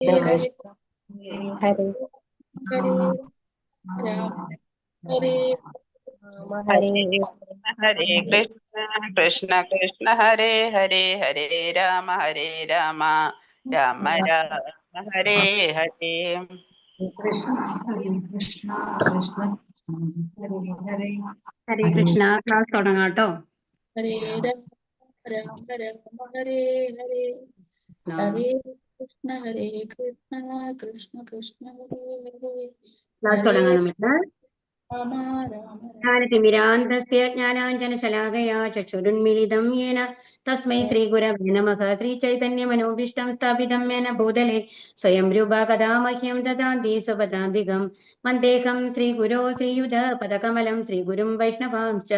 Hare Hare Hare Ram Hare Rama, Hare Hare Hare Krishna, Krishna Krishna Hare Hare, Hare Rama, Rama Rama, Hare Hare. Krishna Krishna Krishna Hare Hare ഹരേ Krishna. Class തുടങ്ങാം കേട്ടോ. Hare Ram Ram Ram Hare Hare Hare Krishna Krishna Krishna Hare Hare class തുടങ്ങാം നമുക്ക്. Rama Rama ജ്ഞാനതിമിരാന്തസ്യ ജ്ഞാനാഞ്ജനശലാകയാ ചക്ഷുരുന്മിലിതം യേന തസ്മൈ ശ്രീഗുരവേ നമഃ. ശ്രീചൈതന്യമനോഭീഷ്ടം സ്ഥാപിതം യേന ഭൂതലേ സ്വയം രൂപ കഥാ മഹ്യം ദദാന്തി സ്വപദാന്തികം. വന്ദേഹം ശ്രീഗുരോ ശ്രീയുധപദകമലം ശ്രീഗുരും വൈഷ്ണവാംശ്ച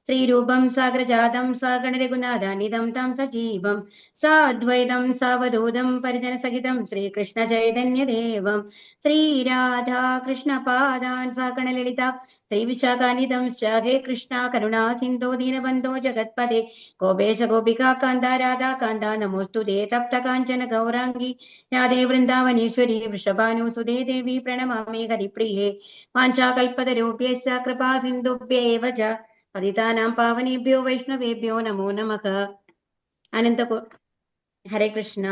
ശ്രീരൂപം സാഗ്രജാതം സഗണരഘുനാഥാനിധം തം സജീവം സാദ്വൈതം സാവധൂതം പരിജനസഹിതം ശ്രീകൃഷ്ണചൈതന്യദേവം ശ്രീരാധാകൃഷ്ണപാദാൻ സഗണലളിത ശ്രീവിശാഖാനിധം ഹേ കൃഷ്ണ കരുണാ സിന്ധോ ദീനബന്ധോ ജഗത്പദേ ഗോപേശ ഗോപികാ കാന്ത രാധാ കാന്ത നമോസ്തുതേ തപ്ത കാഞ്ചന ഗൗരാംഗി രാധേ വൃന്ദാവനേശ്വരി വൃഷഭാനുസുതേ ദേവി പ്രണമാമി ഹരിപ്രിയേ വാഞ്ചാകൽപതരൂപ്യശ്ച കൃപാ സിന്ധുഭ്യേവ ച പതിതാനാം പാവനേഭ്യോ വൈഷ്ണവേഭ്യോ നമോ നമഃ. ഹരേ കൃഷ്ണ.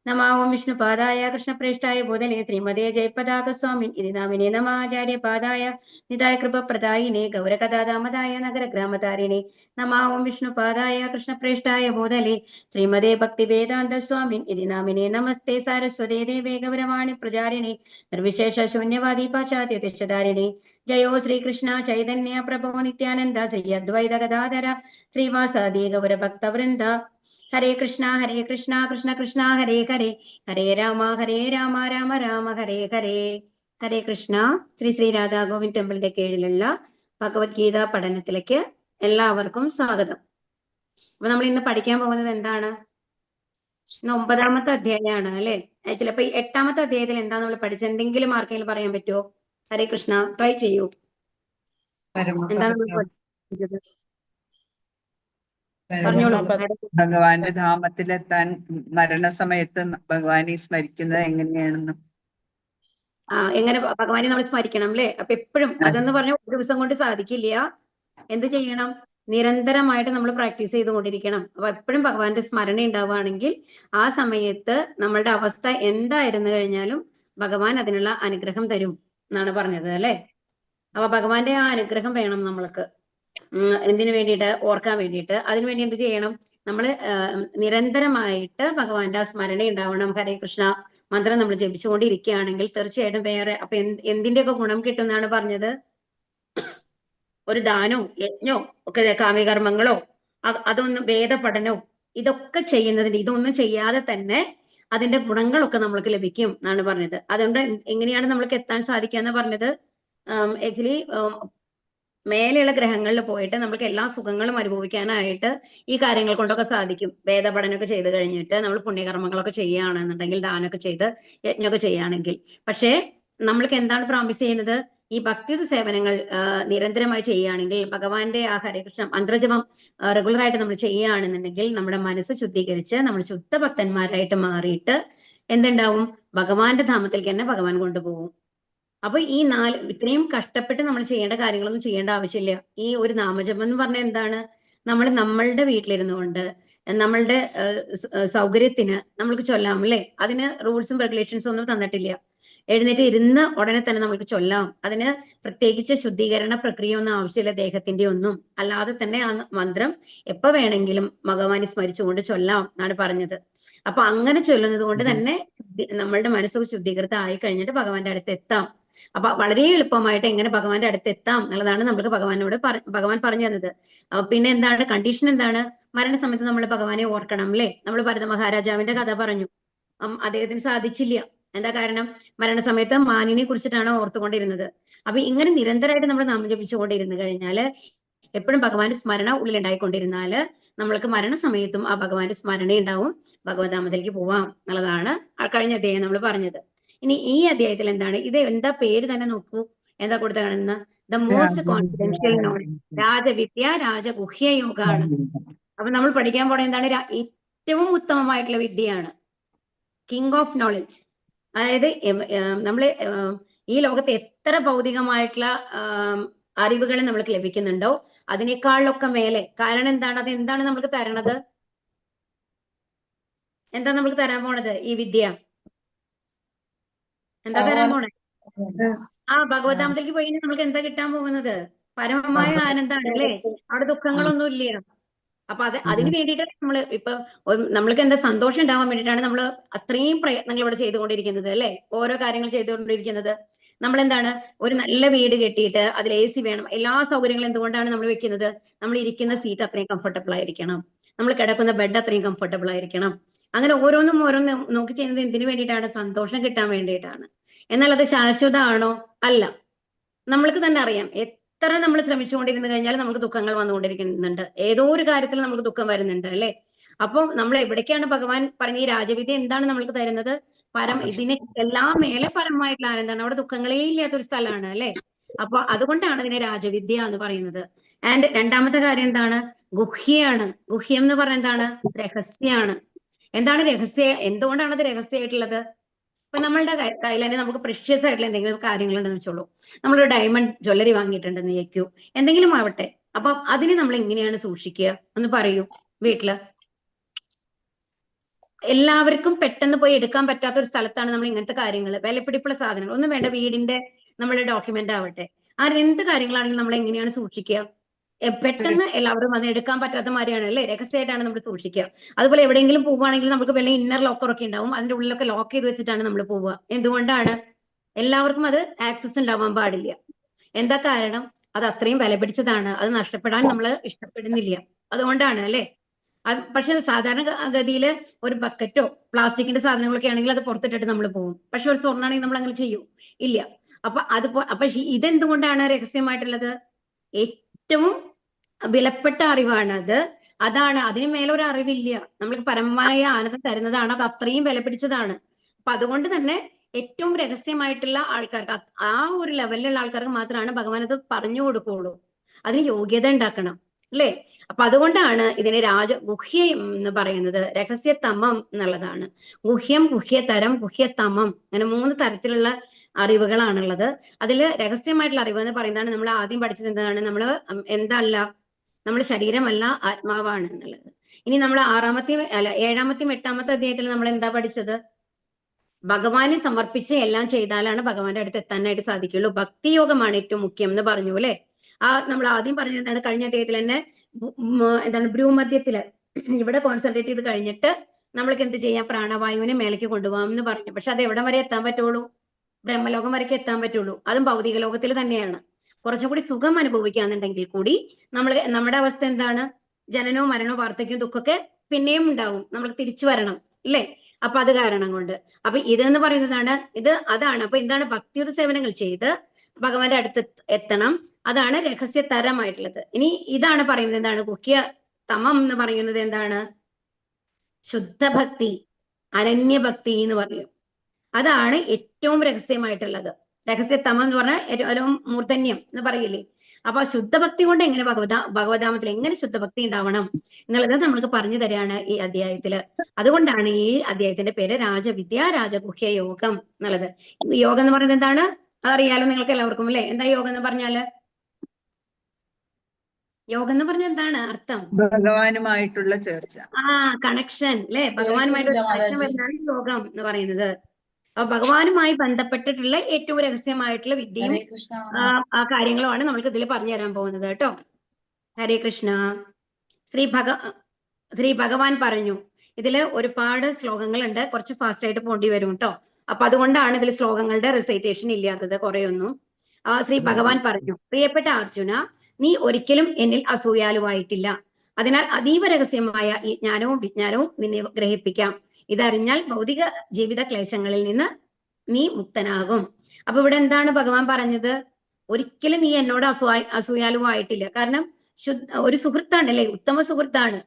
നമോ വിഷ്ണുപാദായ കൃഷ്ണപ്രേഷ്ഠായ ഭൂതലേ ശ്രീമതേ ജയപതാകസ്വാമിൻ ഇതി നാമിനെ നമാചാര്യപാദായ നിതായ കൃപപ്രദായിനെ ഗൗരകഥാദാമതായ നഗരഗ്രാമതാരിണേ നമോ വിഷ്ണുപാദായ കൃഷ്ണപ്രേഷ്ഠായ ഭൂതലേ ശ്രീമതേ ഭക്തിവേദാന്തസ്വാമിൻ ഇതി നാമിനെ നമസ്തേ സാരസ്വതേ ദേവേ ഗൗരവാണി പ്രചാരിണേ നിർവിശേഷ ശൂന്യവാദി പാശ്ചാത്യ ദിശധാരിണേ ജയോ ശ്രീകൃഷ്ണ ചൈതന്യ പ്രഭോ നിത്യാനന്ദ ശ്രീ അദ്വൈത ഗദാധര ശ്രീവാസാദി ഗൗരഭക്തവൃന്ദ. ഹരേ കൃഷ്ണ കൃഷ്ണ കൃഷ്ണ ഹരേ ഹരേ ഹരേ രാമ രാമ രാമ ഹരേ ഹരേ. ഹരേ കൃഷ്ണ. ശ്രീ ശ്രീ രാധാ ഗോവിന്ദ് ടെമ്പിളിന്റെ കീഴിലുള്ള ഭഗവത്ഗീത പഠനത്തിലേക്ക് എല്ലാവർക്കും സ്വാഗതം. അപ്പൊ നമ്മൾ ഇന്ന് പഠിക്കാൻ പോകുന്നത് എന്താണ്? ഇന്ന് 9ാമത്തെ അധ്യായമാണ് അല്ലെ. ചിലപ്പോ 8ാമത്തെ അധ്യായത്തിൽ എന്താ നമ്മൾ പഠിച്ചത്? എന്തെങ്കിലും ആർക്കെങ്കിലും പറയാൻ പറ്റുമോ? ഹരേ കൃഷ്ണ, ട്രൈ ചെയ്യൂ. എന്താ നമ്മൾ പഠിച്ചത്? പറഞ്ഞോളൂ. ഭഗവാന്റെ ധാമത്തിലെത്താൻ മരണസമയത്ത് ഭഗവാനെ സ്മരിക്കുന്നത് എങ്ങനെയാണെന്ന്. എങ്ങനെ ഭഗവാനെ നമ്മൾ സ്മരിക്കണം അല്ലെ. അപ്പൊ എപ്പോഴും അതെന്ന് പറഞ്ഞ ഒരു ദിവസം കൊണ്ട് സാധിക്കില്ല. എന്ത് ചെയ്യണം? നിരന്തരമായിട്ട് നമ്മൾ പ്രാക്ടീസ് ചെയ്തുകൊണ്ടിരിക്കണം. അപ്പൊ എപ്പോഴും ഭഗവാന്റെ സ്മരണ ഉണ്ടാവുകയാണെങ്കിൽ ആ സമയത്ത് നമ്മളുടെ അവസ്ഥ എന്തായിരുന്നു കഴിഞ്ഞാലും ഭഗവാൻ അതിനുള്ള അനുഗ്രഹം തരും എന്നാണ് പറഞ്ഞത് അല്ലെ. അപ്പൊ ഭഗവാന്റെ ആ അനുഗ്രഹം വേണം നമ്മൾക്ക്. എന്തിനു വേണ്ടിയിട്ട്? ഓർക്കാൻ വേണ്ടിയിട്ട്. അതിനുവേണ്ടി എന്ത് ചെയ്യണം? നമ്മൾ നിരന്തരമായിട്ട് ഭഗവാന്റെ ആ സ്മരണ ഉണ്ടാവണം. ഹരേ കൃഷ്ണ മന്ത്രം നമ്മൾ ജപിച്ചുകൊണ്ടിരിക്കുകയാണെങ്കിൽ തീർച്ചയായിട്ടും വേറെ അപ്പൊ എന്തിന്റെയൊക്കെ ഗുണം കിട്ടും എന്നാണ് പറഞ്ഞത്? ഒരു ദാനോ യജ്ഞോ ഒക്കെ കാമ്യകർമ്മങ്ങളോ അതൊന്നും വേദപഠനോ ഇതൊക്കെ ചെയ്യുന്നതിന് ഇതൊന്നും ചെയ്യാതെ തന്നെ അതിന്റെ ഗുണങ്ങളൊക്കെ നമ്മൾക്ക് ലഭിക്കും എന്നാണ് പറഞ്ഞത്. അതുകൊണ്ട് എങ്ങനെയാണ് നമ്മൾക്ക് എത്താൻ സാധിക്കുക എന്ന് പറഞ്ഞത്? ആക്ച്വലി മേലെയുള്ള ഗ്രഹങ്ങളിൽ പോയിട്ട് നമുക്ക് എല്ലാ സുഖങ്ങളും അനുഭവിക്കാനായിട്ട് ഈ കാര്യങ്ങൾ കൊണ്ടൊക്കെ സാധിക്കും. വേദപഠനമൊക്കെ ചെയ്ത് കഴിഞ്ഞിട്ട് നമ്മൾ പുണ്യകർമ്മങ്ങളൊക്കെ ചെയ്യുകയാണെന്നുണ്ടെങ്കിൽ, ദാനമൊക്കെ ചെയ്ത് യജ്ഞമൊക്കെ ചെയ്യുകയാണെങ്കിൽ. പക്ഷേ നമ്മൾക്ക് എന്താണ് പ്രോമിസ് ചെയ്യുന്നത്? ഈ ഭക്തി സേവനങ്ങൾ നിരന്തരമായി ചെയ്യുകയാണെങ്കിൽ, ഭഗവാന്റെ ആ ഹരേകൃഷ്ണ മന്ത്രജപം റെഗുലറായിട്ട് നമ്മൾ ചെയ്യുകയാണെന്നുണ്ടെങ്കിൽ നമ്മുടെ മനസ്സ് ശുദ്ധീകരിച്ച് നമ്മൾ ശുദ്ധ ഭക്തന്മാരായിട്ട് മാറിയിട്ട് എന്തുണ്ടാവും? ഭഗവാന്റെ ധാമത്തിലേക്ക് തന്നെ ഭഗവാൻ കൊണ്ടുപോകും. അപ്പൊ ഈ ഇത്രയും കഷ്ടപ്പെട്ട് നമ്മൾ ചെയ്യേണ്ട കാര്യങ്ങളൊന്നും ചെയ്യേണ്ട ആവശ്യമില്ല. ഈ ഒരു നാമജപം എന്ന് പറഞ്ഞാൽ എന്താണ്? നമ്മൾ നമ്മളുടെ വീട്ടിലിരുന്നു കൊണ്ട് നമ്മളുടെ സൗകര്യത്തിന് നമ്മൾക്ക് ചൊല്ലാം അല്ലേ. അതിന് റൂൾസും റെഗുലേഷൻസും ഒന്നും തന്നിട്ടില്ല. എഴുന്നേറ്റ് ഇരുന്ന് ഉടനെ തന്നെ നമുക്ക് ചൊല്ലാം. അതിന് പ്രത്യേകിച്ച് ശുദ്ധീകരണ പ്രക്രിയ ഒന്നും ആവശ്യമില്ല, ദേഹത്തിന്റെ ഒന്നും. അല്ലാതെ തന്നെ ആ മന്ത്രം എപ്പോ വേണമെങ്കിലും ഭഗവാനെ സ്മരിച്ചുകൊണ്ട് ചൊല്ലാം എന്നാണ് പറഞ്ഞത്. അപ്പൊ അങ്ങനെ ചൊല്ലുന്നത് കൊണ്ട് തന്നെ നമ്മളുടെ മനസ്സ് ശുദ്ധീകൃതമായി കഴിഞ്ഞിട്ട് ഭഗവാന്റെ അടുത്ത് എത്താം. അപ്പൊ വളരെ എളുപ്പമായിട്ട് എങ്ങനെ ഭഗവാന്റെ അടുത്ത് എത്താം എന്നുള്ളതാണ് നമ്മൾക്ക് ഭഗവാൻ പറഞ്ഞു തന്നത്. പിന്നെ എന്താണ് കണ്ടീഷൻ? എന്താണ്? മരണസമയത്ത് നമ്മൾ ഭഗവാനെ ഓർക്കണം അല്ലേ. നമ്മൾ ഭരത മഹാരാജാവിന്റെ കഥ പറഞ്ഞു. അദ്ദേഹത്തിന് സാധിച്ചില്ല. എന്താ കാരണം? മരണസമയത്ത് മാനിനെ കുറിച്ചിട്ടാണ് ഓർത്തുകൊണ്ടിരുന്നത്. അപ്പൊ ഇങ്ങനെ നിരന്തരമായിട്ട് നമ്മൾ നാമം ജപിച്ചുകൊണ്ടിരുന്നു കഴിഞ്ഞാല്, എപ്പോഴും ഭഗവാന്റെ സ്മരണ ഉള്ളിലുണ്ടായിക്കൊണ്ടിരുന്നാല് നമ്മൾക്ക് മരണസമയത്തും ആ ഭഗവാന്റെ സ്മരണ ഉണ്ടാവും. ഭഗവത്ധാമത്തിലേക്ക് പോവാം എന്നുള്ളതാണ് കഴിഞ്ഞ അധ്യായം നമ്മൾ പറഞ്ഞത്. ഇനി ഈ അധ്യായത്തിൽ എന്താണ്? ഇത് എന്താ പേര് തന്നെ നോക്കൂ. എന്താ കൊടുത്ത കാണുന്ന? The most confidential knowledge. രാജവിദ്യ രാജഗുഹ്യ യോഗമാണ്. അപ്പൊ നമ്മൾ പഠിക്കാൻ പോണ എന്താണ്? ഏറ്റവും ഉത്തമമായിട്ടുള്ള വിദ്യയാണ്. King of knowledge. അതായത് നമ്മള് ഈ ലോകത്ത് എത്ര ഭൗതികമായിട്ടുള്ള അറിവുകൾ നമ്മൾക്ക് ലഭിക്കുന്നുണ്ടോ അതിനേക്കാളൊക്കെ മേലെ. കാരണം എന്താണ്? അത് എന്താണ് നമ്മൾക്ക് തരണത്? എന്താ നമ്മൾക്ക് തരാൻ പോണത്? ഈ വിദ്യ എന്താ തരാൻ പോണേ? ഭഗവതാമത്തിലേക്ക് പോയി കഴിഞ്ഞാൽ നമ്മൾക്ക് എന്താ കിട്ടാൻ പോകുന്നത്? പരമമായ ആനന്ദാണ് അല്ലേ? അവിടെ ദുഃഖങ്ങളൊന്നും ഇല്ല. അപ്പൊ അതിന് വേണ്ടിയിട്ട് ഇപ്പൊ നമ്മൾക്ക് എന്താ സന്തോഷം ഉണ്ടാവാൻ വേണ്ടിയിട്ടാണ് നമ്മൾ അത്രയും പ്രയത്നങ്ങൾ ഇവിടെ ചെയ്തുകൊണ്ടിരിക്കുന്നത് അല്ലെ? ഓരോ കാര്യങ്ങൾ ചെയ്തുകൊണ്ടിരിക്കുന്നത്. നമ്മൾ എന്താണ് ഒരു നല്ല വീട് കെട്ടിയിട്ട് അതിൽ AC വേണം, എല്ലാ സൗകര്യങ്ങളും എന്തുകൊണ്ടാണ് നമ്മൾ വെക്കുന്നത്? നമ്മൾ ഇരിക്കുന്ന സീറ്റ് അത്രയും കംഫർട്ടബിൾ ആയിരിക്കണം, നമ്മൾ കിടക്കുന്ന ബെഡ് അത്രയും കംഫർട്ടബിൾ ആയിരിക്കണം. അങ്ങനെ ഓരോന്നും നോക്കി ചെയ്യുന്നത് എന്തിനു വേണ്ടിയിട്ടാണ്? സന്തോഷം കിട്ടാൻ വേണ്ടിയിട്ടാണ്. എന്നാൽ അത് ശാശ്വതമാണോ? അല്ല. നമ്മൾക്ക് തന്നെ അറിയാം എത്ര നമ്മൾ ശ്രമിച്ചുകൊണ്ടിരുന്നു കഴിഞ്ഞാൽ നമുക്ക് ദുഃഖങ്ങൾ വന്നുകൊണ്ടിരിക്കുന്നുണ്ട്. ഏതോ ഒരു കാര്യത്തിൽ നമുക്ക് ദുഃഖം വരുന്നുണ്ട് അല്ലെ? അപ്പോൾ നമ്മൾ എവിടേക്കാണ് ഭഗവാൻ പറഞ്ഞ ഈ രാജവിദ്യ എന്താണ് നമ്മൾക്ക് തരുന്നത്? ഇതിനെ എല്ലാം മേലെ പരമായിട്ടുള്ള ആനന്ദമാണ്. അവിടെ ദുഃഖങ്ങളേ ഇല്ലാത്തൊരു സ്ഥലമാണ് അല്ലെ? അപ്പൊ അതുകൊണ്ടാണ് ഇതിനെ രാജവിദ്യ എന്ന് പറയുന്നത്. ആൻഡ് രണ്ടാമത്തെ കാര്യം എന്താണ്? ഗുഹ്യാണ്. ഗുഹ്യം എന്ന് പറഞ്ഞ എന്താണ്? രഹസ്യമാണ്. എന്താണ് രഹസ്യം? എന്തുകൊണ്ടാണ് അത് രഹസ്യമായിട്ടുള്ളത്? ഇപ്പൊ നമ്മളുടെ കയ്യിൽ തന്നെ നമുക്ക് പ്രഷ്യസ് ആയിട്ടുള്ള എന്തെങ്കിലും കാര്യങ്ങളുണ്ടെന്ന് വെച്ചോളൂ. നമ്മളൊരു ഡയമണ്ട് ജ്വല്ലറി വാങ്ങിയിട്ടുണ്ടെന്ന് വിചാരിക്കൂ, എന്തെങ്കിലും ആവട്ടെ. അപ്പൊ അതിനെ നമ്മൾ എങ്ങനെയാണ് സൂക്ഷിക്കുക ഒന്ന് പറയൂ. വീട്ടില് എല്ലാവർക്കും പെട്ടെന്ന് പോയി എടുക്കാൻ പറ്റാത്ത ഒരു സ്ഥലത്താണ് നമ്മൾ ഇങ്ങനത്തെ കാര്യങ്ങൾ, വിലപിടിപ്പുള്ള സാധനങ്ങൾ ഒന്നും വേണ്ട, വീടിന്റെ നമ്മളുടെ ഡോക്യുമെന്റ് ആവട്ടെ, എന്ത് കാര്യങ്ങളാണെങ്കിലും നമ്മൾ എങ്ങനെയാണ് സൂക്ഷിക്കുക? പെട്ടെന്ന് എല്ലാവരും അത് എടുക്കാൻ പറ്റാത്ത മാതിരിയാണ് അല്ലേ? രഹസ്യമായിട്ടാണ് നമ്മൾ സൂക്ഷിക്കുക. അതുപോലെ എവിടെയെങ്കിലും പോവുകയാണെങ്കിൽ നമുക്ക് വല്ല ഇന്നർ ലോക്കർ ഒക്കെ ഉണ്ടാവും, അതിന്റെ ഉള്ളിലൊക്കെ ലോക്ക് ചെയ്ത് വെച്ചിട്ടാണ് നമ്മൾ പോവുക. എന്തുകൊണ്ടാണ്? എല്ലാവർക്കും അത് ആക്സസ് ഉണ്ടാവാൻ പാടില്ല. എന്താ കാരണം? അത് അത്രയും വില പിടിച്ചതാണ്, അത് നഷ്ടപ്പെടാൻ നമ്മൾ ഇഷ്ടപ്പെടുന്നില്ല, അതുകൊണ്ടാണ് അല്ലേ? പക്ഷെ സാധാരണ ഗതിയിൽ ഒരു ബക്കറ്റോ പ്ലാസ്റ്റിക്കിന്റെ സാധനങ്ങളൊക്കെ ആണെങ്കിൽ അത് പുറത്തിട്ടിട്ട് നമ്മൾ പോകും. പക്ഷെ ഒരു സ്വർണ്ണാണെങ്കിൽ നമ്മൾ അങ്ങനെ ചെയ്യൂ ഇല്ല. അപ്പൊ ഇതെന്തുകൊണ്ടാണ് രഹസ്യമായിട്ടുള്ളത്? ഏറ്റവും വിലപ്പെട്ട അറിവാണത്. അതാണ്, അതിന് മേലൊരു അറിവില്ല. നമ്മൾക്ക് പരമമായ ആനന്ദം തരുന്നതാണ്, അത് അത്രയും വില പിടിച്ചതാണ്. അപ്പൊ അതുകൊണ്ട് തന്നെ ഏറ്റവും രഹസ്യമായിട്ടുള്ള ആൾക്കാർക്ക്, ആ ഒരു ലെവലിലുള്ള ആൾക്കാർക്ക് മാത്രമാണ് ഭഗവാൻ അത് പറഞ്ഞു കൊടുക്കുള്ളൂ. അതിന് യോഗ്യത ഉണ്ടാക്കണം അല്ലേ? അപ്പൊ അതുകൊണ്ടാണ് ഇതിനെ ഗുഹ്യം എന്ന് പറയുന്നത്. രഹസ്യതമം എന്നുള്ളതാണ്. ഗുഹ്യം, ഗുഹ്യതരം, ഗുഹ്യതമം, അങ്ങനെ 3 തരത്തിലുള്ള അറിവുകളാണുള്ളത്. അതിൽ രഹസ്യമായിട്ടുള്ള അറിവ് എന്ന് പറയുന്നതാണ് നമ്മൾ ആദ്യം പഠിച്ചത്. എന്താണ്? നമ്മൾ എന്തല്ല, നമ്മൾ ശരീരമല്ല ആത്മാവാണ് എന്നുള്ളത്. ഇനി നമ്മൾ 7ാമത്തെയും 8ാമത്തെ അധ്യായത്തിൽ നമ്മൾ എന്താ പഠിച്ചത്? ഭഗവാനെ സമർപ്പിച്ച് എല്ലാം ചെയ്താലാണ് ഭഗവാന്റെ അടുത്ത് എത്താനായിട്ട് സാധിക്കുള്ളൂ. ഭക്തിയോഗമാണ് ഏറ്റവും മുഖ്യം എന്ന് പറഞ്ഞു അല്ലെ? നമ്മൾ ആദ്യം പറഞ്ഞത് എന്താണ്? കഴിഞ്ഞ അധ്യായത്തിൽ തന്നെ എന്താണ്, ഭ്രൂമധ്യത്തില് ഇവിടെ കോൺസെൻട്രേറ്റ് ചെയ്ത് കഴിഞ്ഞിട്ട് നമ്മൾക്ക് എന്ത് ചെയ്യാം? പ്രാണവായുവിനെ മേലേക്ക് കൊണ്ടുപോകാം എന്ന് പറഞ്ഞു. പക്ഷെ അത് എവിടം വരെ എത്താൻ പറ്റുള്ളൂ? ബ്രഹ്മലോകം വരയ്ക്ക് എത്താൻ പറ്റുള്ളൂ. അതും ഭൗതിക ലോകത്തിൽ തന്നെയാണ്. കുറച്ചും കൂടി സുഖം അനുഭവിക്കാന്നുണ്ടെങ്കിൽ കൂടി നമ്മുടെ അവസ്ഥ എന്താണ്? ജനനവും മരണവും വാർദ്ധക്യവും ദുഃഖമൊക്കെ പിന്നെയും ഉണ്ടാവും, നമ്മൾ തിരിച്ചു വരണം അല്ലേ? അപ്പൊ അത് കാരണം കൊണ്ട് അപ്പൊ ഇതെന്ന് പറയുന്നതാണ്, അതാണ്. അപ്പൊ എന്താണ്? ഭക്തിയുത സേവനങ്ങൾ ചെയ്ത് ഭഗവാന്റെ അടുത്ത് എത്തണം. അതാണ് രഹസ്യതരമായിട്ടുള്ളത്. ഇനി ഇതാണ് പറയുന്നത് എന്താണ്? ഗുഹ്യതമം എന്ന് പറയുന്നത് എന്താണ്? ശുദ്ധഭക്തി, അനന്യഭക്തി എന്ന് പറയും. അതാണ് ഏറ്റവും രഹസ്യമായിട്ടുള്ളത്. രഹസ്യതമം എന്ന് പറഞ്ഞാൽ ഏറ്റവും മൂർധന്യം എന്ന് പറയില്ലേ? അപ്പൊ ശുദ്ധഭക്തി കൊണ്ട് എങ്ങനെ ഭഗവതാമത്തിൽ എങ്ങനെ ശുദ്ധഭക്തി ഉണ്ടാവണം എന്നുള്ളത് നമ്മൾക്ക് പറഞ്ഞു തരികയാണ് ഈ അധ്യായത്തില്. അതുകൊണ്ടാണ് ഈ അധ്യായത്തിന്റെ പേര് രാജവിദ്യ രാജഗുഹ്യ യോഗം എന്നുള്ളത്. യോഗം എന്ന് പറയുന്നത് എന്താണ്? അതറിയാലോ നിങ്ങൾക്ക് എല്ലാവർക്കും അല്ലെ? എന്താ യോഗം എന്ന് പറഞ്ഞാല്? യോഗം എന്ന് പറഞ്ഞാൽ എന്താണ് അർത്ഥം? ഭഗവാനുമായിട്ടുള്ള ചേർച്ച, കണക്ഷൻ അല്ലെ? ഭഗവാനുമായിട്ടുള്ള കണക്ഷൻ വരുന്നതാണ് യോഗം എന്ന് പറയുന്നത്. അപ്പൊ ഭഗവാനുമായി ബന്ധപ്പെട്ടിട്ടുള്ള ഏറ്റവും രഹസ്യമായിട്ടുള്ള വിദ്യയും ആ കാര്യങ്ങളുമാണ് നമ്മൾക്ക് ഇതിൽ പറഞ്ഞു തരാൻ പോകുന്നത് കേട്ടോ. ഹരേ കൃഷ്ണ. ശ്രീ ഭഗവാൻ പറഞ്ഞു. ഇതില് ഒരുപാട് ശ്ലോകങ്ങളുണ്ട്, കുറച്ച് ഫാസ്റ്റ് ആയിട്ട് പോണ്ടി വരും കേട്ടോ. അപ്പൊ അതുകൊണ്ടാണ് ഇതിൽ ശ്ലോകങ്ങളുടെ റിസൈറ്റേഷൻ ഇല്ലാത്തത് കുറേയൊന്നും. ശ്രീ ഭഗവാൻ പറഞ്ഞു, പ്രിയപ്പെട്ട അർജുന, നീ ഒരിക്കലും എന്നിൽ അസൂയാലുവായിട്ടില്ല. അതിനാൽ അതീവ രഹസ്യമായ ഈ ജ്ഞാനവും വിജ്ഞാനവും നിന്നെ ഗ്രഹിപ്പിക്കാം. ഇതറിഞ്ഞാൽ ഭൗതിക ജീവിത ക്ലേശങ്ങളിൽ നിന്ന് നീ മുക്തനാകും. അപ്പൊ ഇവിടെ എന്താണ് ഭഗവാൻ പറഞ്ഞത്? ഒരിക്കലും നീ എന്നോട് അസൂയാലുവായിട്ടില്ല. കാരണം ഒരു സുഹൃത്താണ് അല്ലെ? ഉത്തമ സുഹൃത്താണ്.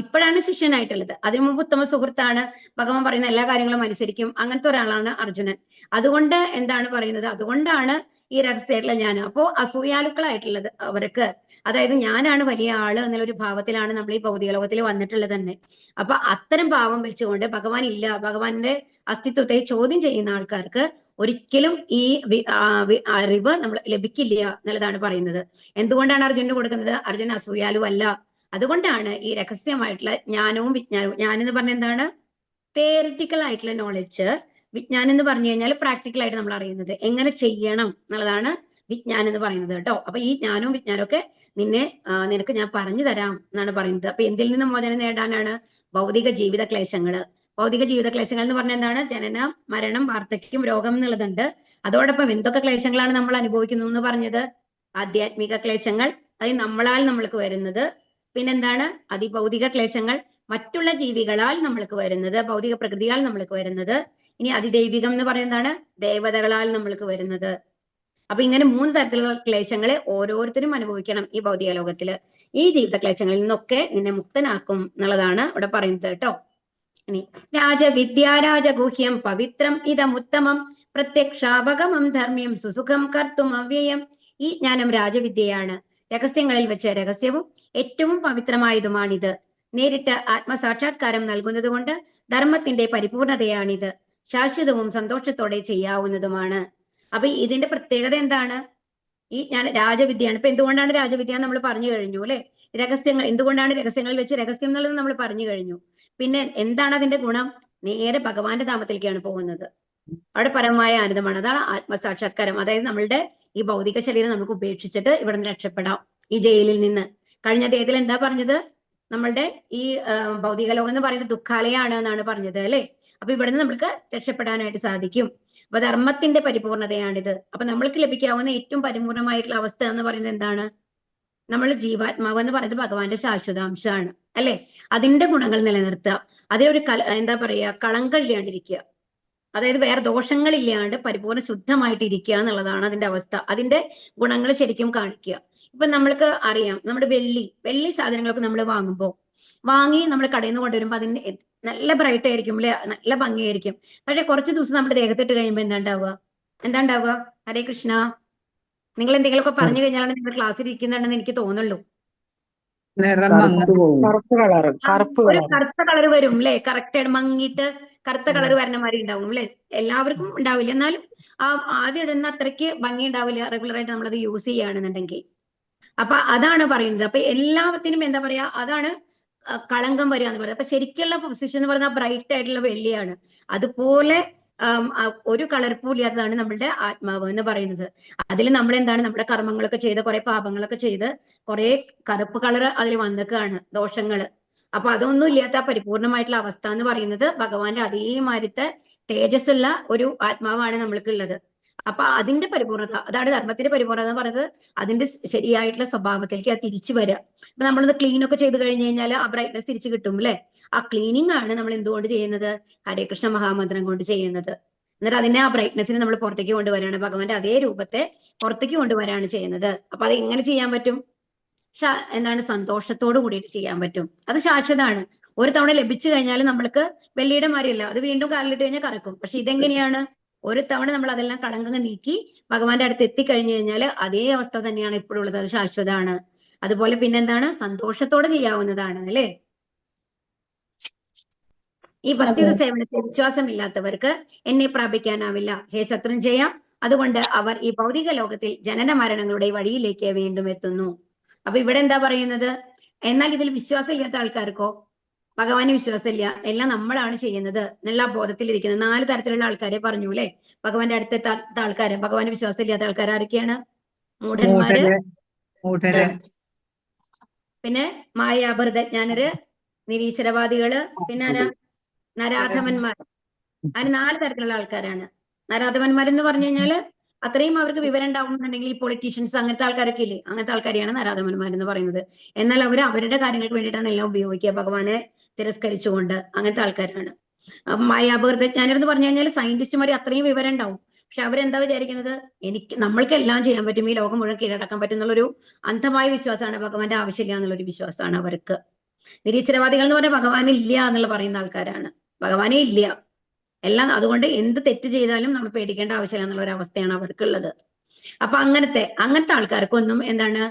ഇപ്പോഴാണ് ശിഷ്യനായിട്ടുള്ളത്. അതിനു മുമ്പ് ഉത്തമ സുഹൃത്താണ്, ഭഗവാൻ പറയുന്ന എല്ലാ കാര്യങ്ങളും അനുസരിക്കും, അങ്ങനത്തെ ഒരാളാണ് അർജുനൻ. അതുകൊണ്ട് എന്താണ് പറയുന്നത്, അതുകൊണ്ടാണ് ഈ രഹസ്യമായിട്ടുള്ള ഞാൻ. അപ്പോ അസൂയാലുക്കളായിട്ടുള്ളത് അവർക്ക്, അതായത് ഞാനാണ് വലിയ ആള് എന്നുള്ളൊരു ഭാവത്തിലാണ് നമ്മൾ ഈ ഭൗതിക ലോകത്തിൽ വന്നിട്ടുള്ളത് തന്നെ. അപ്പൊ അത്തരം ഭാവം വെച്ചുകൊണ്ട് ഭഗവാൻ ഇല്ല, ഭഗവാന്റെ അസ്തിത്വത്തെ ചോദ്യം ചെയ്യുന്ന ആൾക്കാർക്ക് ഒരിക്കലും ഈ അറിവ് നമ്മൾ ലഭിക്കില്ല എന്നുള്ളതാണ് പറയുന്നത്. എന്തുകൊണ്ടാണ് അർജുനന് കൊടുക്കുന്നത്? അർജുനൻ അസൂയാലു അല്ല, അതുകൊണ്ടാണ് ഈ രഹസ്യമായിട്ടുള്ള ജ്ഞാനവും വിജ്ഞാനവും. ജ്ഞാനം എന്ന് പറഞ്ഞാൽ എന്താണ്? തിയറിറ്റിക്കൽ ആയിട്ടുള്ള നോളജ്. വിജ്ഞാനം എന്ന് പറഞ്ഞു കഴിഞ്ഞാൽ പ്രാക്ടിക്കൽ ആയിട്ട് നമ്മൾ അറിയുന്നത് എങ്ങനെ ചെയ്യണം എന്നുള്ളതാണ് വിജ്ഞാനം എന്ന് പറയുന്നത് കേട്ടോ. അപ്പൊ ഈ ജ്ഞാനവും വിജ്ഞാനവും ഒക്കെ നിനക്ക് ഞാൻ പറഞ്ഞു തരാം എന്നാണ് പറയുന്നത്. അപ്പൊ എന്തിൽ നിന്ന് മോചനം നേടാനാണ്? ഭൗതിക ജീവിത ക്ലേശങ്ങള്. ഭൗതിക ജീവിത ക്ലേശങ്ങൾ എന്ന് പറഞ്ഞാൽ എന്താണ്? ജനനം, മരണം, വാർദ്ധക്യം, രോഗം എന്നുള്ളതുണ്ട്. അതോടൊപ്പം എന്തൊക്കെ ക്ലേശങ്ങളാണ് നമ്മൾ അനുഭവിക്കുന്നു എന്ന് പറഞ്ഞത്? ആധ്യാത്മിക ക്ലേശങ്ങൾ, അതായത് നമ്മളാൽ നമ്മൾക്ക് വരുന്നത്. പിന്നെന്താണ്? അതിഭൗതിക ക്ലേശങ്ങൾ, മറ്റുള്ള ജീവികളാൽ നമ്മൾക്ക് വരുന്നത്, ഭൗതിക പ്രകൃതിയാൽ നമ്മൾക്ക് വരുന്നത്. ഇനി അതിദൈവികം എന്ന് പറയുന്നതാണ് ദേവതകളാൽ നമ്മൾക്ക് വരുന്നത്. അപ്പൊ ഇങ്ങനെ 3 തരത്തിലുള്ള ക്ലേശങ്ങളെ ഓരോരുത്തരും അനുഭവിക്കണം ഈ ഭൗതിക ലോകത്തില്. ഈ ജീവിത ക്ലേശങ്ങളിൽ നിന്നൊക്കെ നിന്നെ മുക്തനാക്കും എന്നുള്ളതാണ് ഇവിടെ പറയുന്നത് കേട്ടോ. ഇനി രാജവിദ്യാരാജഗുഹ്യം പവിത്രം ഇതമുത്തമം പ്രത്യക്ഷാവഗമം ധർമ്മ്യം സുസുഖം കർത്തും അവ്യയം. ഈ ജ്ഞാനം രാജവിദ്യയാണ്, രഹസ്യങ്ങളിൽ വെച്ച് രഹസ്യവും ഏറ്റവും പവിത്രമായതുമാണിത്. നേരിട്ട് ആത്മസാക്ഷാത്കാരം നൽകുന്നത് കൊണ്ട് ധർമ്മത്തിന്റെ പരിപൂർണതയാണിത്. ശാശ്വതവും സന്തോഷത്തോടെ ചെയ്യാവുന്നതുമാണ്. അപ്പൊ ഇതിന്റെ പ്രത്യേകത എന്താണ്? ഈ രാജവിദ്യയാണ്. ഇപ്പൊ എന്തുകൊണ്ടാണ് രാജവിദ്യ നമ്മൾ പറഞ്ഞു കഴിഞ്ഞു അല്ലെ? രഹസ്യങ്ങൾ, എന്തുകൊണ്ടാണ് രഹസ്യങ്ങളിൽ വെച്ച് രഹസ്യം എന്നുള്ളത് നമ്മൾ പറഞ്ഞു കഴിഞ്ഞു. പിന്നെ എന്താണ് അതിന്റെ ഗുണം? നേരെ ഭഗവാന്റെ ധാമത്തിലേക്കാണ് പോകുന്നത്. അവിടെ പരമമായ ആനന്ദമാണ്. അതാണ് ആത്മസാക്ഷാത്കാരം. അതായത് നമ്മളുടെ ഈ ഭൗതിക ശരീരം നമുക്ക് ഉപേക്ഷിച്ചിട്ട് ഇവിടെ നിന്ന് രക്ഷപ്പെടാം, ഈ ജയിലിൽ നിന്ന്. കഴിഞ്ഞ അധ്യായത്തിൽ എന്താ പറഞ്ഞത്? നമ്മളുടെ ഈ ഭൗതിക ലോകം എന്ന് പറയുന്നത് ദുഃഖാലയാണ് എന്നാണ് പറഞ്ഞത് അല്ലെ? അപ്പൊ ഇവിടുന്ന് നമുക്ക് രക്ഷപ്പെടാനായിട്ട് സാധിക്കും. അപ്പൊ ധർമ്മത്തിന്റെ പരിപൂർണതയാണിത്. അപ്പൊ നമ്മൾക്ക് ലഭിക്കാവുന്ന ഏറ്റവും പരിപൂർണമായിട്ടുള്ള അവസ്ഥ എന്ന് പറയുന്നത് എന്താണ്? നമ്മൾ ജീവാത്മാവ് എന്ന് പറയുന്നത് ഭഗവാന്റെ ശാശ്വതാംശമാണ് അല്ലെ? അതിന്റെ ഗുണങ്ങൾ നിലനിർത്തുക, അതിലൊരു എന്താ പറയാ, കളങ്കമില്ലാണ്ടിരിക്കുക, അതായത് വേറെ ദോഷങ്ങളില്ലാണ്ട് പരിപൂർണ്ണ ശുദ്ധമായിട്ട് ഇരിക്കുക എന്നുള്ളതാണ് അതിന്റെ അവസ്ഥ. അതിന്റെ ഗുണങ്ങൾ ശരിക്കും കാണിക്കുക. ഇപ്പൊ നമ്മൾക്ക് അറിയാം, നമ്മുടെ വെള്ളി സാധനങ്ങളൊക്കെ നമ്മൾ വാങ്ങി നമ്മൾ കടയിൽ നിന്ന് കൊണ്ടുവരുമ്പോൾ അതിന് നല്ല ബ്രൈറ്റ് ആയിരിക്കും അല്ലെ, നല്ല ഭംഗിയായിരിക്കും. പക്ഷെ കുറച്ച് ദിവസം നമ്മുടെ ദേഹത്തിട്ട് കഴിയുമ്പോൾ എന്താ ഉണ്ടാവുക? ഹരേ കൃഷ്ണ, നിങ്ങൾ എന്തെങ്കിലുമൊക്കെ പറഞ്ഞു കഴിഞ്ഞാലാണ് നിങ്ങൾ ക്ലാസ്സിൽ ഇരിക്കുന്നുണ്ടെന്ന് എനിക്ക് തോന്നുള്ളൂ. ഒരു കറുത്ത കളർ വരും അല്ലെ? കറക്റ്റ് ആയിട്ട് മങ്ങിയിട്ട് കറുത്ത കളർ വരണ മാതിരി ഉണ്ടാവും അല്ലെ? എല്ലാവർക്കും ഉണ്ടാവില്ല, എന്നാലും ആദ്യം ഇടുന്ന അത്രയ്ക്ക് ഭംഗി ഉണ്ടാവില്ല റെഗുലർ ആയിട്ട് നമ്മളത് യൂസ് ചെയ്യുകയാണെന്നുണ്ടെങ്കിൽ. അപ്പൊ അതാണ് പറയുന്നത്. അപ്പൊ എല്ലാത്തിനും എന്താ പറയാ, അതാണ് കളങ്കം വരിക എന്ന് പറയുന്നത്. അപ്പൊ ശരിക്കുള്ള പൊസിഷൻ എന്ന് പറയുന്നത് ബ്രൈറ്റ് ആയിട്ടുള്ള വെള്ളിയാണ്. അതുപോലെ ഒരു കളർപ്പും നമ്മളുടെ ആത്മാവ് എന്ന് പറയുന്നത്. അതിൽ നമ്മൾ എന്താണ്, നമ്മുടെ കർമ്മങ്ങളൊക്കെ ചെയ്ത് കുറെ പാപങ്ങളൊക്കെ ചെയ്ത് കുറെ കറുപ്പ് കളർ അതിൽ വന്നിക്കാണ്, ദോഷങ്ങള്. അപ്പൊ അതൊന്നും ഇല്ലാത്ത പരിപൂർണമായിട്ടുള്ള അവസ്ഥ എന്ന് പറയുന്നത് ഭഗവാന്റെ അതേമാതിരത്തെ തേജസ്സുള്ള ഒരു ആത്മാവാണ് നമ്മൾക്കുള്ളത്. അപ്പൊ അതിന്റെ പരിപൂർണത, അതാണ് ധർമ്മത്തിന്റെ പരിപൂർണത എന്ന് പറയുന്നത്. അതിന്റെ ശരിയായിട്ടുള്ള സ്വഭാവത്തിലേക്ക് അത് തിരിച്ചു വരിക. അപ്പൊ നമ്മളൊന്ന് ക്ലീൻ ഒക്കെ ചെയ്ത് കഴിഞ്ഞ് കഴിഞ്ഞാൽ ആ ബ്രൈറ്റ്നസ് തിരിച്ചു കിട്ടും അല്ലെ? ആ ക്ലീനിങ് ആണ് നമ്മൾ എന്തുകൊണ്ട് ചെയ്യുന്നത്? ഹരേ കൃഷ്ണ മഹാമന്ത്രം കൊണ്ട് ചെയ്യുന്നത്. എന്നിട്ട് അതിനെ ആ ബ്രൈറ്റ്നസിനെ നമ്മൾ പുറത്തേക്ക് കൊണ്ടുവരാണ്, ഭഗവാന്റെ അതേ രൂപത്തെ പുറത്തേക്ക് കൊണ്ടുവരാണ് ചെയ്യുന്നത്. അപ്പൊ അത് എങ്ങനെ ചെയ്യാൻ പറ്റും? എന്താണ്, സന്തോഷത്തോട് കൂടിയിട്ട് ചെയ്യാൻ പറ്റും. അത് ശാശ്വതമാണ്. ഒരു തവണ ലഭിച്ചു കഴിഞ്ഞാൽ നമ്മൾക്ക് വെള്ളിയുടെ മാതിരിയല്ല, അത് വീണ്ടും കാലിലിട്ട് കഴിഞ്ഞാൽ കറക്കും. പക്ഷെ ഇതെങ്ങനെയാണ്? ഒരു തവണ നമ്മൾ അതെല്ലാം കളങ്കങ്ങൾ നീക്കി ഭഗവാന്റെ അടുത്ത് എത്തിക്കഴിഞ്ഞു കഴിഞ്ഞാൽ അതേ അവസ്ഥ തന്നെയാണ് ഇപ്പോഴും ഉള്ളത്. അത് ശാശ്വതമാണ്. അതുപോലെ പിന്നെന്താണ്, സന്തോഷത്തോടെ ചെയ്യാവുന്നതാണ് അല്ലെ? ഈ ഭക്തിയുടെ സേവനത്തെ വിശ്വാസമില്ലാത്തവർക്ക് എന്നെ പ്രാപിക്കാനാവില്ല, ഹേ ശത്രുഞ്ജയ. അതുകൊണ്ട് അവർ ഈ ഭൗതിക ലോകത്തിൽ ജനന മരണങ്ങളുടെ വഴിയിലേക്ക് വീണ്ടും എത്തുന്നു. അപ്പൊ ഇവിടെ എന്താ പറയുന്നത്? എന്നാൽ ഇതിൽ വിശ്വാസം ഇല്ലാത്ത ആൾക്കാർക്കോ? ഭഗവാന് വിശ്വാസമില്ല, എല്ലാം നമ്മളാണ് ചെയ്യുന്നത് എന്നുള്ള ബോധത്തിലിരിക്കുന്നത് 4 തരത്തിലുള്ള ആൾക്കാരെ പറഞ്ഞു അല്ലെ? ഭഗവാന്റെ അടുത്തെത്താത്ത ആൾക്കാര്, ഭഗവാന് വിശ്വാസം ഇല്ലാത്ത ആൾക്കാർ ആരൊക്കെയാണ്? മൂഢന്മാര്, പിന്നെ മായാഭൃതജ്ഞാനര്, നിരീശ്വരവാദികള്, പിന്നെ നരാധമന്മാർ. അതിന് 4 തരത്തിലുള്ള ആൾക്കാരാണ്. നരാധമന്മാരെന്ന് പറഞ്ഞു കഴിഞ്ഞാല് അത്രയും അവർക്ക് വിവരം ഉണ്ടാവുന്നുണ്ടെങ്കിൽ ഈ പൊളിറ്റീഷ്യൻസ് അങ്ങനത്തെ ആൾക്കാരൊക്കെ ഇല്ലേ, അങ്ങനത്തെ ആൾക്കാരെയാണ് നരാധമന്മാരെന്ന് പറയുന്നത്. എന്നാൽ അവർ അവരുടെ കാര്യങ്ങൾക്ക് വേണ്ടിയിട്ടാണ് എല്ലാം ഉപയോഗിക്കുക, ഭഗവാനെ തിരസ്കരിച്ചുകൊണ്ട്. അങ്ങനത്തെ ആൾക്കാരാണ്. മായാഭൃതജ്ഞാനർ എന്ന് പറഞ്ഞു കഴിഞ്ഞാൽ സയന്റിസ്റ്റുമാർ അത്രയും വിവരം ഉണ്ടാവും. പക്ഷെ അവരെന്താ വിചാരിക്കുന്നത്? നമ്മൾക്ക് എല്ലാം ചെയ്യാൻ പറ്റും, ഈ ലോകം മുഴുവൻ കീഴടക്കാൻ പറ്റും എന്നുള്ളൊരു അന്ധമായ വിശ്വാസമാണ്. ഭഗവാന്റെ ആവശ്യമില്ല എന്നുള്ളൊരു വിശ്വാസമാണ് അവർക്ക്. നിരീശ്വരവാദികൾ എന്ന് പറഞ്ഞാൽ ഭഗവാൻ ഇല്ല എന്നുള്ള പറയുന്ന ആൾക്കാരാണ്. ഭഗവാനേ ഇല്ല എല്ലാം. അതുകൊണ്ട് എന്ത് തെറ്റ് ചെയ്താലും നമ്മൾ പേടിക്കേണ്ട ആവശ്യമില്ല എന്നുള്ള ഒരു അവസ്ഥയാണ് അവർക്കുള്ളത്. അപ്പൊ അങ്ങനത്തെ ആൾക്കാർക്കൊന്നും എന്താണ്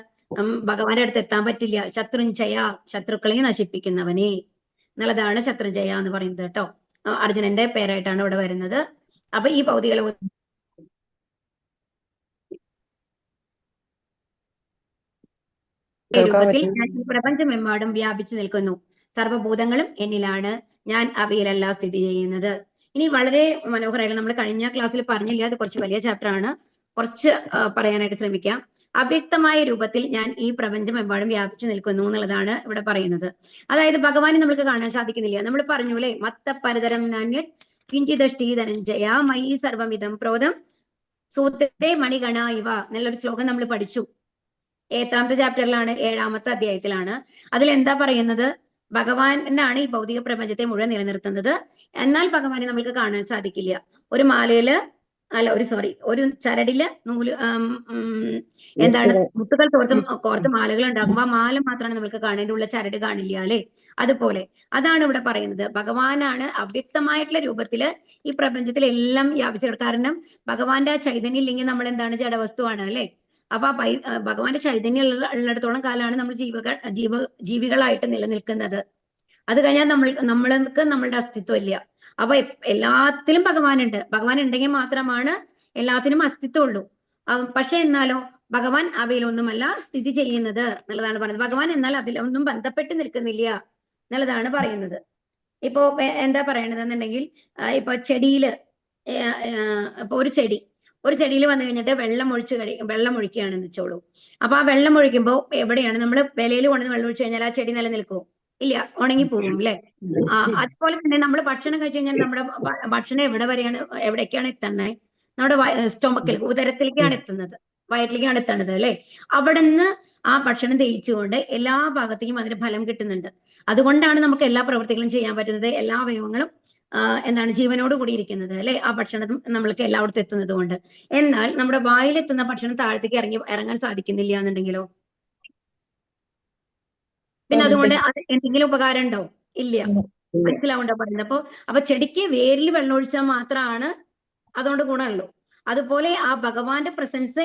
ഭഗവാന്റെ അടുത്ത് എത്താൻ പറ്റില്ല. ശത്രുഞ്ജയ, ശത്രുക്കളെ നശിപ്പിക്കുന്നവനെ എന്നുള്ളതാണ് ശത്രുഞ്ജയ എന്ന് പറയുന്നത് കേട്ടോ. അർജുനന്റെ പേരായിട്ടാണ് ഇവിടെ വരുന്നത്. അപ്പൊ ഈ ഭൗതിക രൂപത്തിൽ ഞാൻ ഈ പ്രപഞ്ചമെമ്പാടും വ്യാപിച്ചു നിൽക്കുന്നു. സർവ്വഭൂതങ്ങളും എന്നിലാണ്, ഞാൻ അവയിലെല്ലാം സ്ഥിതി ചെയ്യുന്നത്. ഇനി വളരെ മനോഹരമായിട്ട് നമ്മൾ കഴിഞ്ഞ ക്ലാസ്സിൽ പറഞ്ഞില്ല, അത് കുറച്ച് വലിയ ചാപ്റ്റർ ആണ്, കുറച്ച് പറയാനായിട്ട് ശ്രമിക്കാം. അവ്യക്തമായ രൂപത്തിൽ ഞാൻ ഈ പ്രപഞ്ചമെമ്പാടും വ്യാപിച്ചു നിൽക്കുന്നു എന്നുള്ളതാണ് ഇവിടെ പറയുന്നത്. അതായത് ഭഗവാനെ നമുക്ക് കാണാൻ സാധിക്കുന്നില്ല. നമ്മൾ പറഞ്ഞു അല്ലെ, മത്ത പരതരം നാന്യ കിഞ്ചിദഷ്ടി ധനഞ്ജയ മയി സർവമിതം പ്രോതം സൂത്രേ മണിഗണ ഇവ എന്നുള്ളൊരു ശ്ലോകം നമ്മൾ പഠിച്ചു. എത്രാമത്തെ ചാപ്റ്ററിലാണ്? 7ാമത്തെ അധ്യായത്തിലാണ്. അതിൽ എന്താ പറയുന്നത്? ഭഗവാനാണ് ഈ ഭൗതിക പ്രപഞ്ചത്തെ മുഴുവൻ നിലനിർത്തുന്നത്. എന്നാൽ ഭഗവാനെ നമുക്ക് കാണാൻ സാധിക്കില്ല. ഒരു മാലയില് ഒരു ചരടില് നൂല് എന്താണ് മുത്തുകൾ കോർത്ത് മാലകൾ ഉണ്ടാക്കുമ്പോ ആ മാല മാത്രമാണ് നമുക്ക് കാണേണ്ട, ഉള്ള ചരട് കാണില്ല അല്ലെ? അതുപോലെ അതാണ് ഇവിടെ പറയുന്നത്. ഭഗവാനാണ് അവ്യക്തമായിട്ടുള്ള രൂപത്തില് ഈ പ്രപഞ്ചത്തിലെല്ലാം വ്യാപിച്ചത്. കാരണം ഭഗവാന്റെ ആ ചൈതന്യം ഇല്ലെങ്കിൽ നമ്മൾ എന്താണ്? ജഡവസ്തുവാണ് അല്ലെ? അപ്പൊ ഭഗവാന്റെ ചൈതന്യം ഉള്ളിടത്തോളം കാലമാണ് നമ്മൾ ജീവികളായിട്ട് നിലനിൽക്കുന്നത്. അത് കഴിഞ്ഞാൽ നമ്മൾക്ക് നമ്മളുടെ അസ്തിത്വം ഇല്ല. അപ്പൊ എല്ലാത്തിലും ഭഗവാനുണ്ട്. ഭഗവാൻ ഉണ്ടെങ്കിൽ മാത്രമാണ് എല്ലാത്തിനും അസ്തിത്വം ഉള്ളൂ. പക്ഷെ എന്നാലോ ഭഗവാൻ അവയിലൊന്നുമല്ല സ്ഥിതി ചെയ്യുന്നത് എന്നുള്ളതാണ് പറയുന്നത്. ഭഗവാൻ എന്നാൽ അതിലൊന്നും ബന്ധപ്പെട്ട് നിൽക്കുന്നില്ല എന്നുള്ളതാണ് പറയുന്നത്. ഇപ്പോ എന്താ പറയണതെന്നുണ്ടെങ്കിൽ, ഇപ്പൊ ചെടിയില് ഇപ്പൊ ഒരു ചെടിയിൽ വന്നു കഴിഞ്ഞിട്ട് വെള്ളം ഒഴിക്കുകയാണെന്ന് വെച്ചോളൂ. അപ്പൊ ആ വെള്ളം ഒഴിക്കുമ്പോൾ എവിടെയാണ് നമ്മൾ വിലയിൽ കൊണ്ടുവന്ന് വെള്ളം ഒഴിച്ചു കഴിഞ്ഞാൽ ആ ചെടി നിലനിൽക്കുമോ? ഇല്ല, ഉണങ്ങിപ്പോകും അല്ലെ? അതുപോലെ തന്നെ നമ്മൾ ഭക്ഷണം കഴിച്ചു കഴിഞ്ഞാൽ നമ്മുടെ ഭക്ഷണം എവിടേക്കാണ് എത്തുന്നത്? നമ്മുടെ സ്റ്റൊമക്കിൽ, ഉദരത്തിലേക്കാണ് എത്തുന്നത്, വയറ്റിലേക്കാണ് എത്തുന്നത് അല്ലെ? അവിടെ നിന്ന് ആ ഭക്ഷണം ദഹിച്ചുകൊണ്ട് എല്ലാ ഭാഗത്തേക്കും അതിന് ഫലം കിട്ടുന്നുണ്ട്. അതുകൊണ്ടാണ് നമുക്ക് എല്ലാ പ്രവൃത്തികളും ചെയ്യാൻ പറ്റുന്നത്, എല്ലാ അവയവങ്ങളും എന്താണ് ജീവനോട് കൂടി ഇരിക്കുന്നത് അല്ലെ? ആ ഭക്ഷണം നമ്മൾക്ക് എല്ലായിടത്തും എത്തുന്നത് കൊണ്ട്. എന്നാൽ നമ്മുടെ വായിലെത്തുന്ന ഭക്ഷണം താഴത്തേക്ക് ഇറങ്ങാൻ സാധിക്കുന്നില്ല എന്നുണ്ടെങ്കിലോ, പിന്നെ അതുകൊണ്ട് അത് എന്തെങ്കിലും ഉപകാരം ഉണ്ടോ? ഇല്ല. മനസ്സിലാവുണ്ടോ പറയുന്നത്? അപ്പൊ ചെടിക്ക് വേരിൽ വെള്ളം ഒഴിച്ചാൽ മാത്രമാണ് അതുകൊണ്ട് ഗുണമുള്ളൂ. അതുപോലെ ആ ഭഗവാന്റെ പ്രസൻസ്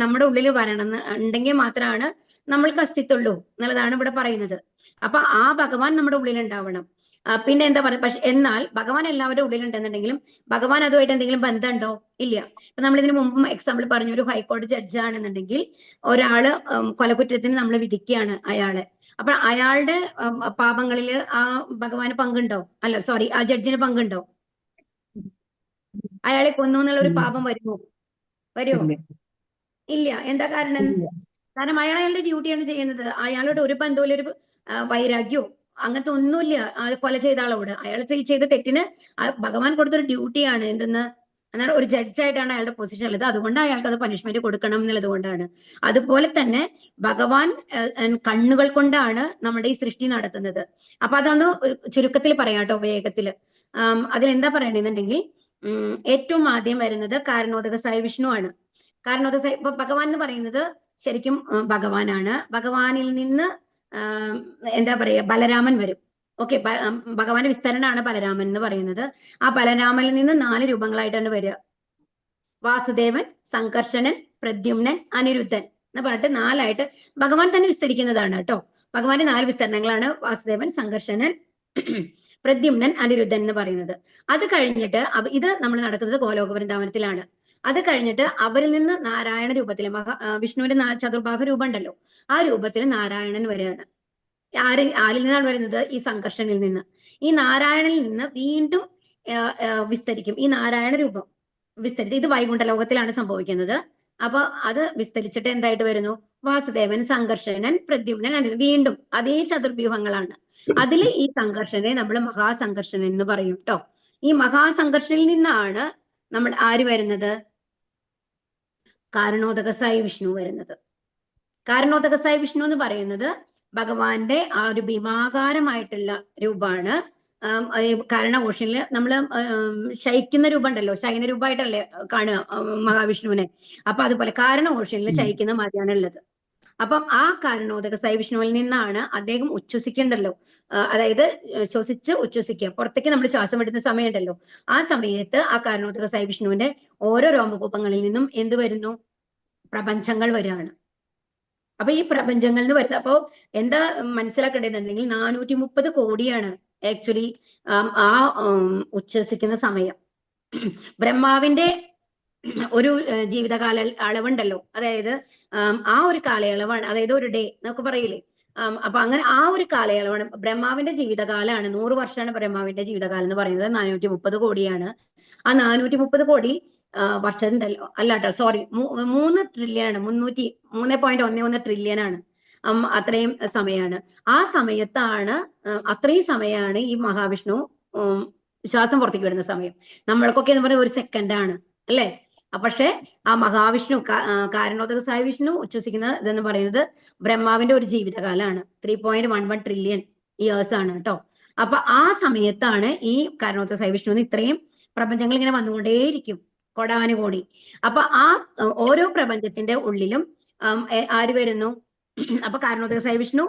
നമ്മുടെ ഉള്ളിൽ വരണം ഉണ്ടെങ്കിൽ മാത്രമാണ് നമ്മൾക്ക് അസ്തിത്വമുള്ളൂ എന്നുള്ളതാണ് ഇവിടെ പറയുന്നത്. അപ്പൊ ആ ഭഗവാൻ നമ്മുടെ ഉള്ളിൽ ഉണ്ടാവണം. പിന്നെ എന്താ പറയുക? പക്ഷെ എന്നാൽ ഭഗവാൻ എല്ലാവരുടെ ഉള്ളിലുണ്ടെന്നുണ്ടെങ്കിലും ഭഗവാൻ അതുമായിട്ട് എന്തെങ്കിലും ബന്ധമുണ്ടോ? ഇല്ല. ഇപ്പൊ നമ്മൾ ഇതിനു മുമ്പ് എക്സാമ്പിൾ പറഞ്ഞു, ഒരു ഹൈക്കോടതി ജഡ്ജാണെന്നുണ്ടെങ്കിൽ ഒരാള് കൊലക്കുറ്റത്തിന് നമ്മൾ വിധിക്കുകയാണ് അയാളെ. അപ്പൊ അയാളുടെ പാപങ്ങളിൽ ആ ഭഗവാന് പങ്കുണ്ടോ? അല്ല സോറി, ആ ജഡ്ജിന് പങ്കുണ്ടോ? അയാളെ കൊന്നു എന്നുള്ള ഒരു പാപം വരുമോ? ഇല്ല. എന്താ കാരണം? കാരണം അയാളുടെ ഡ്യൂട്ടിയാണ് ചെയ്യുന്നത്. അയാളോട് ഒരു ബന്ധവും ഒരു വൈരാഗ്യവും അങ്ങനത്തെ ഒന്നുമില്ല കൊല ചെയ്ത ആളോട്. അയാൾ ചെയ്ത തെറ്റിന് ഭഗവാൻ കൊടുത്തൊരു ഡ്യൂട്ടിയാണ്. എന്തെന്ന് എന്നാൽ ഒരു ജഡ്ജായിട്ടാണ് അയാളുടെ പൊസിഷൻ ഉള്ളത്. അതുകൊണ്ട് അയാൾക്ക് അത് പനിഷ്മെന്റ് കൊടുക്കണം എന്നുള്ളത് കൊണ്ടാണ്. അതുപോലെ തന്നെ ഭഗവാൻ കണ്ണുകൾ കൊണ്ടാണ് നമ്മുടെ ഈ സൃഷ്ടി നടത്തുന്നത്. അപ്പൊ അതൊന്ന് ചുരുക്കത്തിൽ പറയാം കേട്ടോ, വേഗത്തില്. അതിലെന്താ പറയണെന്നുണ്ടെങ്കിൽ, ഏറ്റവും ആദ്യം വരുന്നത് കാരണോദകസായ വിഷ്ണു ആണ്. കാരണോദകസായ ഇപ്പൊ ഭഗവാൻ എന്ന് പറയുന്നത് ശരിക്കും ഭഗവാനാണ്. ഭഗവാനിൽ നിന്ന് എന്താ പറയുക, ബലരാമൻ വരും. ഓക്കെ, ഭഗവാന്റെ വിസ്തരണമാണ് ബലരാമൻ എന്ന് പറയുന്നത്. ആ ബലരാമനിൽ നിന്ന് 4 രൂപങ്ങളായിട്ടാണ് വരിക. വാസുദേവൻ, സംകർഷണൻ, പ്രദ്യുമ്നൻ, അനിരുദ്ധൻ എന്ന് പറഞ്ഞിട്ട് 4ആയിട്ട് ഭഗവാൻ തന്നെ വിസ്തരിക്കുന്നതാണ് കേട്ടോ. ഭഗവാന്റെ 4 വിസ്തരണങ്ങളാണ് വാസുദേവൻ, സംകർഷണൻ, പ്രദ്യുമ്നൻ, അനിരുദ്ധൻ എന്ന് പറയുന്നത്. അത് കഴിഞ്ഞിട്ട് ഇത് നമ്മൾ നടക്കുന്നത് ഗോലോക വൃന്ദാവനത്തിലാണ്. അത് കഴിഞ്ഞിട്ട് അവരിൽ നിന്ന് നാരായണ രൂപത്തിൽ വിഷ്ണുവിന്റെ ചതുർബാഹ രൂപം ഉണ്ടല്ലോ, ആ രൂപത്തിൽ നാരായണൻ വരെയാണ്. ആരിൽ നിന്നാണ് വരുന്നത്? ഈ സംകർഷനിൽ നിന്ന്. ഈ നാരായണനിൽ നിന്ന് വീണ്ടും വിസ്തരിക്കും. ഈ നാരായണ രൂപം വിസ്തരിച്ച് ഇത് വൈകുണ്ഠ ലോകത്തിലാണ് സംഭവിക്കുന്നത്. അപ്പൊ അത് വിസ്തരിച്ചിട്ട് എന്തായിട്ട് വരുന്നു? വാസുദേവൻ, സംകർഷണൻ, പ്രദ്യുമ്നൻ, വീണ്ടും അതേ ചതുർവ്യൂഹങ്ങളാണ്. അതിൽ ഈ സംഘർഷനെ നമ്മൾ മഹാസംഘർഷണൻ എന്ന് പറയും കേട്ടോ. ഈ മഹാസംഘർഷനിൽ നിന്നാണ് നമ്മൾ ആര് വരുന്നത്? കാരണോദകസായ വിഷ്ണു വരുന്നത്. കാരണോദകസായ വിഷ്ണു എന്ന് പറയുന്നത് ഭഗവാന്റെ ആ ഒരു ഭീമാകാരമായിട്ടുള്ള രൂപമാണ്. കാരണഘോഷനില് നമ്മള് ശയിക്കുന്ന രൂപം ഉണ്ടല്ലോ, ശയന രൂപമായിട്ടല്ലേ കാണുക മഹാവിഷ്ണുവിനെ. അപ്പൊ അതുപോലെ കാരണഘോഷനിൽ ശയിക്കുന്ന മാതിരിയാണ് ഉള്ളത്. അപ്പം ആ കാരണോദക സവിഷ്ണുവിൽ നിന്നാണ് അദ്ദേഹം ഉച്ഛ്വസിക്കണ്ടല്ലോ, അതായത് ശ്വസിച്ച് ഉച്ഛ്വസിക്കുക, പുറത്തേക്ക് നമ്മൾ ശ്വാസം വിടുന്ന സമയമുണ്ടല്ലോ, ആ സമയത്ത് ആ കാരണോദക സവിഷ്ണുവിന്റെ ഓരോ രോമകൂപങ്ങളിൽ നിന്നും എന്ത് വരുന്നു? പ്രപഞ്ചങ്ങൾ വരികയാണ്. അപ്പൊ ഈ പ്രപഞ്ചങ്ങളിൽ നിന്ന് വരുന്നത്, അപ്പോ എന്താ മനസ്സിലാക്കേണ്ടതെന്നുണ്ടെങ്കിൽ 430 കോടിയാണ് ആക്ച്വലി ആ ഉച്ഛ്വസിക്കുന്ന സമയം. ബ്രഹ്മാവിന്റെ ഒരു ജീവിതകാല അളവുണ്ടല്ലോ, അതായത് ആ ഒരു കാലയളവാണ്, അതായത് ഒരു ഡേ നമുക്ക് പറയില്ലേ, അപ്പൊ അങ്ങനെ ആ ഒരു കാലയളവാണ് ബ്രഹ്മാവിന്റെ ജീവിതകാലമാണ്. 100 വർഷമാണ് ബ്രഹ്മാവിന്റെ ജീവിതകാലം എന്ന് പറയുന്നത്. 430 കോടിയാണ്. ആ 430 കോടി വർഷം ഉണ്ടല്ലോ, അല്ലാട്ടോ സോറി, 3 ട്രില്യൺ ആണ്, 3.11 ട്രില്യൺ ആണ്. അത്രയും സമയമാണ്. ആ സമയത്താണ് അത്രയും സമയമാണ് ഈ മഹാവിഷ്ണു ശ്വാസം പുറത്തേക്ക് വിടുന്ന സമയം. നമ്മൾക്കൊക്കെ എന്ന് പറയുന്നത് 1 സെക്കൻഡാണ് അല്ലേ? പക്ഷെ ആ മഹാവിഷ്ണു കാരണോദക സവിഷ്ണു ഉച്ഛ്വസിക്കുന്ന ഇതെന്ന് പറയുന്നത് ബ്രഹ്മാവിന്റെ ഒരു ജീവിതകാലമാണ്. 3.11 ട്രില്യൺ ഇയേഴ്സ് ആണ് കേട്ടോ. അപ്പൊ ആ സമയത്താണ് ഈ കാരണോദക സവിഷ്ണുവിന് ഇത്രയും പ്രപഞ്ചങ്ങൾ ഇങ്ങനെ വന്നുകൊണ്ടേയിരിക്കും, കോടാനുകോടി. അപ്പൊ ആ ഓരോ പ്രപഞ്ചത്തിന്റെ ഉള്ളിലും ആര് വരുന്നു? അപ്പൊ കാരണോദക സവിഷ്ണു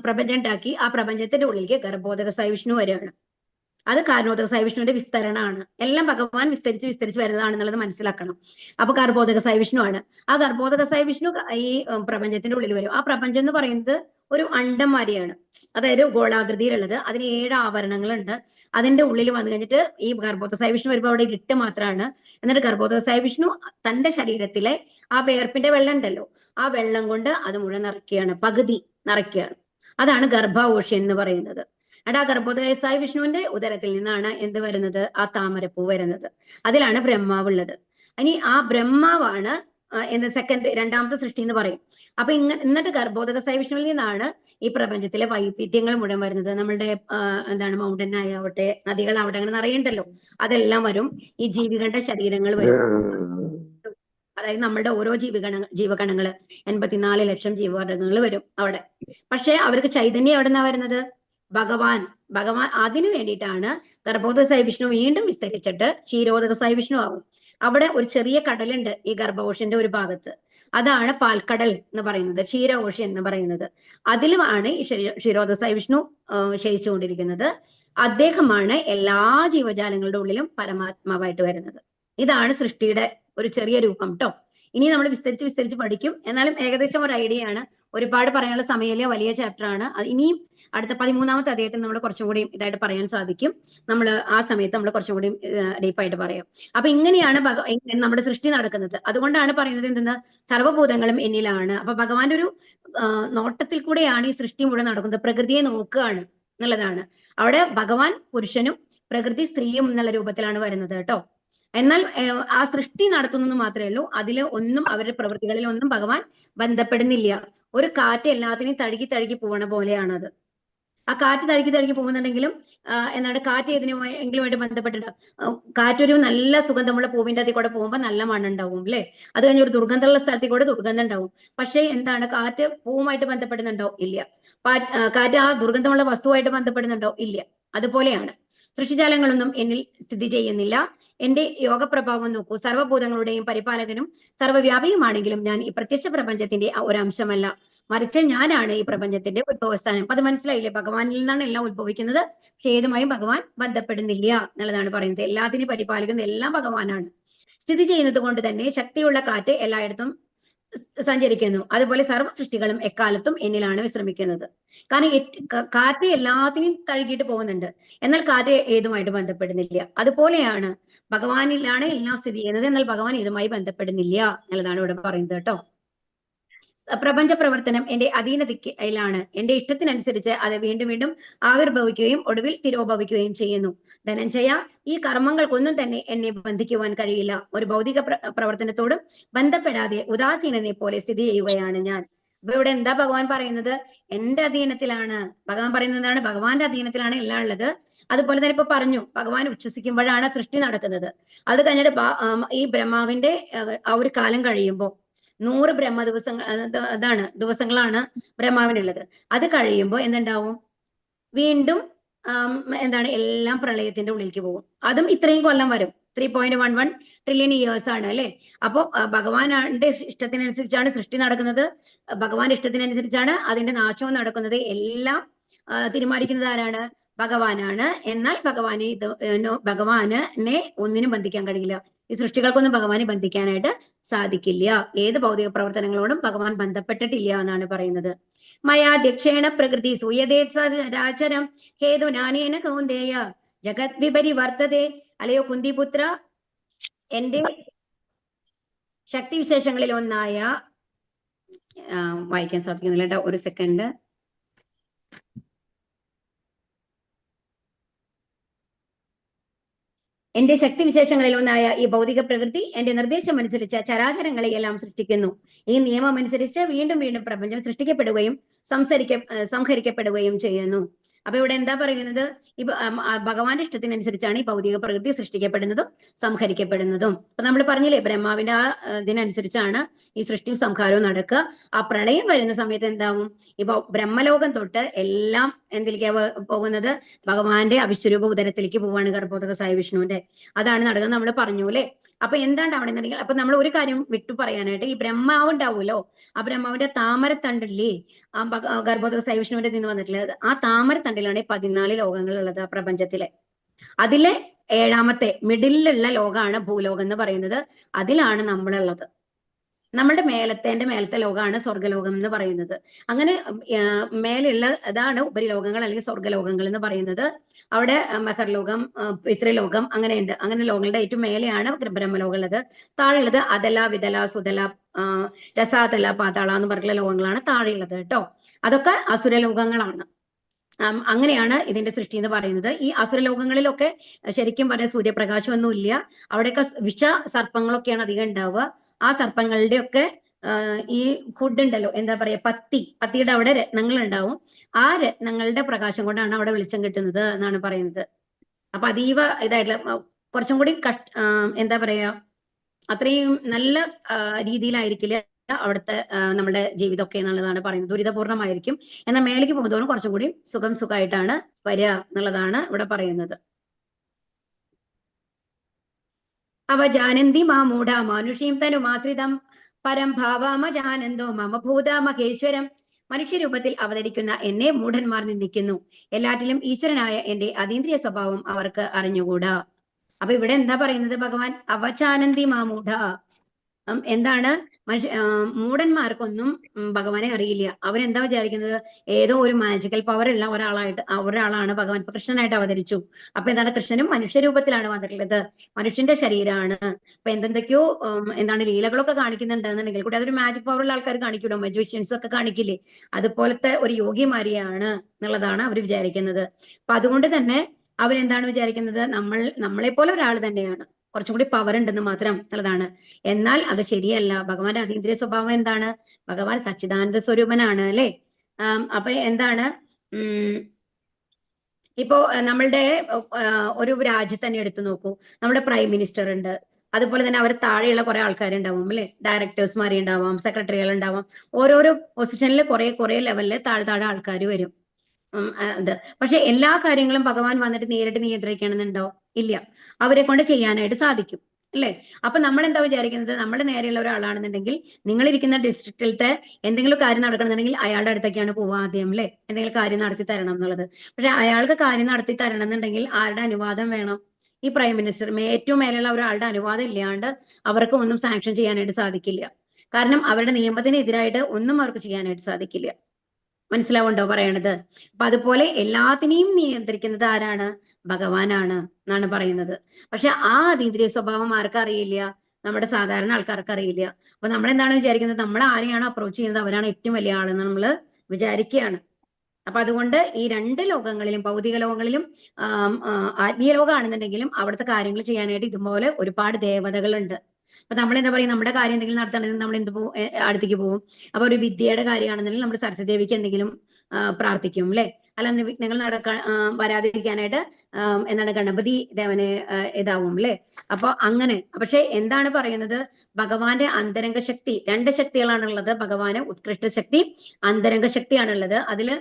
പ്രപഞ്ചം ഉണ്ടാക്കി, ആ പ്രപഞ്ചത്തിന്റെ ഉള്ളിലേക്ക് ഗർഭോദക സവിഷ്ണു വരികയാണ്. അത് കാരണോദക സവിഷ്ണുവിന്റെ വിസ്തരണമാണ്. എല്ലാം ഭഗവാൻ വിസ്തരിച്ച് വരുന്നതാണെന്നുള്ളത് മനസ്സിലാക്കണം. അപ്പൊ ഗർഭോദക സവിഷ്ണു ആണ്. ആ ഗർഭോദക സവിഷ്ണു ഈ പ്രപഞ്ചത്തിന്റെ ഉള്ളിൽ വരും. ആ പ്രപഞ്ചം എന്ന് പറയുന്നത് ഒരു അണ്ഡം മാതിരിയാണ്, അതായത് ഗോളാകൃതിയിലുള്ളത്. അതിന് 7 ആവരണങ്ങളുണ്ട്. അതിന്റെ ഉള്ളിൽ വന്നു കഴിഞ്ഞിട്ട് ഈ ഗർഭോദക സവിഷ്ണു വരുമ്പോൾ അവിടെ ഇരുട്ട് മാത്രമാണ്. എന്നിട്ട് ഗർഭോദക സവിഷ്ണു തന്റെ ശരീരത്തിലെ ആ വേർപ്പിന്റെ വെള്ളം ഉണ്ടല്ലോ, ആ വെള്ളം കൊണ്ട് അത് മുഴുവൻ നിറയ്ക്കുകയാണ്, പകുതി നിറയ്ക്കുകയാണ്. അതാണ് ഗർഭാഘോഷൻ എന്ന് പറയുന്നത്. ആ ഗർഭോദക സവിഷ്ണുവിന്റെ ഉദരത്തിൽ നിന്നാണ് എന്ത് വരുന്നത്? ആ താമരപ്പൂ വരുന്നത്. അതിലാണ് ബ്രഹ്മാവ് ഉള്ളത്. ഇനി ആ ബ്രഹ്മാവാണ് രണ്ടാമത്തെ സൃഷ്ടി എന്ന് പറയും. അപ്പൊ എന്നിട്ട് ഗർഭോദക സവിഷ്ണുവിൽ നിന്നാണ് ഈ പ്രപഞ്ചത്തിലെ വൈവിധ്യങ്ങൾ മുഴുവൻ വരുന്നത്. നമ്മളുടെ മൗണ്ടൻ ആവട്ടെ, നദികളാവട്ടെ, അങ്ങനെ നിറയുണ്ടല്ലോ, അതെല്ലാം വരും. ഈ ജീവികളുടെ ശരീരങ്ങൾ വരും. അതായത് നമ്മളുടെ ഓരോ ജീവകണങ്ങള് 84 ലക്ഷം ജീവവർഗങ്ങൾ വരും അവിടെ. പക്ഷെ അവർക്ക് ചൈതന്യം എവിടെ നിന്നാ വരുന്നത്? ഭഗവാൻ അതിനു വേണ്ടിയിട്ടാണ് ഗർഭോദക സവിഷ്ണു വീണ്ടും വിസ്തരിച്ചിട്ട് ക്ഷീരോദക സവിഷ്ണു ആവും. അവിടെ ഒരു ചെറിയ കടലുണ്ട് ഈ ഗർഭകോശന്റെ ഒരു ഭാഗത്ത്. അതാണ് പാൽക്കടൽ എന്ന് പറയുന്നത്, ക്ഷീരകോശം എന്ന് പറയുന്നത്. അതിലുമാണ് ഈ ക്ഷീരോദക സവിഷ്ണു ശയിച്ചുകൊണ്ടിരിക്കുന്നത്. അദ്ദേഹമാണ് എല്ലാ ജീവജാലങ്ങളുടെ ഉള്ളിലും പരമാത്മാവായിട്ട് വരുന്നത്. ഇതാണ് സൃഷ്ടിയുടെ ഒരു ചെറിയ രൂപം ട്ടോ. ഇനി നമ്മൾ വിസ്തരിച്ച് പഠിക്കും. എന്നാലും ഏകദേശം ഒരു ഐഡിയ ആണ്. ഒരുപാട് പറയാനുള്ള സമയമില്ല, വലിയ ചാപ്റ്റർ ആണ്. ഇനിയും അടുത്ത 13ാമത്തെ അധ്യായത്തിൽ നമ്മൾ കുറച്ചും കൂടി ഇതായിട്ട് പറയാൻ സാധിക്കും. നമ്മൾ ആ സമയത്ത് നമ്മൾ കുറച്ചും കൂടി ഡീപ്പായിട്ട് പറയാം. അപ്പൊ ഇങ്ങനെയാണ് നമ്മുടെ സൃഷ്ടി നടക്കുന്നത്. അതുകൊണ്ടാണ് പറയുന്നത് എന്തെന്ന്, സർവ്വഭൂതങ്ങളും എന്നിലാണ്. അപ്പൊ ഭഗവാന്റെ ഒരു നോട്ടത്തിൽ കൂടെയാണ് ഈ സൃഷ്ടി മുഴുവൻ നടക്കുന്നത്. പ്രകൃതിയെ നോക്കുകയാണ് എന്നുള്ളതാണ്. അവിടെ ഭഗവാൻ പുരുഷനും പ്രകൃതി സ്ത്രീയും എന്നുള്ള രൂപത്തിലാണ് വരുന്നത് കേട്ടോ. എന്നാൽ ആ സൃഷ്ടി നടത്തുന്നത് മാത്രമേ ഉള്ളൂ. അതിൽ ഒന്നും അവരുടെ പ്രവൃത്തികളിൽ ഒന്നും ഭഗവാൻ ബന്ധപ്പെടുന്നില്ല. ഒരു കാറ്റ് എല്ലാത്തിനെയും തഴുകി പോകണ പോലെയാണത്. ആ കാറ്റ് തഴുകി പോകുന്നുണ്ടെങ്കിലും കാറ്റ് ഏതിനെങ്കിലുമായിട്ട് ബന്ധപ്പെട്ടിട്ട്, കാറ്റൊരു നല്ല സുഗന്ധമുള്ള പൂവിന്റെ അതിൽ കൂടെ പോകുമ്പോൾ നല്ല മണ്ണുണ്ടാവും അല്ലെ? അത് കഴിഞ്ഞ ഒരു ദുർഗന്ധമുള്ള സ്ഥലത്തിൽ കൂടെ ദുർഗന്ധം ഉണ്ടാവും. പക്ഷേ കാറ്റ് പൂവുമായിട്ട് ബന്ധപ്പെടുന്നുണ്ടോ? ഇല്ല. കാറ്റ് ആ ദുർഗന്ധമുള്ള വസ്തുവായിട്ട് ബന്ധപ്പെടുന്നുണ്ടോ? ഇല്ല. അതുപോലെയാണ് സൃഷ്ടിജാലങ്ങളൊന്നും എന്നിൽ സ്ഥിതി ചെയ്യുന്നില്ല. എന്റെ യോഗപ്രഭാവം നോക്കൂ. സർവ്വഭൂതങ്ങളുടെയും പരിപാലകനും സർവ്വവ്യാപിയുമാണെങ്കിലും ഞാൻ ഈ പ്രത്യക്ഷ പ്രപഞ്ചത്തിന്റെ ഒരു അംശമല്ല, മറിച്ച് ഞാനാണ് ഈ പ്രപഞ്ചത്തിന്റെ ഉത്ഭവസ്ഥാനം. അപ്പൊ അത് മനസ്സിലായില്ലേ? ഭഗവാനിൽ നിന്നാണ് എല്ലാം ഉത്ഭവിക്കുന്നത്. പക്ഷെ ഏതുമായും ഭഗവാൻ ബന്ധപ്പെടുന്നില്ല എന്നുള്ളതാണ് പറയുന്നത്. എല്ലാത്തിനെയും പരിപാലിക്കുന്ന എല്ലാം ഭഗവാനാണ്. സ്ഥിതി ചെയ്യുന്നത് കൊണ്ട് തന്നെ ശക്തിയുള്ള കാറ്റ് എല്ലായിടത്തും സഞ്ചരിക്കുന്നു. അതുപോലെ സർവ്വ സൃഷ്ടികളും എക്കാലത്തും എന്നിലാണ് വിശ്രമിക്കുന്നത്. കാരണം കാറ്റ് എല്ലാത്തിനെയും തഴുകിയിട്ട് പോകുന്നുണ്ട്, എന്നാൽ കാറ്റ് ഏതുമായിട്ട് ബന്ധപ്പെടുന്നില്ല. അതുപോലെയാണ് ഭഗവാനിലാണ് എല്ലാം സ്ഥിതി ചെയ്യുന്നത്, എന്നാൽ ഭഗവാൻ ഇതുമായി ബന്ധപ്പെടുന്നില്ല എന്നുള്ളതാണ് ഇവിടെ പറയുന്നത് കേട്ടോ. പ്രപഞ്ച പ്രവർത്തനം എന്റെ അധീനതയിലാണ്. എന്റെ ഇഷ്ടത്തിനനുസരിച്ച് അത് വീണ്ടും വീണ്ടും ആവിർഭവിക്കുകയും ഒടുവിൽ തിരോഭവിക്കുകയും ചെയ്യുന്നു. ധനഞ്ജയ, ഈ കർമ്മങ്ങൾക്കൊന്നും തന്നെ എന്നെ ബന്ധിക്കുവാൻ കഴിയില്ല. ഒരു ഭൗതിക പ്രവർത്തനത്തോടും ബന്ധപ്പെടാതെ ഉദാസീനനെ പോലെ സ്ഥിതി ചെയ്യുകയാണ് ഞാൻ. അപ്പൊ ഇവിടെ എന്താ ഭഗവാൻ പറയുന്നത്? എന്റെ അധീനത്തിലാണ്. ഭഗവാൻ പറയുന്നത് എന്താണ്? ഭഗവാന്റെ അധീനത്തിലാണ് എല്ലാം ഉള്ളത്. അതുപോലെ തന്നെ ഇപ്പൊ പറഞ്ഞു, ഭഗവാൻ ഉച്ഛ്വസിക്കുമ്പോഴാണ് സൃഷ്ടി നടക്കുന്നത്. അത് കഴിഞ്ഞിട്ട് ഈ ബ്രഹ്മാവിന്റെ ആ ഒരു കാലം കഴിയുമ്പോൾ 100 ബ്രഹ്മ ദിവസങ്ങളാണ് ബ്രഹ്മാവിനുള്ളത്. അത് കഴിയുമ്പോൾ എന്തുണ്ടാവും? വീണ്ടും എന്താണ് എല്ലാം പ്രളയത്തിന്റെ ഉള്ളിലേക്ക് പോകും. അതും ഇത്രയും കൊല്ലം വരും. 3.11 ട്രില്യൺ ഇയേഴ്സ് ആണ് അല്ലെ. അപ്പോ ഭഗവാന്റെ ഇഷ്ടത്തിനനുസരിച്ചാണ് സൃഷ്ടി നടക്കുന്നത്. ഭഗവാന്റെ ഇഷ്ടത്തിനനുസരിച്ചാണ് അതിന്റെ നാശവും നടക്കുന്നത്. എല്ലാം തീരുമാനിക്കുന്നത് ആരാണ്? ഭഗവാനാണ്. എന്നാൽ ഭഗവാനെ ഒന്നിനും ബന്ധിക്കാൻ കഴിയില്ല. ഈ സൃഷ്ടികൾക്കൊന്നും ഭഗവാനെ ബന്ധിക്കാനായിട്ട് സാധിക്കില്ല. ഏത് ഭൗതിക പ്രവർത്തനങ്ങളോടും ഭഗവാൻ ബന്ധപ്പെട്ടിട്ടില്ല എന്നാണ് പറയുന്നത്. മയാധ്യക്ഷേണ പ്രകൃതി സൂയതേ ചരാചരം ഹേതുനാനേന കൗന്ദേയ ജഗത് വിപരിവർത്തതേ. അല്ലയോ കുന്തിപുത്ര, എന്റെ ശക്തിവിശേഷങ്ങളിൽ ഒന്നായ വായിക്കാൻ സാധിക്കുന്നില്ല കേട്ടോ, ഒരു സെക്കൻഡ്. എന്റെ ശക്തിവിശേഷങ്ങളിൽ ഒന്നായ ഈ ഭൗതിക പ്രകൃതി എന്റെ നിർദ്ദേശം അനുസരിച്ച് ചരാചരങ്ങളെ എല്ലാം സൃഷ്ടിക്കുന്നു. ഈ നിയമം അനുസരിച്ച് വീണ്ടും വീണ്ടും പ്രപഞ്ചം സൃഷ്ടിക്കപ്പെടുകയും സംഹരിക്കപ്പെടുകയും ചെയ്യുന്നു. അപ്പൊ ഇവിടെ എന്താ പറയുന്നത്? ഭഗവാന്റെ ഇഷ്ടത്തിനനുസരിച്ചാണ് ഈ ഭൗതിക പ്രകൃതി സൃഷ്ടിക്കപ്പെടുന്നതും സംഹരിക്കപ്പെടുന്നതും. അപ്പൊ നമ്മൾ പറഞ്ഞില്ലേ, ബ്രഹ്മാവിന്റെ ആ ഇതിനനുസരിച്ചാണ് ഈ സൃഷ്ടിയും സംഹാരവും നടക്കുക. ആ പ്രളയം വരുന്ന സമയത്ത് എന്താവും? ഇപ്പൊ ബ്രഹ്മലോകം തൊട്ട് എല്ലാം എന്തിലേക്കാ പോകുന്നത്? ഭഗവാന്റെ അവിശ്വരൂപ ഉദരത്തിലേക്ക് പോവാണ്, ഗർഭോദക സായി വിഷ്ണുവിന്റെ. അതാണ് നടക്കുന്നത്, നമ്മൾ പറഞ്ഞു അല്ലെ. അപ്പൊ എന്താണ് അവിടെ നിന്നെങ്കിൽ, അപ്പൊ നമ്മൾ ഒരു കാര്യം വിട്ടു പറയാനായിട്ട്, ഈ ബ്രഹ്മാവ് ഉണ്ടാവുമല്ലോ, ആ ബ്രഹ്മാവിന്റെ താമരത്തണ്ടില്ലേ, ആ ഗർഭോദക സായി വിഷ്ണുവിന്റെ നിന്ന് വന്നിട്ടുള്ളത്, ആ താമരത്തണ്ടിലാണ് 14 ലോകങ്ങളുള്ളത് ആ പ്രപഞ്ചത്തിലെ. അതിലെ 7ാമത്തെ മിഡിലുള്ള ലോകമാണ് ഭൂലോകം എന്ന് പറയുന്നത്. അതിലാണ് നമ്മളുള്ളത്. നമ്മളുടെ മേലത്തെ ലോകമാണ് സ്വർഗലോകം എന്ന് പറയുന്നത്. അങ്ങനെ മേലുള്ള അതാണ് ഉപരിലോകങ്ങൾ അല്ലെങ്കിൽ സ്വർഗലോകങ്ങൾ എന്ന് പറയുന്നത്. അവിടെ മഹർലോകം, പിതൃലോകം അങ്ങനെയുണ്ട്. അങ്ങനെ ലോകങ്ങളുടെ ഏറ്റവും മേലെയാണ് ബ്രഹ്മലോകം ഉള്ളത്. താഴെയുള്ളത് അതല, വിതല, സുതല, രസാതല, പാതാള എന്ന് പറഞ്ഞിട്ടുള്ള ലോകങ്ങളാണ് താഴെയുള്ളത് കേട്ടോ. അതൊക്കെ അസുരലോകങ്ങളാണ്. അങ്ങനെയാണ് ഇതിന്റെ സൃഷ്ടി എന്ന് പറയുന്നത്. ഈ അസുരലോകങ്ങളിലൊക്കെ ശരിക്കും പറഞ്ഞ സൂര്യപ്രകാശമൊന്നും ഇല്ല. അവിടെയൊക്കെ വിഷ സർപ്പങ്ങളൊക്കെയാണ് അധികം ഉണ്ടാവുക. ആ സർപ്പങ്ങളുടെ ഒക്കെ ഈ ഫുഡ് ഉണ്ടല്ലോ, എന്താ പറയാ, പത്തിയുടെ അവിടെ രത്നങ്ങൾ ഉണ്ടാവും. ആ രത്നങ്ങളുടെ പ്രകാശം കൊണ്ടാണ് അവിടെ വെളിച്ചം കിട്ടുന്നത് എന്നാണ് പറയുന്നത്. അപ്പൊ അതീവ ഇതായിട്ടുള്ള കുറച്ചും കൂടി എന്താ പറയാ, അത്രയും നല്ല രീതിയിലായിരിക്കില്ല അവിടുത്തെ നമ്മുടെ ജീവിതമൊക്കെ എന്നുള്ളതാണ് പറയുന്നത്. ദുരിതപൂർണമായിരിക്കും. എന്നാൽ മേലേക്ക് പോകുന്നതോറും കുറച്ചും കൂടി സുഖമായിട്ടാണ് വരിക എന്നുള്ളതാണ് ഇവിടെ പറയുന്നത്. അവജാനന്തി മാ മൂഢ മാനുഷീം തനുമാശ്രിതം പരം ഭാവാമജാനന്ദോ മമ ഭൂത മഹേശ്വരം. മനുഷ്യരൂപത്തിൽ അവതരിക്കുന്ന എന്നെ മൂഢന്മാർ നിന്ദിക്കുന്നു. എല്ലാറ്റിലും ഈശ്വരനായ എന്റെ അതീന്ദ്രിയ സ്വഭാവം അവർക്ക് അറിഞ്ഞുകൂടാ. അപ്പൊ ഇവിടെ എന്താ പറയുന്നത്? ഭഗവാൻ അവജാനന്തി മാ മൂഢ, എന്താണ് മൂഢന്മാർക്കൊന്നും ഭഗവാനെ അറിയില്ല. അവരെന്താ വിചാരിക്കുന്നത്? ഏതോ ഒരു മാജിക്കൽ പവർ ഉള്ള ഒരാളാണ് ഭഗവാൻ. ഇപ്പൊ കൃഷ്ണനായിട്ട് അവതരിച്ചു. അപ്പൊ എന്താണ്? കൃഷ്ണനും മനുഷ്യരൂപത്തിലാണ് വന്നിട്ടുള്ളത്. മനുഷ്യന്റെ ശരീരമാണ്. അപ്പൊ എന്തൊക്കെയോ എന്താണ് ലീലകളൊക്കെ കാണിക്കുന്നുണ്ടെന്നുണ്ടെങ്കിൽ കൂടി അതൊരു മാജിക് പവർ ഉള്ള ആൾക്കാർ കാണിക്കുമല്ലോ, മജീഷ്യൻസ് ഒക്കെ കാണിക്കില്ലേ, അതുപോലത്തെ ഒരു യോഗിമാരിയാണ് എന്നുള്ളതാണ് അവർ വിചാരിക്കുന്നത്. അപ്പൊ അതുകൊണ്ട് തന്നെ അവരെന്താണ് വിചാരിക്കുന്നത്? നമ്മളെ പോലെ ഒരാൾ തന്നെയാണ്, കുറച്ചും കൂടി പവർ ഉണ്ടെന്ന് മാത്രം എന്നുള്ളതാണ്. എന്നാൽ അത് ശരിയല്ല. ഭഗവാന്റെ അതീന്ദ്രിയ സ്വഭാവം എന്താണ്? ഭഗവാൻ സച്ചിദാനന്ദ സ്വരൂപനാണ് അല്ലെ. അപ്പൊ എന്താണ്, ഇപ്പോ നമ്മളുടെ ഒരു രാജ്യത്ത് തന്നെ എടുത്തു നോക്കൂ. നമ്മുടെ പ്രൈം മിനിസ്റ്റർ ഉണ്ട്, അതുപോലെ തന്നെ അവർ താഴെയുള്ള കുറെ ആൾക്കാരുണ്ടാവും അല്ലെ, ഡയറക്ടേഴ്സ്മാരെ ഉണ്ടാവാം, സെക്രട്ടറികൾ ഉണ്ടാവാം. ഓരോരോ പൊസിഷനിൽ കുറെ ലെവലില് താഴെ ആൾക്കാർ വരും. പക്ഷെ എല്ലാ കാര്യങ്ങളും ഭഗവാൻ വന്നിട്ട് നേരിട്ട് നിയന്ത്രിക്കണമെന്നുണ്ടോ? ഇല്ല. അവരെ കൊണ്ട് ചെയ്യാനായിട്ട് സാധിക്കും അല്ലെ. അപ്പൊ നമ്മൾ എന്താ വിചാരിക്കുന്നത്? നമ്മുടെ നേരെയുള്ള ഒരാളാണെന്നുണ്ടെങ്കിൽ, നിങ്ങളിരിക്കുന്ന ഡിസ്ട്രിക്റ്റിലത്തെ എന്തെങ്കിലും കാര്യം നടക്കണമെന്നുണ്ടെങ്കിൽ അയാളുടെ അടുത്തൊക്കെയാണ് പോവുക ആദ്യം അല്ലെ, എന്തെങ്കിലും കാര്യം നടത്തി തരണം എന്നുള്ളത്. പക്ഷെ അയാൾക്ക് കാര്യം നടത്തി തരണം എന്നുണ്ടെങ്കിൽ ആരുടെ അനുവാദം വേണം? ഈ പ്രൈം മിനിസ്റ്റർ, ഏറ്റവും മേലെയുള്ള ഒരാളുടെ അനുവാദം ഇല്ലാണ്ട് അവർക്ക് ഒന്നും സാങ്ഷൻ ചെയ്യാനായിട്ട് സാധിക്കില്ല. കാരണം അവരുടെ നിയമത്തിനെതിരായിട്ട് ഒന്നും അവർക്ക് ചെയ്യാനായിട്ട് സാധിക്കില്ല. മനസ്സിലാവുണ്ടോ പറയണത്? അപ്പൊ അതുപോലെ എല്ലാത്തിനെയും നിയന്ത്രിക്കുന്നത് ആരാണ്? ഭഗവാനാണ് എന്നാണ് പറയുന്നത്. പക്ഷെ ആ അതീന്ദ്രിയ സ്വഭാവം ആർക്കറിയില്ല? നമ്മുടെ സാധാരണ ആൾക്കാർക്ക് അറിയില്ല. അപ്പൊ നമ്മളെന്താണ് വിചാരിക്കുന്നത്? നമ്മൾ ആരെയാണോ അപ്രോച്ച് ചെയ്യുന്നത് അവരാണ് ഏറ്റവും വലിയ ആളെന്ന് നമ്മൾ വിചാരിക്കുകയാണ്. അപ്പൊ അതുകൊണ്ട് ഈ 2 ലോകങ്ങളിലും, ഭൗതിക ലോകങ്ങളിലും ആത്മീയ ലോകമാണെന്നുണ്ടെങ്കിലും അവിടുത്തെ കാര്യങ്ങൾ ചെയ്യാനായിട്ട് ഇതുപോലെ ഒരുപാട് ദേവതകളുണ്ട്. അപ്പൊ നമ്മൾ എന്താ പറയുക, നമ്മുടെ കാര്യം എന്തെങ്കിലും നടത്തണമെങ്കിൽ നമ്മൾ എന്ത് പോകും? അടുത്തേക്ക് പോകും. അപ്പൊ ഒരു വിദ്യയുടെ കാര്യമാണെന്നുണ്ടെങ്കിൽ നമ്മൾ സരസ്വതി ദേവിക്ക് എന്തെങ്കിലും പ്രാർത്ഥിക്കും അല്ലെ. അല്ല, വിഘ്നങ്ങൾ വരാതിരിക്കാനായിട്ട് എന്താണ് ഗണപതി ദേവനെ ഇതാവും അല്ലെ. അപ്പൊ അങ്ങനെ. പക്ഷെ എന്താണ് പറയുന്നത്? ഭഗവാന്റെ അന്തരംഗ ശക്തി, 2 ശക്തികളാണുള്ളത്. ഭഗവാന് ഉത്കൃഷ്ട ശക്തി, അന്തരംഗ ശക്തിയാണുള്ളത്. അതില്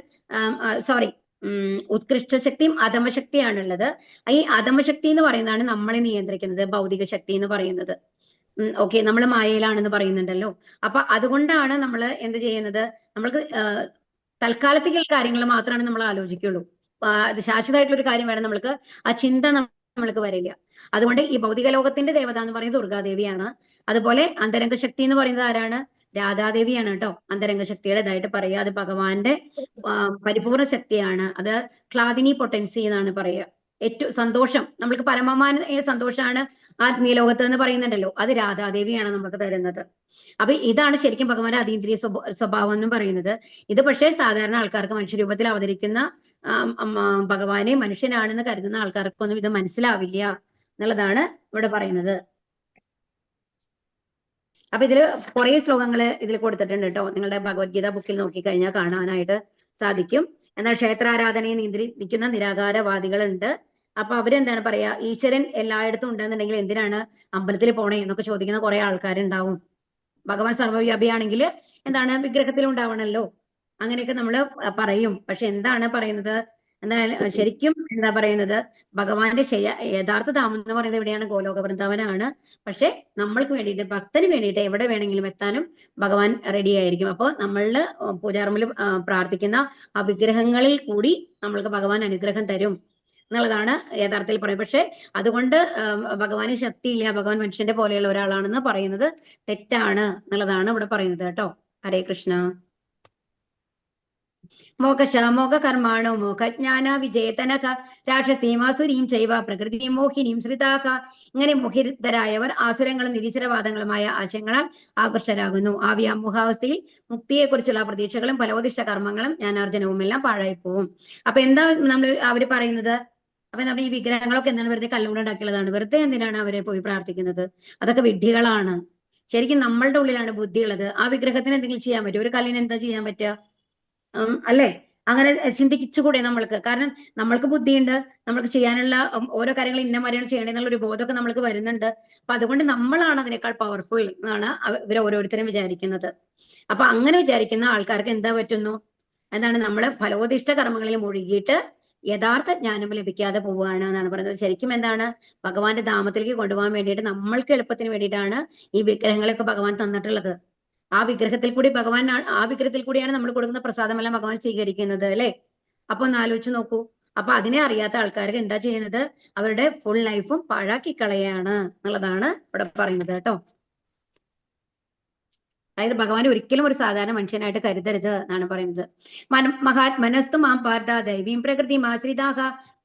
ഉത്കൃഷ്ട ശക്തിയും അധമശക്തിയാണുള്ളത്. ഈ അധമശക്തി എന്ന് പറയുന്നതാണ് നമ്മളെ നിയന്ത്രിക്കുന്നത്, ഭൗതിക ശക്തി എന്ന് പറയുന്നത്. ഓക്കെ, നമ്മൾ മായയിലാണെന്ന് പറയുന്നുണ്ടല്ലോ. അപ്പൊ അതുകൊണ്ടാണ് നമ്മൾ എന്ത് ചെയ്യുന്നത്, നമ്മൾക്ക് തൽക്കാലത്തേക്കുള്ള കാര്യങ്ങൾ മാത്രമാണ് നമ്മൾ ആലോചിക്കുള്ളൂ. അത് ശാശ്വതമായിട്ടുള്ള ഒരു കാര്യം വേണം നമ്മൾക്ക്, ആ ചിന്ത നമ്മൾക്ക് വരില്ല. അതുകൊണ്ട് ഈ ഭൗതിക ലോകത്തിന്റെ ദേവത എന്ന് പറയുന്നത് ദുർഗാദേവിയാണ്. അതുപോലെ അന്തരംഗ ശക്തി എന്ന് പറയുന്നത് ആരാണ്? രാധാദേവിയാണ് കേട്ടോ. അന്തരംഗ ശക്തിയുടേതായിട്ട് പറയുക, അത് ഭഗവാന്റെ പരിപൂർണ ശക്തിയാണ്. അത് ക്ലാദിനി പൊട്ടൻസി എന്നാണ് പറയുക. ഏറ്റവും സന്തോഷം, നമ്മൾക്ക് പരമമായ സന്തോഷമാണ് ആത്മീയ ലോകത്ത് എന്ന് പറയുന്നുണ്ടല്ലോ, അത് രാധാദേവിയാണ് നമുക്ക് തരുന്നത്. അപ്പൊ ഇതാണ് ശരിക്കും ഭഗവാന്റെ അതീന്ദ്രിയ സ്വഭാവം എന്ന് പറയുന്നത്. ഇത് പക്ഷേ സാധാരണ ആൾക്കാർക്ക് മനുഷ്യരൂപത്തിൽ അവതരിക്കുന്ന ഭഗവാനെ മനുഷ്യനാണെന്ന് കരുതുന്ന ആൾക്കാർക്കൊന്നും ഇത് മനസ്സിലാവില്ല എന്നുള്ളതാണ് ഇവിടെ പറയുന്നത്. അപ്പൊ ഇതില് കുറെ ശ്ലോകങ്ങള് ഇതിൽ കൊടുത്തിട്ടുണ്ട് കേട്ടോ. നിങ്ങളുടെ ഭഗവത്ഗീത ബുക്കിൽ നോക്കിക്കഴിഞ്ഞാൽ കാണാനായിട്ട് സാധിക്കും. എന്നാൽ ക്ഷേത്രാരാധനയെ നിയന്ത്രിക്കുന്ന നിരാകാരവാദികളുണ്ട്. അപ്പൊ അവരെന്താണ് പറയാ, ഈശ്വരൻ എല്ലായിടത്തും ഉണ്ടെന്നുണ്ടെങ്കിൽ എന്തിനാണ് അമ്പലത്തിൽ പോണേ എന്നൊക്കെ ചോദിക്കുന്ന കുറെ ആൾക്കാരുണ്ടാവും. ഭഗവാൻ സർവ്വവ്യാപിയാണെങ്കിൽ എന്താണ് വിഗ്രഹത്തിൽ ഉണ്ടാവണല്ലോ, അങ്ങനെയൊക്കെ നമ്മൾ പറയും. പക്ഷെ എന്താണ് പറയുന്നത്, എന്തായാലും ശരിക്കും എന്താ പറയുന്നത്, ഭഗവാന്റെ യഥാർത്ഥ ധാമം എന്ന് പറയുന്നത് എവിടെയാണ്? ഗോലോക വൃന്ദാവനാണ്. പക്ഷെ നമ്മൾക്ക് വേണ്ടിയിട്ട്, ഭക്തന് വേണ്ടിയിട്ട് എവിടെ വേണമെങ്കിലും എത്താനും ഭഗവാൻ റെഡി ആയിരിക്കും. അപ്പോൾ നമ്മളില് പൂജാറമ്പിൽ പ്രാർത്ഥിക്കുന്ന ആ വിഗ്രഹങ്ങളിൽ കൂടി നമ്മൾക്ക് ഭഗവാൻ അനുഗ്രഹം തരും എന്നുള്ളതാണ് യഥാർത്ഥത്തിൽ പറയുന്നത്. പക്ഷെ അതുകൊണ്ട് ഭഗവാന് ശക്തിയില്ല, ഭഗവാൻ മനുഷ്യന്റെ പോലെയുള്ള ഒരാളാണെന്ന് പറയുന്നത് തെറ്റാണ് എന്നുള്ളതാണ് ഇവിടെ പറയുന്നത് കേട്ടോ. ഹരേ കൃഷ്ണ. മോകർമാണോ മോഹജ്ഞാന വിജേതനക രാക്ഷസീമാസുരീം ചൈവ പ്രകൃതിയും മോഹിനിയും ശ്രിതാക. ഇങ്ങനെ മോഹിതരായവർ ആസുരങ്ങളും നിരീശ്വരവാദങ്ങളുമായ ആശയങ്ങളാൽ ആകർഷരാകുന്നു. ആ വ്യാമോഹാവസ്ഥയിൽ മുക്തിയെക്കുറിച്ചുള്ള പ്രതീക്ഷകളും ഫലോദിഷ്ട കർമ്മങ്ങളും ജ്ഞാനാർജനവും എല്ലാം പാഴായിപ്പോവും. അപ്പൊ എന്താ അവര് പറയുന്നത്? അപ്പൊ നമ്മൾ ഈ വിഗ്രഹങ്ങളൊക്കെ എന്താണ്? വെറുതെ കല്ലുകൊണ്ട് ഉണ്ടാക്കിയുള്ളതാണ്. വെറുതെ എന്തിനാണ് അവരെ പോയി പ്രാർത്ഥിക്കുന്നത്? അതൊക്കെ വിഡ്ഢികളാണ്. ശരിക്കും നമ്മളുടെ ഉള്ളിലാണ് ബുദ്ധിയുള്ളത്. ആ വിഗ്രഹത്തിന് എന്തെങ്കിലും ചെയ്യാൻ പറ്റും? ഒരു കല്ലിന് എന്താ ചെയ്യാൻ പറ്റുക? അല്ലേ? അങ്ങനെ ചിന്തിച്ചുകൂടെ നമ്മൾക്ക്? കാരണം നമ്മൾക്ക് ബുദ്ധിയുണ്ട്, നമ്മൾക്ക് ചെയ്യാനുള്ള ഓരോ കാര്യങ്ങൾ ഇന്ന മാതിരിയാണ് ചെയ്യണമെന്നുള്ള ഒരു ബോധമൊക്കെ നമ്മൾക്ക് വരുന്നുണ്ട്. അപ്പൊ അതുകൊണ്ട് നമ്മളാണ് അതിനേക്കാൾ പവർഫുൾ എന്നാണ് ഇവർ ഓരോരുത്തരും വിചാരിക്കുന്നത്. അപ്പൊ അങ്ങനെ വിചാരിക്കുന്ന ആൾക്കാർക്ക് എന്താ പറ്റുന്നു? എന്താണ്, നമ്മള് ഫലോദിഷ്ട കർമ്മങ്ങളിൽ മുഴുകിയിട്ട് യഥാർത്ഥ ജ്ഞാനം ലഭിക്കാതെ പോവുകയാണ് എന്നാണ് പറയുന്നത്. ശരിക്കും എന്താണ്, ഭഗവാന്റെ ധാമത്തിലേക്ക് കൊണ്ടുപോകാൻ വേണ്ടിയിട്ട് നമ്മൾക്ക് എളുപ്പത്തിന് വേണ്ടിയിട്ടാണ് ഈ വിഗ്രഹങ്ങളൊക്കെ ഭഗവാൻ തന്നിട്ടുള്ളത്. ആ വിഗ്രഹത്തിൽ കൂടിയാണ് നമ്മൾ കൊടുക്കുന്ന പ്രസാദമെല്ലാം ഭഗവാൻ സ്വീകരിക്കുന്നത് അല്ലെ? അപ്പൊ ഒന്ന് ആലോചിച്ച് നോക്കൂ. അപ്പൊ അതിനെ അറിയാത്ത ആൾക്കാർക്ക് എന്താ ചെയ്യുന്നത്? അവരുടെ ഫുൾ ലൈഫും പാഴാക്കി കളയാണ് എന്നുള്ളതാണ് ഇവിടെ പറയുന്നത് കേട്ടോ. അതായത് ഭഗവാൻ ഒരിക്കലും ഒരു സാധാരണ മനുഷ്യനായിട്ട് കരുതരുത് എന്നാണ് പറയുന്നത്. മഹാത്മനസ്തു മാം പാർത്ഥ ദൈവീം പ്രകൃതി ആശ്രിതാഹ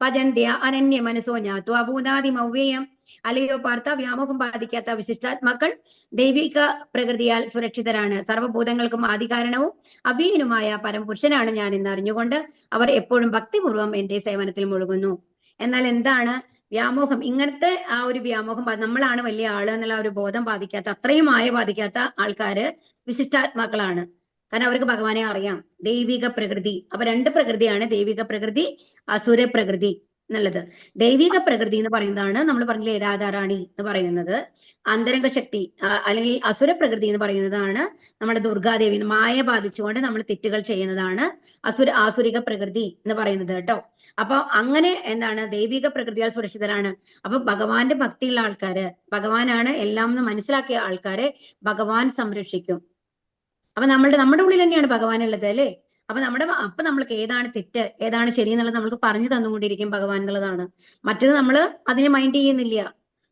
ഭജന്ത്യ അനന്യ മനസ്സോ ജ്ഞാത്വാ ഭൂതാദിമൗവ്യേയം. അല്ലയോ പാർത്ഥ, വ്യാമോഹം ബാധിക്കാത്ത വിശിഷ്ടാത്മാക്കൾ ദൈവിക പ്രകൃതിയാൽ സുരക്ഷിതരാണ്. സർവ്വഭൂതങ്ങൾക്കും ആദികാരണവും അവ്യയനുമായ പരംപുരുഷനാണ് ഞാൻ എന്ന് അറിഞ്ഞുകൊണ്ട് അവർ എപ്പോഴും ഭക്തിപൂർവ്വം എന്റെ സേവനത്തിൽ മുഴുകുന്നു. എന്നാൽ എന്താണ് വ്യാമോഹം? ഇങ്ങനത്തെ ആ ഒരു വ്യാമോഹം, നമ്മളാണ് വലിയ ആള് എന്നുള്ള ഒരു ബോധം ബാധിക്കാത്ത, അത്രയും ബാധിക്കാത്ത ആൾക്കാര് വിശിഷ്ടാത്മാക്കളാണ്. കാരണം അവർക്ക് ഭഗവാനെ അറിയാം. ദൈവിക പ്രകൃതി, അപ്പൊ രണ്ട് പ്രകൃതിയാണ്, ദൈവിക പ്രകൃതി, അസുര പ്രകൃതി എന്നുള്ളത്. ദൈവിക പ്രകൃതി എന്ന് പറയുന്നതാണ് നമ്മൾ പറഞ്ഞില്ലേ രാധാറാണി എന്ന് പറയുന്നത്. അന്തരംഗ ശക്തി അല്ലെങ്കിൽ അസുര പ്രകൃതി എന്ന് പറയുന്നതാണ് നമ്മുടെ ദുർഗാദേവി. മായ ബാധിച്ചുകൊണ്ട് നമ്മൾ തെറ്റുകൾ ചെയ്യുന്നതാണ് ആസുരിക പ്രകൃതി എന്ന് പറയുന്നത് കേട്ടോ. അപ്പൊ അങ്ങനെ എന്താണ്, ദൈവിക പ്രകൃതിയാൽ സുരക്ഷിതരാണ്. അപ്പൊ ഭഗവാന്റെ ഭക്തിയുള്ള ആൾക്കാര്, ഭഗവാനാണ് എല്ലാം എന്ന് മനസ്സിലാക്കിയ ആൾക്കാരെ ഭഗവാൻ സംരക്ഷിക്കും. അപ്പൊ നമ്മുടെ ഉള്ളിൽ തന്നെയാണ് ഭഗവാൻ ഉള്ളത് അല്ലേ? അപ്പൊ നമ്മൾക്ക് ഏതാണ് തെറ്റ് ഏതാണ് ശരി എന്നുള്ളത് നമ്മൾക്ക് പറഞ്ഞു തന്നുകൊണ്ടിരിക്കും ഭഗവാൻ എന്നുള്ളതാണ്. മറ്റത് നമ്മൾ അതിനെ മൈൻഡ് ചെയ്യുന്നില്ല.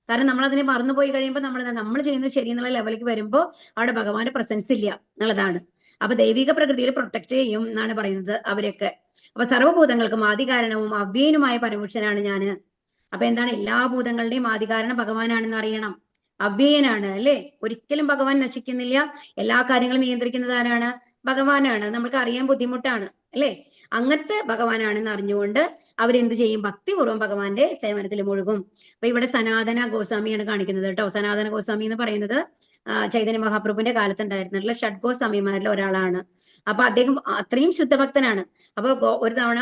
കാരണം നമ്മൾ അതിനെ മറന്നുപോയി കഴിയുമ്പോൾ നമ്മൾ ചെയ്യുന്നത് ശരി എന്നുള്ള ലെവലിലേക്ക് വരുമ്പോൾ അവിടെ ഭഗവാന്റെ പ്രസൻസ് ഇല്ല എന്നുള്ളതാണ്. അപ്പൊ ദൈവിക പ്രകൃതിയിൽ പ്രൊട്ടക്ട് ചെയ്യും എന്നാണ് പറയുന്നത് അവരൊക്കെ. അപ്പൊ സർവ്വഭൂതങ്ങൾക്കും ആദികാരണവും അവ്യയനുമായ പരമപുരുഷനാണ് ഞാന്. അപ്പൊ എന്താണ്, എല്ലാ ഭൂതങ്ങളുടെയും ആദികാരണം ഭഗവാനാണെന്ന് അറിയണം. അവ്യയനാണ് അല്ലെ? ഒരിക്കലും ഭഗവാൻ നശിക്കുന്നില്ല. എല്ലാ കാര്യങ്ങളും നിയന്ത്രിക്കുന്നത് ആരാണ്? ഭഗവാനാണ്. നമ്മൾക്ക് അറിയാൻ ബുദ്ധിമുട്ടാണ് അല്ലെ? അങ്ങനത്തെ ഭഗവാനാണെന്ന് അറിഞ്ഞുകൊണ്ട് അവരെന്ത് ചെയ്യും? ഭക്തിപൂർവ്വം ഭഗവാന്റെ സേവനത്തിൽ മുഴുകും. അപ്പൊ ഇവിടെ സനാതന ഗോസ്വാമിയാണ് കാണിക്കുന്നത് കേട്ടോ. സനാതന ഗോസ്വാമി എന്ന് പറയുന്നത് ചൈതന്യ മഹാപ്രഭുവിന്റെ കാലത്തുണ്ടായിരുന്നിട്ടുള്ള ഷഡ്ഗോസ്വാമിമാരിൽ ഒരാളാണ്. അപ്പൊ അദ്ദേഹം അത്രയും ശുദ്ധഭക്തനാണ്. അപ്പൊ ഒരു തവണ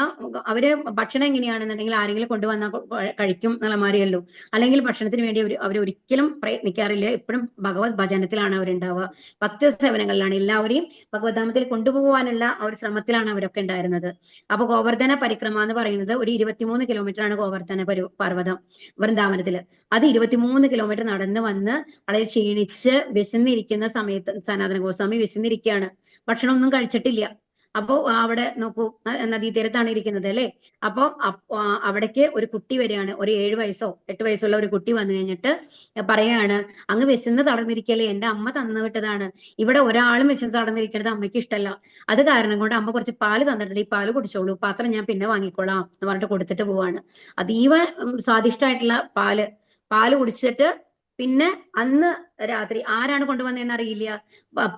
അവര് ഭക്ഷണം എങ്ങനെയാണെന്നുണ്ടെങ്കിൽ ആരെങ്കിലും കൊണ്ടുവന്നാൽ കഴിക്കും എന്നുള്ള മാതിരിയല്ലോ. അല്ലെങ്കിൽ ഭക്ഷണത്തിന് വേണ്ടി അവർ ഒരിക്കലും പ്രയത്നിക്കാറില്ല. എപ്പോഴും ഭഗവത് ഭജനത്തിലാണ് അവരുണ്ടാവുക, ഭക്തി സേവനങ്ങളിലാണ്. എല്ലാവരെയും ഭഗവത്ധാമത്തിൽ കൊണ്ടുപോകാനുള്ള ആ ഒരു ശ്രമത്തിലാണ് അവരൊക്കെ ഉണ്ടായിരുന്നത്. അപ്പൊ ഗോവർദ്ധന പരിക്രമ എന്ന് പറയുന്നത് ഒരു 23 കിലോമീറ്റർ ആണ് ഗോവർദ്ധന പർവ്വതം വൃന്ദാവനത്തില്. അത് 23 കിലോമീറ്റർ നടന്ന് വന്ന് വളരെ ക്ഷീണിച്ച് വിശന്നിരിക്കുന്ന സമയത്ത് സനാതന ഗോസ്വാമി വിശന്നിരിക്കുകയാണ്, ഭക്ഷണം ഒന്നും കഴിച്ചിട്ടില്ല. അപ്പോ അവിടെ നോക്കൂ, നദീതീരത്താണ് ഇരിക്കുന്നത് അല്ലെ. അപ്പൊ അവിടേക്ക് ഒരു കുട്ടി വരികയാണ്, ഒരു 7 വയസ്സോ 8 വയസ്സുള്ള ഒരു കുട്ടി വന്നു കഴിഞ്ഞിട്ട് പറയാണ്, അങ്ങ് വിശന്ന് തളർന്നിരിക്കല്ലേ, എന്റെ അമ്മ തന്നു വിട്ടതാണ്, ഇവിടെ ഒരാളും വിശന്ന് തളർന്നിരിക്കുന്നത് അമ്മയ്ക്ക് ഇഷ്ടമല്ല, അത് കാരണം കൊണ്ട് അമ്മ കുറച്ച് പാല് തന്നിട്ടുണ്ട്, ഈ പാല് കുടിച്ചോളൂ, പാത്രം ഞാൻ പിന്നെ വാങ്ങിക്കോളാം എന്ന് പറഞ്ഞിട്ട് കൊടുത്തിട്ട് പോവാണ്. അതീവ സ്വാദിഷ്ടമായിട്ടുള്ള പാല് കുടിച്ചിട്ട് പിന്നെ അന്ന് രാത്രി ആരാണ് കൊണ്ടുവന്നതെന്ന് അറിയില്ല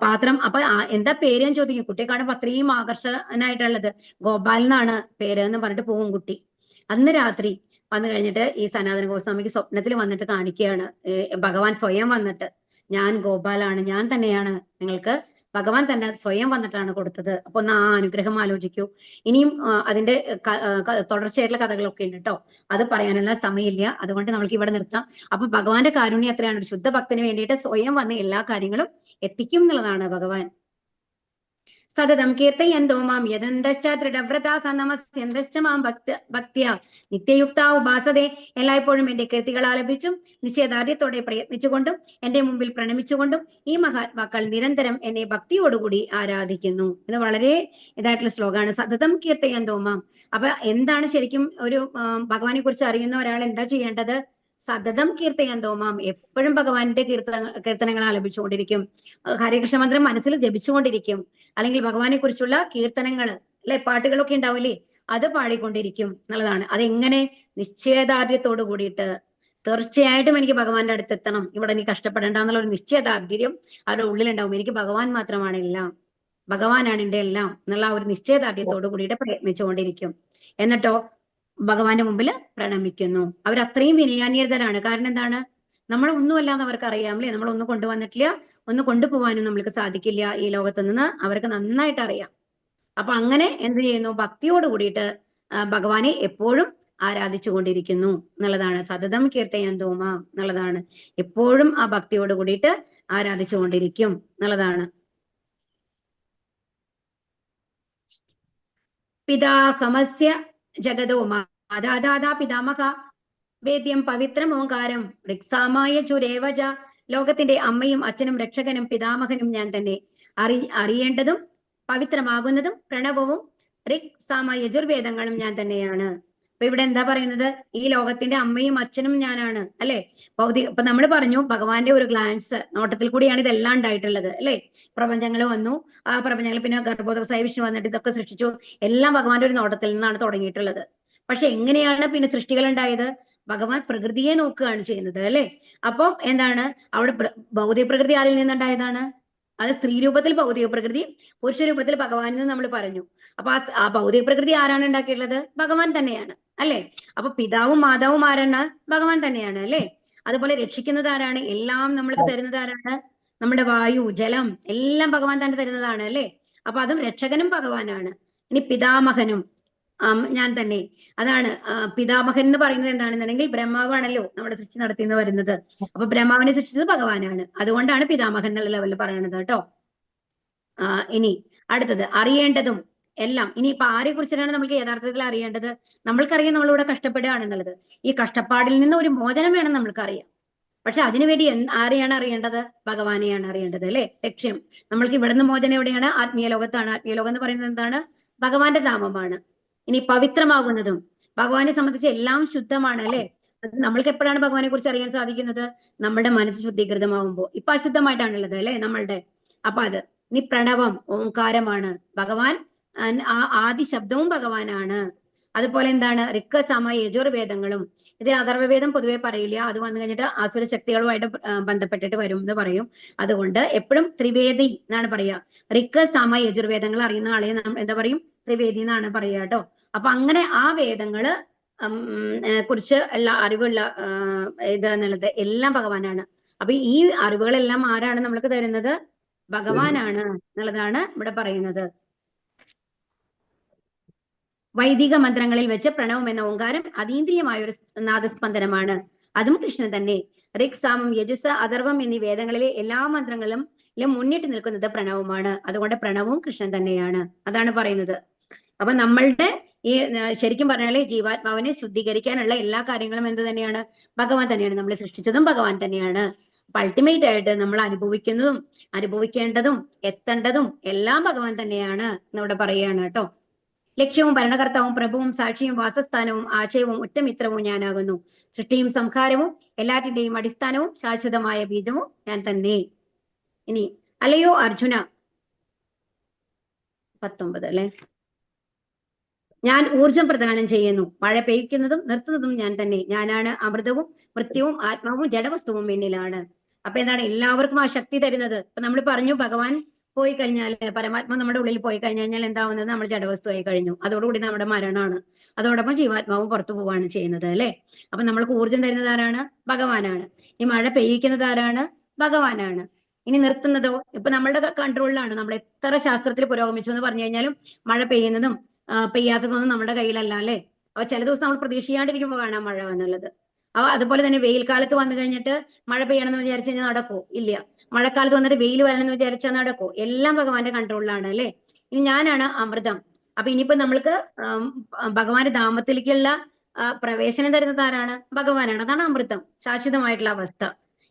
പാത്രം. അപ്പൊ എന്താ പേര് എന്ന് ചോദിക്കും. കുട്ടിയെ കാണുമ്പോൾ അത്രയും ആകർഷകനായിട്ടുള്ളത്, ഗോപാൽ എന്നാണ് പേര് എന്ന് പറഞ്ഞിട്ട് പോകും കുട്ടി. അന്ന് രാത്രി വന്നു കഴിഞ്ഞിട്ട് ഈ സനാതന ഗോസ്വാമിക്ക് സ്വപ്നത്തിൽ വന്നിട്ട് കാണിക്കുകയാണ്, ഭഗവാൻ സ്വയം വന്നിട്ട്, ഞാൻ ഗോപാലാണ്, ഞാൻ തന്നെയാണ് നിങ്ങൾക്ക്, ഭഗവാൻ തന്നെ സ്വയം വന്നിട്ടാണ് കൊടുത്തത്. അപ്പൊ ഒന്ന് ആ അനുഗ്രഹം ആലോചിക്കൂ. ഇനിയും അതിന്റെ തുടർച്ചയായിട്ടുള്ള കഥകളൊക്കെ ഉണ്ട് കേട്ടോ, അത് പറയാനുള്ള സമയമില്ല, അതുകൊണ്ട് നമുക്ക് ഇവിടെ നിർത്താം. അപ്പൊ ഭഗവാന്റെ കാരുണ്യം എത്രയാണ്, ഒരു ശുദ്ധ ഭക്തന് വേണ്ടിയിട്ട് സ്വയം വന്ന് എല്ലാ കാര്യങ്ങളും എത്തിക്കും എന്നുള്ളതാണ് ഭഗവാൻ. സതതം കീർത്തയന്തോ മാം യദന്തശ്ച ദൃഢവ്രതാഃ നമസ്യന്തശ്ച മാം ഭക്ത്യാ നിത്യയുക്ത ഉപാസതേ. എല്ലായ്പ്പോഴും എന്റെ കീർത്തികൾ ആലപിച്ചും നിശ്ചയദാർഢ്യത്തോടെ പ്രയത്നിച്ചുകൊണ്ടും എന്റെ മുമ്പിൽ പ്രണമിച്ചുകൊണ്ടും ഈ മഹാത്മാക്കൾ നിരന്തരം എന്നെ ഭക്തിയോടുകൂടി ആരാധിക്കുന്നു. ഇത് വളരെ ഇതായിട്ടുള്ള ശ്ലോകമാണ്. സതതം കീർത്തയന്തോ മാം. അപ്പൊ എന്താണ് ശരിക്കും ഒരു ഭഗവാനെ കുറിച്ച് അറിയുന്ന ഒരാൾ എന്താ ചെയ്യേണ്ടത്? സതതം കീർത്തയന്തോ മാം, എപ്പോഴും ഭഗവാന്റെ കീർത്തനങ്ങൾ ആലപിച്ചുകൊണ്ടിരിക്കും, ഹരേകൃഷ്ണ മന്ത്രം മനസ്സിൽ ജപിച്ചുകൊണ്ടിരിക്കും, അല്ലെങ്കിൽ ഭഗവാനെ കുറിച്ചുള്ള കീർത്തനങ്ങൾ അല്ലെ, പാട്ടുകളൊക്കെ ഉണ്ടാവില്ലേ, അത് പാടിക്കൊണ്ടിരിക്കും എന്നുള്ളതാണ്. അതെങ്ങനെ? നിശ്ചയദാർഢ്യത്തോട് കൂടിയിട്ട്, തീർച്ചയായിട്ടും എനിക്ക് ഭഗവാന്റെ അടുത്തെത്തണം, ഇവിടെ എനിക്ക് കഷ്ടപ്പെടേണ്ട എന്നുള്ള ഒരു നിശ്ചയദാർഢ്യം അവരുടെ ഉള്ളിലുണ്ടാവും. എനിക്ക് ഭഗവാൻ മാത്രമാണ് എല്ലാം, ഭഗവാനാണ് എന്റെ എല്ലാം എന്നുള്ള ഒരു നിശ്ചയദാർഢ്യത്തോട് കൂടിയിട്ട് പ്രയത്നിച്ചുകൊണ്ടിരിക്കും. എന്നിട്ടോ ഭഗവാന്റെ മുമ്പിൽ പ്രണമിക്കുന്നു. അവരത്രയും വിനയാന്യതരാണ്. കാരണം എന്താണ്? നമ്മൾ ഒന്നുമല്ലാന്ന് അവർക്ക് അറിയാം അല്ലേ, നമ്മൾ ഒന്നും കൊണ്ടുവന്നിട്ടില്ല, ഒന്ന് കൊണ്ടുപോകാനും നമ്മൾക്ക് സാധിക്കില്ല ഈ ലോകത്ത് നിന്ന്, അവർക്ക് നന്നായിട്ട് അറിയാം. അപ്പൊ അങ്ങനെ എന്ത് ചെയ്യുന്നു? ഭക്തിയോട് കൂടിയിട്ട് ഭഗവാനെ എപ്പോഴും ആരാധിച്ചു കൊണ്ടിരിക്കുന്നു എന്നുള്ളതാണ്. സതതം കീർത്തയന്തോമ എന്നുള്ളതാണ്, എപ്പോഴും ആ ഭക്തിയോട് കൂടിയിട്ട് ആരാധിച്ചു കൊണ്ടിരിക്കും എന്നുള്ളതാണ്. പിതാഹമസ്യ ജഗതോ മാതാദാതാ പിതാമഹ വേദ്യം പവിത്രം ഓങ്കാരം ഋക്സാമായ ചുരേവജ. ലോകത്തിന്റെ അമ്മയും അച്ഛനും രക്ഷകനും പിതാമഹനും ഞാൻ തന്നെ. അറിയേണ്ടതും പവിത്രമാകുന്നതും പ്രണവവും ഋക് സാമ യജുർവേദങ്ങളും ഞാൻ തന്നെയാണ്. അപ്പൊ ഇവിടെ എന്താ പറയുന്നത്? ഈ ലോകത്തിന്റെ അമ്മയും അച്ഛനും ഞാനാണ് അല്ലെ. ഇപ്പൊ നമ്മൾ പറഞ്ഞു ഭഗവാന്റെ ഒരു ഗ്ലാൻസ് നോട്ടത്തിൽ കൂടിയാണ് ഇതെല്ലാം ഉണ്ടായിട്ടുള്ളത് അല്ലെ. പ്രപഞ്ചങ്ങൾ വന്നു, ആ പ്രപഞ്ചങ്ങൾ പിന്നെ ഗർഭോദകസായ വിഷ്ണു വന്നിട്ട് ഇതൊക്കെ സൃഷ്ടിച്ചു. എല്ലാം ഭഗവാന്റെ ഒരു നോട്ടത്തിൽ നിന്നാണ് തുടങ്ങിയിട്ടുള്ളത്. പക്ഷെ എങ്ങനെയാണ് പിന്നെ സൃഷ്ടികൾ ഉണ്ടായത്? ഭഗവാൻ പ്രകൃതിയെ നോക്കുകയാണ് ചെയ്യുന്നത് അല്ലെ. അപ്പൊ എന്താണ് അവിടെ ഭൗതിക പ്രകൃതി ആരിൽ നിന്നുണ്ടായതാണ്? അത് സ്ത്രീ രൂപത്തിൽ ഭൗതിക പ്രകൃതി, പുരുഷ രൂപത്തിൽ ഭഗവാൻ എന്ന് നമ്മൾ പറഞ്ഞു. അപ്പൊ ആ ഭൗതിക പ്രകൃതി ആരാണ് ഉണ്ടാക്കിയിട്ടുള്ളത്? ഭഗവാൻ തന്നെയാണ് അല്ലെ. അപ്പൊ പിതാവും മാതാവും ആരാണ്? ഭഗവാൻ തന്നെയാണ് അല്ലെ. അതുപോലെ രക്ഷിക്കുന്നത് ആരാണ്? എല്ലാം നമ്മൾക്ക് തരുന്നത് ആരാണ്? നമ്മുടെ വായു, ജലം എല്ലാം ഭഗവാൻ തന്നെ തരുന്നതാണ് അല്ലെ. അപ്പൊ അതും രക്ഷകനും ഭഗവാനാണ്. ഇനി പിതാമഹനും ഞാൻ തന്നെ. അതാണ് പിതാമഹൻ എന്ന് പറയുന്നത് എന്താണെന്നുണ്ടെങ്കിൽ ബ്രഹ്മാവാണല്ലോ നമ്മുടെ സൃഷ്ടി നടത്തിയെന്ന് വരുന്നത്. അപ്പൊ ബ്രഹ്മാവിനെ സൃഷ്ടിച്ചത് ഭഗവാനാണ്. അതുകൊണ്ടാണ് പിതാമഹൻ എന്നുള്ള ലെവലിൽ പറയണത് കേട്ടോ. ഇനി അടുത്തത് അറിയേണ്ടതും എല്ലാം. ഇനി ഇപ്പൊ ആരെ കുറിച്ചിട്ടാണ് നമുക്ക് യഥാർത്ഥത്തിൽ അറിയേണ്ടത്? നമ്മൾക്കറിയാം നമ്മളിവിടെ കഷ്ടപ്പെടുകയാണെന്നുള്ളത്. ഈ കഷ്ടപ്പാടിൽ നിന്ന് ഒരു മോചനം വേണം നമ്മൾക്കറിയാം. പക്ഷെ അതിനുവേണ്ടി ആരെയാണ് അറിയേണ്ടത്? ഭഗവാനെയാണ് അറിയേണ്ടത് അല്ലെ. ലക്ഷ്യം നമ്മൾക്ക് ഇവിടുന്ന് മോചനം എവിടെയാണ്? ആത്മീയ ലോകത്താണ്. ആത്മീയ ലോകം എന്ന് പറയുന്നത് എന്താണ്? ഭഗവാന്റെ ധാമമാണ്. ഇനി പവിത്രമാകുന്നതും, ഭഗവാനെ സംബന്ധിച്ച് എല്ലാം ശുദ്ധമാണ് അല്ലെ. നമ്മൾക്ക് എപ്പോഴാണ് ഭഗവാനെ കുറിച്ച് അറിയാൻ സാധിക്കുന്നത്? നമ്മുടെ മനസ്സ് ശുദ്ധീകൃതമാകുമ്പോൾ. ഇപ്പൊ അശുദ്ധമായിട്ടാണുള്ളത് അല്ലെ നമ്മളുടെ. അപ്പൊ അത് ഇനി പ്രണവം ഓംകാരമാണ്. ഭഗവാൻ ആദി ശബ്ദവും ഭഗവാനാണ്. അതുപോലെ എന്താണ്? ഋക്ക സമ യജുർവേദങ്ങളും. ഇത് അഥർവവേദം പൊതുവെ പറയില്ല, അത് വന്നു കഴിഞ്ഞിട്ട് ആസുര ശക്തികളുമായിട്ട് ബന്ധപ്പെട്ടിട്ട് വരും എന്ന് പറയും. അതുകൊണ്ട് എപ്പോഴും ത്രിവേദി എന്നാണ് പറയുക. ഋക്ക സമ യജുർവേദങ്ങൾ അറിയുന്ന ആളെ എന്താ പറയും? ത്രിവേദി എന്നാണ് പറയുക കേട്ടോ. അപ്പൊ അങ്ങനെ ആ വേദങ്ങള് കുറിച്ച് ഉള്ള അറിവുള്ള ഇത് എന്നുള്ളത് എല്ലാം ഭഗവാനാണ്. അപ്പൊ ഈ അറിവുകളെല്ലാം ആരാണ് നമ്മൾക്ക് തരുന്നത്? ഭഗവാനാണ് എന്നുള്ളതാണ് ഇവിടെ പറയുന്നത്. വൈദിക മന്ത്രങ്ങളിൽ വെച്ച് പ്രണവം എന്ന ഓങ്കാരം അതീന്ദ്രിയമായ ഒരു നാദസ്പന്ദനമാണ്. അതും കൃഷ്ണൻ തന്നെ. ഋക്, സാമം, യജുസ, അഥർവം എന്നീ വേദങ്ങളിലെ എല്ലാ മന്ത്രങ്ങളിലും മുന്നിട്ട് നിൽക്കുന്നത് പ്രണവമാണ്. അതുകൊണ്ട് പ്രണവവും കൃഷ്ണൻ തന്നെയാണ്. അതാണ് പറയുന്നത്. അപ്പൊ നമ്മളുടെ ഈ ശരിക്കും പറഞ്ഞാൽ ജീവാത്മാവിനെ ശുദ്ധീകരിക്കാനുള്ള എല്ലാ കാര്യങ്ങളും എന്ത് തന്നെയാണ്? ഭഗവാൻ തന്നെയാണ്. നമ്മളെ സൃഷ്ടിച്ചതും ഭഗവാൻ തന്നെയാണ്. അപ്പൊ അൾട്ടിമേറ്റ് ആയിട്ട് നമ്മൾ അനുഭവിക്കുന്നതും അനുഭവിക്കേണ്ടതും എത്തേണ്ടതും എല്ലാം ഭഗവാൻ തന്നെയാണ് എന്നിവിടെ പറയുകയാണ് കേട്ടോ. ലക്ഷ്യവും ഭരണകർത്താവും പ്രഭുവും സാക്ഷിയും വാസസ്ഥാനവും ആശയവും ഉറ്റമിത്രവും ഞാനാകുന്നു. സൃഷ്ടിയും സംഹാരവും എല്ലാറ്റിന്റെയും അടിസ്ഥാനവും ശാശ്വതമായ ബീജവും ഞാൻ തന്നെ. ഇനി അല്ലയോ അർജുന 19 അല്ലെ, ഞാൻ ഊർജം പ്രദാനം ചെയ്യുന്നു. മഴ പെയ്യ്ക്കുന്നതും നിർത്തുന്നതും ഞാൻ തന്നെ. ഞാനാണ് അമൃതവും മൃത്യുവും ആത്മാവും ജഡവസ്തുവും എന്നിലാണ്. അപ്പൊ എന്താണ്? എല്ലാവർക്കും ആ ശക്തി തരുന്നത്. ഇപ്പൊ നമ്മൾ പറഞ്ഞു ഭഗവാൻ പോയി കഴിഞ്ഞാൽ, പരമാത്മ നമ്മുടെ ഉള്ളിൽ പോയി കഴിഞ്ഞാൽ എന്താവുന്നത്? നമ്മൾ ജഡവസ്തുവായി കഴിഞ്ഞു. അതോടുകൂടി നമ്മുടെ മരണമാണ്. അതോടൊപ്പം ജീവാത്മാവും പുറത്തു പോവാണ് ചെയ്യുന്നത് അല്ലെ. അപ്പൊ നമ്മൾക്ക് ഊർജം തരുന്നത് ആരാണ്? ഭഗവാനാണ്. ഈ മഴ പെയ്യിക്കുന്നത് ആരാണ്? ഭഗവാനാണ്. ഇനി നിർത്തുന്നതോ? ഇപ്പൊ നമ്മളുടെ കൺട്രോളിലാണ്. നമ്മൾ എത്ര ശാസ്ത്രത്തിൽ പുരോഗമിച്ചു എന്ന് പറഞ്ഞു കഴിഞ്ഞാലും മഴ പെയ്യുന്നതും പെയ്യാത്തതൊന്നും നമ്മുടെ കയ്യിലല്ല അല്ലെ. അപ്പൊ ചില ദിവസം നമ്മൾ പ്രതീക്ഷിക്കാണ്ടിരിക്കുമ്പോൾ കാണാം മഴ എന്നുള്ളത്. അപ്പൊ അതുപോലെ തന്നെ വെയിൽ കാലത്ത് വന്നു കഴിഞ്ഞിട്ട് മഴ പെയ്യണമെന്ന് വിചാരിച്ചു കഴിഞ്ഞാൽ നടക്കോ? ഇല്ല. മഴക്കാലത്ത് വന്നിട്ട് വെയിൽ വരണമെന്ന് വിചാരിച്ചാൽ നടക്കോ? എല്ലാം ഭഗവാന്റെ കൺട്രോളിലാണ് അല്ലെ. ഇനി ഞാനാണ് അമൃതം. അപ്പൊ ഇനിയിപ്പോ നമ്മൾക്ക് ഭഗവാന്റെ ധാമത്തിലേക്കുള്ള പ്രവേശനം തരുന്നത് ആരാണ്? ഭഗവാനാണ്. അതാണ് അമൃതം, ശാശ്വതമായിട്ടുള്ള അവസ്ഥ.